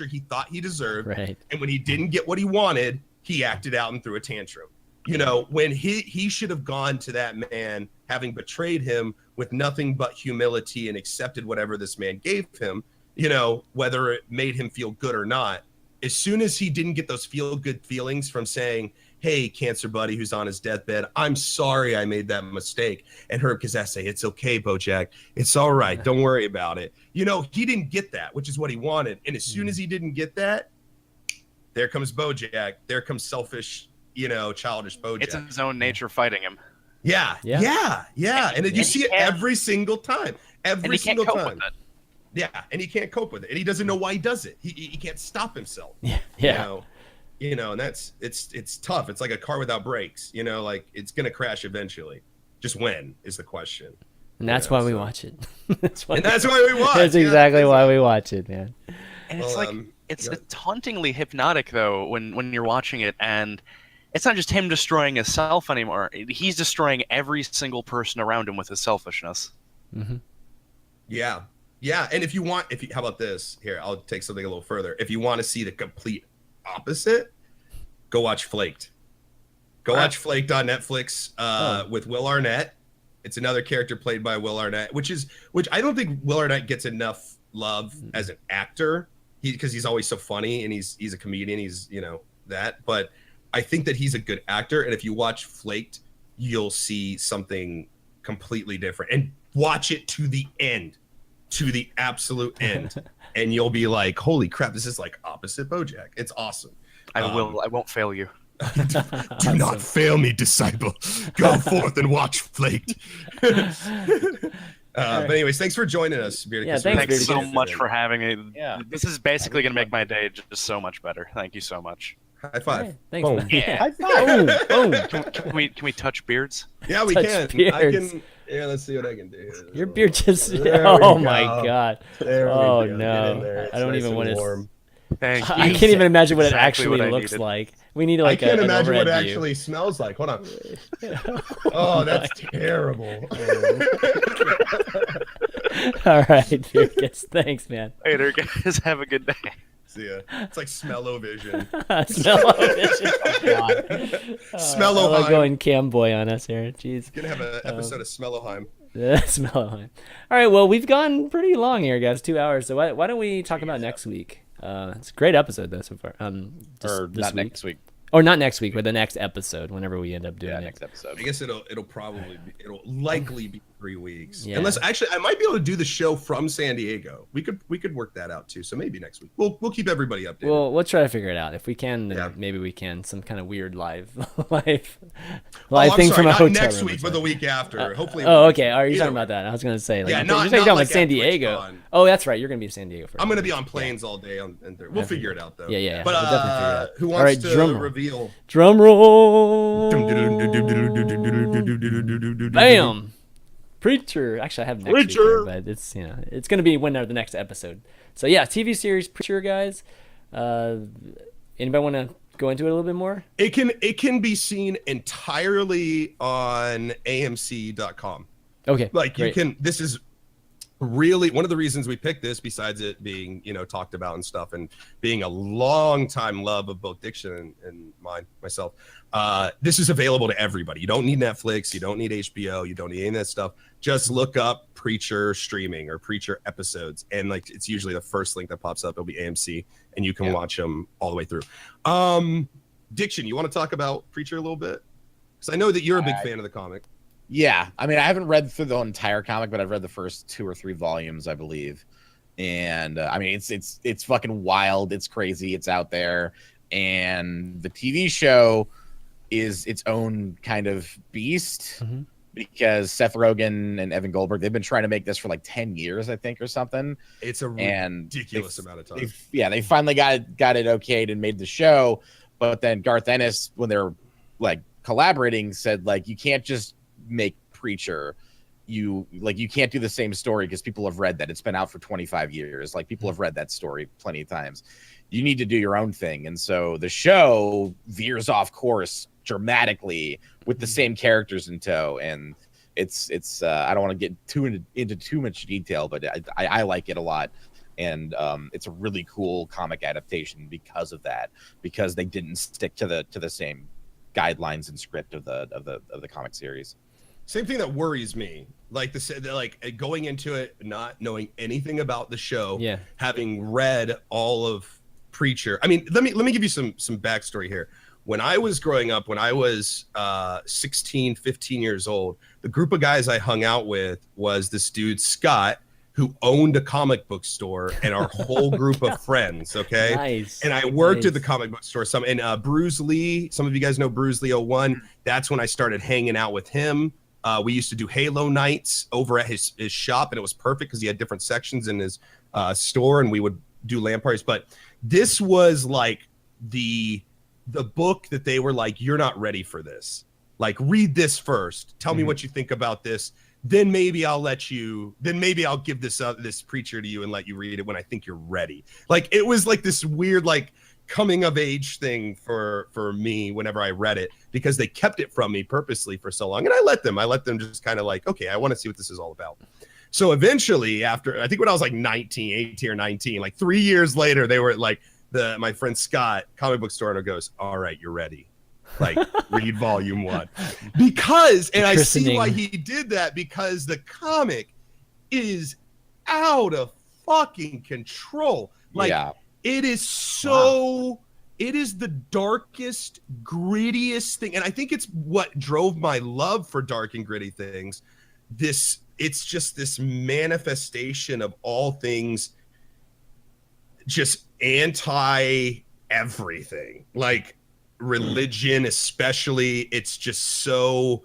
he thought he deserved.
Right.
And when he didn't get what he wanted, he acted out and threw a tantrum. You know, when he should have gone to that man, having betrayed him, with nothing but humility and accepted whatever this man gave him, you know, whether it made him feel good or not. As soon as he didn't get those feel good feelings from saying, hey, cancer buddy who's on his deathbed, I'm sorry I made that mistake. And Herb Kazaz say, it's okay, BoJack. It's all right. Don't worry about it. You know, he didn't get that, which is what he wanted. And as soon as he didn't get that, there comes BoJack. There comes selfish, you know, childish BoJack.
It's his own nature fighting him.
Yeah. And you see it every single time. Every single time. Yeah, and he can't cope with it, and he doesn't know why he does it. He can't stop himself.
Yeah.
You know, and it's tough. It's like a car without brakes. You know, like it's gonna crash eventually. Just when is the question.
And that's why we watch it.
That's why we watch.
That's exactly why we watch it, man.
And it's it's hauntingly hypnotic though when you're watching it, and it's not just him destroying himself anymore. He's destroying every single person around him with his selfishness.
Mm-hmm.
Yeah. And if you how about this? Here, I'll take something a little further. If you want to see the complete opposite, go watch Flaked. Watch Flaked on Netflix with Will Arnett. It's another character played by Will Arnett, which I don't think Will Arnett gets enough love as an actor. Because he's always so funny and he's a comedian. He's, you know, that. But I think that he's a good actor. And if you watch Flaked, you'll see something completely different. And watch it to the end. To the absolute end, and you'll be like, holy crap, this is like opposite BoJack. It's awesome.
I won't fail you.
Do not fail me, disciple. Go forth and watch Flaked. But anyways, thanks for joining us, Bearded.
Yeah,
thanks so much for having me.
Yeah.
This is basically going to make my day just so much better. Thank you so much.
High five.
Hey, thanks,
Boom.
man.
Yeah.
High five.
Boom.
Can we touch beards?
Yeah, we
Touch
can.
beards.
I can. Yeah, let's see what I can do.
Your beard just.
There
Oh
we
my
go.
god.
There we
Oh
go.
no.
Get in there. It's
I don't
nice
even
and
want to.
warm.
Thank you.
I can't even imagine what it
Exactly
actually
what I
looks
needed.
like. We need
I
like
can't
an
imagine what it
overhead view.
actually smells like. Hold on. Oh, that's terrible.
All right, dude. Guess. Thanks, man.
Later, guys. Have a good day.
See ya. It's like smell-o-vision.
Smell-o-vision.
Smell-o-hime.
I like going cam boy on us here. Jeez.
Gonna have an episode of Smell-o-hime.
Smell-o-hime. All right, well, we've gone pretty long here, guys. 2 hours. So why don't we talk about next week? It's a great episode, though, so far.
Or
this
not
week.
next week.
Or not next week, but the next episode, whenever we end up doing
Yeah,
it.
next episode.
I guess it'll likely be 3 weeks.
Yeah.
Unless actually I might be able to do the show from San Diego. We could work that out too. So maybe next week. We'll keep everybody updated.
Well, we'll try to figure it out. If we can, then
Yeah.
maybe we can. Some kind of weird live
I'm
thing
sorry,
from a
not
hotel
next
room or
week, but the
something.
week after. Hopefully.
Oh, okay. Are you
Either
talking
way.
about that? I was going to say, like,
Yeah,
you're
not
talking about
like
San
at
Diego.
TwitchCon.
Oh, that's right. You're going to be in San Diego for.
I'm gonna be on planes all day on and we'll figure it out though.
Yeah.
But
We'll definitely figure it out.
who
All
wants
right,
to
drum roll.
reveal?
Drum roll. Bam. Preacher. Actually, I have next week here, but it's it's going to be when the next episode. So yeah, TV series Preacher, guys. Anybody want to go into it a little bit more?
It can be seen entirely on AMC.com.
Okay.
Like
great.
you can. This is really one of the reasons we picked this, besides it being talked about and stuff, and being a long time love of both Diction and myself. This is available to everybody. You don't need Netflix, you don't need HBO, you don't need any of that stuff. Just look up Preacher streaming or Preacher episodes, and like it's usually the first link that pops up. It'll be AMC, and you can watch them all the way through. Diction, you want to talk about Preacher a little bit? Because I know that you're a big fan of the comic.
Yeah, I mean, I haven't read through the entire comic, but I've read the first 2 or 3 volumes, I believe. And I mean, it's fucking wild. It's crazy. It's out there. And the TV show is its own kind of beast because Seth Rogen and Evan Goldberg, they've been trying to make this for like 10 years, I think, or something.
It's a ridiculous amount of time.
They finally got it okayed and made the show. But then Garth Ennis, when they're like collaborating, said like, you can't just make Preacher. You can't do the same story because people have read that. It's been out for 25 years. Like people have read that story plenty of times. You need to do your own thing. And so the show veers off course dramatically with the same characters in tow. And it's I don't want to get into too much detail, but I like it a lot. And it's a really cool comic adaptation because of that, because they didn't stick to the same guidelines and script of the comic series.
Same thing that worries me, like going into it not knowing anything about the show, having read all of Preacher. I mean, let me give you some backstory here. When I was growing up, when I was 16, 15 years old, the group of guys I hung out with was this dude Scott, who owned a comic book store, and our whole group of friends. Okay,
nice.
And I worked at the comic book store. Bruce Lee. Some of you guys know Bruce Lee 01. That's when I started hanging out with him. We used to do Halo nights over at his shop, and it was perfect because he had different sections in his store, and we would do LAN parties. But this was like the book that they were like, you're not ready for this. Like, read this first. Tell me what you think about this. Then maybe I'll give this Preacher to you and let you read it when I think you're ready. Like, it was like this weird, like, coming of age thing for me whenever I read it, because they kept it from me purposely for so long. And I let them just kind of like, okay, I want to see what this is all about. So eventually, after, I think when I was like 18 or 19, like 3 years later, they were like, my friend Scott, comic book store owner, goes, all right, you're ready. Like, read volume 1. Because, and I see why he did that, because the comic is out of fucking control. Like, it is so, it is the darkest, grittiest thing. And I think it's what drove my love for dark and gritty things. It's just this manifestation of all things, just anti everything, like religion especially. It's just so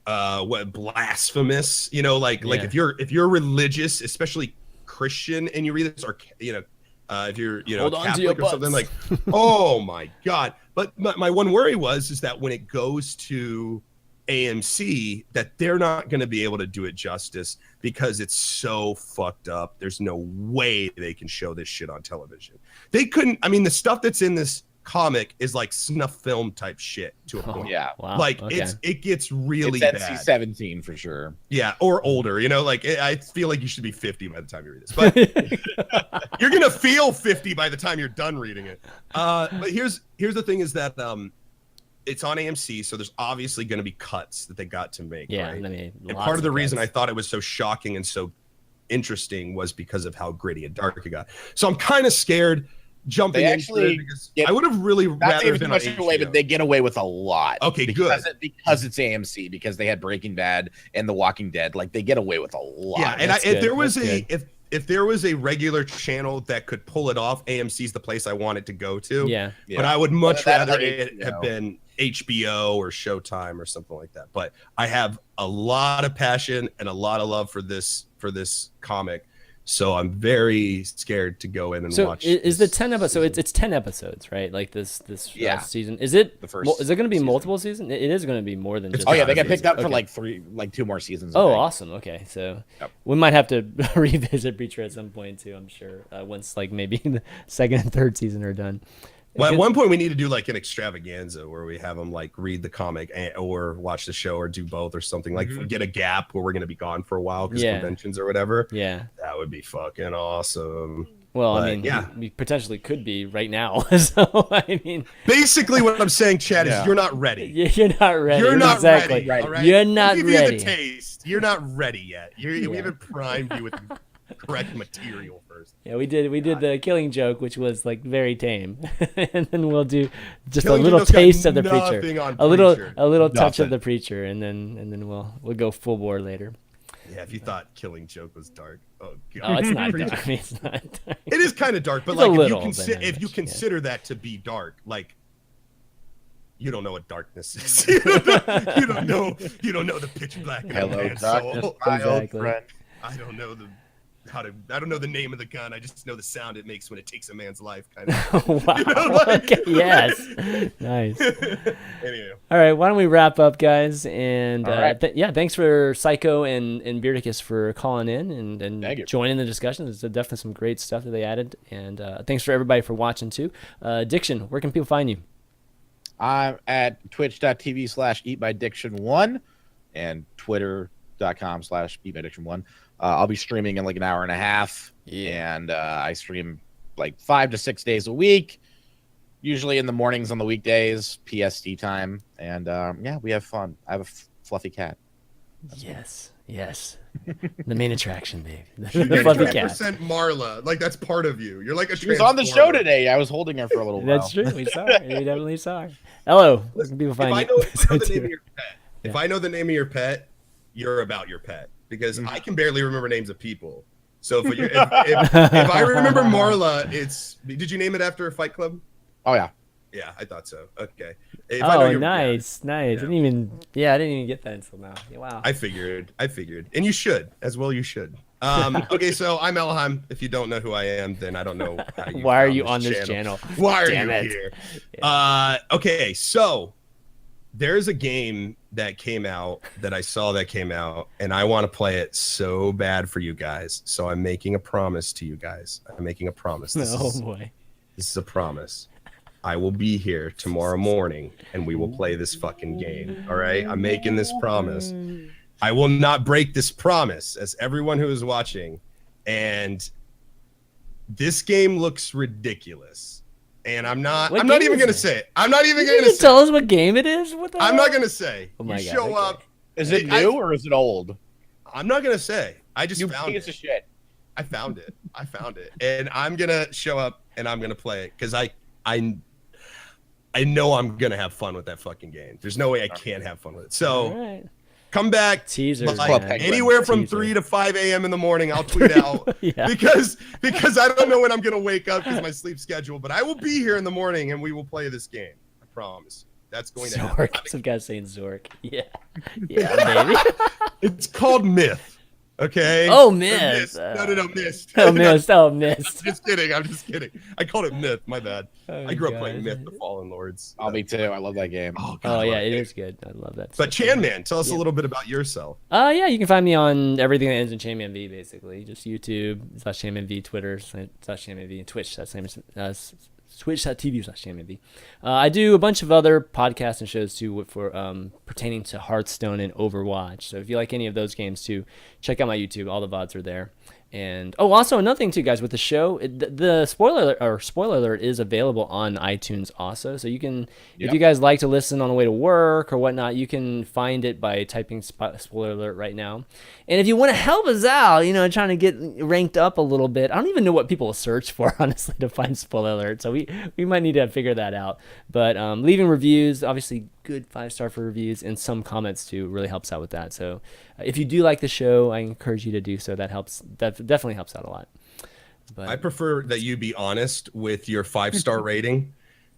blasphemous, like if you're religious, especially Christian, and you read this, or if you're Catholic or something, like oh my god. But my one worry is that when it goes to AMC, that they're not going to be able to do it justice, because it's so fucked up. There's no way they can show this shit on television. They couldn't. I mean, the stuff that's in this comic is like snuff film type shit to a point. Like it gets really bad.
NC-17 for sure.
Yeah, or older. Like I feel like you should be 50 by the time you read this, but you're gonna feel 50 by the time you're done reading it. But here's the thing: is that it's on AMC, so there's obviously going to be cuts that they got to make.
Yeah,
right?
I mean,
and part of the reason I thought it was so shocking and so interesting was because of how gritty and dark it got. So I'm kind of scared jumping into it, because I would have really rather been on HBO.
But they get away with a lot.
Okay,
because
good.
Because it's AMC, because they had Breaking Bad and The Walking Dead. Like, they get away with a lot.
Yeah, and if there was a regular channel that could pull it off, AMC's the place I want it to go to.
Yeah.
But I would much rather it have been HBO or Showtime or something like that. But I have a lot of passion and a lot of love for this comic. So I'm very scared to go in and watch.
Is the 10 episodes? So it's 10 episodes, right? Like this season. Is it the first? Is it going to be multiple seasons? It is going to be more than just.
Oh yeah, they got picked up for like 2 more seasons.
Oh, awesome. Okay, so we might have to revisit Preacher at some point too. I'm sure once like maybe the second and third season are done.
Well, at one point we need to do like an extravaganza where we have them like read the comic or watch the show or do both or something, like get a gap where we're going to be gone for a while because conventions or whatever. Yeah. That would be fucking awesome.
Well, but, I mean, we potentially could be right now. So, I mean,
basically what I'm saying, Chad, is you're not ready.
You're not ready.
You're not ready. All right?
You're not
ready.
You
the taste. You're not ready yet. We haven't primed you with the correct material first.
Yeah, we did the Killing Joke, which was like very tame, and then we'll do just a little taste of the Preacher, a little touch of the Preacher, and then we'll go full bore later.
Yeah, if you thought Killing Joke was dark, oh god,
oh, it's not dark. I mean, it's not dark.
It is kind of dark, but like if you consider that to be dark, like you don't know what darkness is. you don't know the pitch black.
Hello, darkness, my old friend.
I don't know the name of the gun. I just know the sound it makes when it takes a man's life. Kind of.
Wow. Okay. Yes. Nice.
Anyway.
All right. Why don't we wrap up, guys? And thanks for Psycho and Beardicus for calling in and joining the discussion. There's definitely some great stuff that they added. And thanks for everybody for watching too. Diction, where can people find you?
I'm at twitch.tv/eatbydiction1 and twitter.com/eatbydiction1. I'll be streaming in like an hour and a half, and I stream like 5 to 6 days a week. Usually in the mornings on the weekdays, PST time, and yeah, we have fun. I have a fluffy cat.
Yes, yes. The main attraction, baby.
You're
The fluffy cat.
20% Marla. Like that's part of you. You're like a
She was on the show
transformer.
today. I was holding her for a little while.
That's true. We saw her. We definitely saw her. Hello. Where can people
If
find
I
you?
know, if I know the name of your pet,
Yeah.
if I know the name of your pet, you're about your pet because I can barely remember names of people. So if I remember Marla, it's. Did you name it after a Fight Club?
Oh yeah.
Yeah, I thought so. Okay. If I know
Oh,
your-
nice, nice.
Yeah.
I didn't even get that until now. Yeah, wow.
I figured, and you should as well. You should. Okay, so I'm Ellohime. If you don't know who I am, then I don't know how you
Why are
found
you on this channel?
Why are
Damn
you
it.
here? Okay, so there's a game that came out that I saw that came out, and I want to play it so bad for you guys. So I'm making a promise to you guys. I'm making a promise.
Oh boy.
This is a promise. I will be here tomorrow morning and we will play this fucking game. All right. I'm making this promise. I will not break this promise as everyone who is watching. And this game looks ridiculous. And I'm not
What
even
game
going to
is it?
say it. I'm not even
You
going to
can
say
tell us what game it is? What the
I'm
hell?
not going to say.
Oh my
you
God,
show
okay.
up.
Is it
I-
new or is it old?
I'm not going to say. I just
You
found
piece
it.
of shit.
I found it. And I'm going to show up and I'm going to play it because I know I'm going to have fun with that fucking game. There's no way I can't have fun with it. So
All right.
come back.
Teasers,
like,
man.
anywhere from
Teaser.
3 to 5 a.m. in the morning, I'll tweet out
Yeah.
because I don't know when I'm going to wake up because my sleep schedule, but I will be here in the morning and we will play this game. I promise. That's going to happen.
Zork. Some guys saying Zork. Yeah. Yeah, baby.
It's called Myth. Okay.
Oh,
Or
Myth.
No, Mist.
Oh, missed. Oh, missed.
I'm just kidding. I called it Myth. My bad.
Oh,
I grew up
God.
playing Myth, the Fallen Lords.
Oh, me too. I love that game.
Oh,
Oh, yeah, it
it
is good. I love that.
But
stuff.
ChanMan, tell us a little bit about yourself.
Yeah, you can find me on everything that ends in ChanManV, basically. Just YouTube /ChanManV, Twitter /ChanManV, and Twitch Twitch.tv /ChanManV. I do a bunch of other podcasts and shows too for pertaining to Hearthstone and Overwatch. So if you like any of those games too, check out my YouTube. All the VODs are there. And also another thing too, guys, with the show, the spoiler alert is available on iTunes also. So you can, if you guys like to listen on the way to work or whatnot, you can find it by typing spoiler alert right now. And if you want to help us out, trying to get ranked up a little bit, I don't even know what people search for honestly to find spoiler alert. So we might need to figure that out. But leaving reviews, obviously good 5-star for reviews, and some comments too really helps out with that. So if you do like the show, I encourage you to do so. That helps. That definitely helps out a lot. But
I prefer that you be honest with your 5-star rating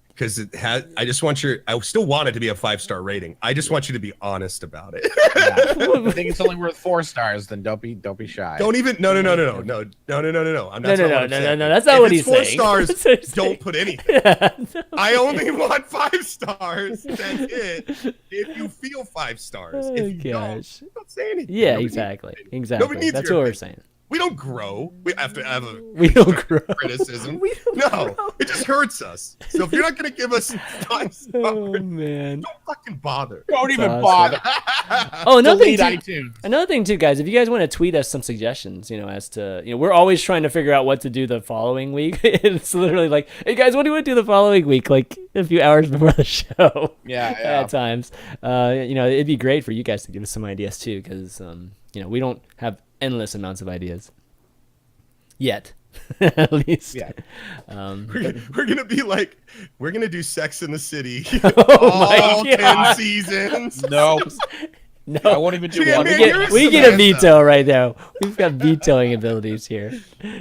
because I still want it to be a 5-star rating. I just want you to be honest about it.
I think it's only worth 4 stars. Then don't be shy.
Don't even no. I'm not.
no.
That's
That's not what he's
If
saying.
it's 4 stars,
That's what he's
don't
saying.
put anything.
Yeah.
I only want 5 stars. That's it. If you feel 5 stars,
Oh,
if you
gosh.
don't say anything.
Yeah,
Nobody
exactly.
needs-
Exactly.
Nobody needs
That's
your
what we're
opinion.
saying.
We don't grow. We have to have a
We don't grow.
criticism.
We don't
No,
grow.
it just hurts us. So if you're not gonna give us 5 stars,
Oh man.
don't fucking bother.
Don't even
awesome.
bother.
Oh, another thing,
Delete
too,
iTunes.
another thing too, guys. If you guys want to tweet us some suggestions, as to we're always trying to figure out what to do the following week. It's literally like, hey guys, what do you want to do the following week? Like a few hours before the show.
Yeah.
At times, it'd be great for you guys to give us some ideas too, because we don't have endless amounts of ideas yet. At least.
Yeah.
We're gonna be like, we're gonna do Sex in the City
Oh
all
my
10
God.
seasons.
No,
No,
I won't even do
Yeah,
one.
man,
we
you're
get, we get a
Samantha.
veto right now. We've got vetoing abilities here.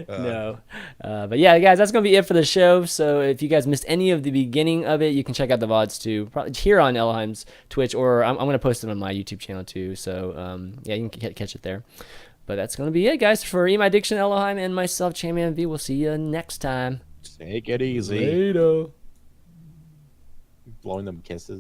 No. But yeah, guys, that's going to be it for the show. So if you guys missed any of the beginning of it, you can check out the VODs too. Probably here on Ellohime's Twitch, or I'm going to post it on my YouTube channel too. So yeah, you can catch it there. But that's going to be it, guys. For Eat My Diction, Ellohime, and myself, ChanManV, we'll see you next time.
Take it easy.
Later.
Blowing them kisses.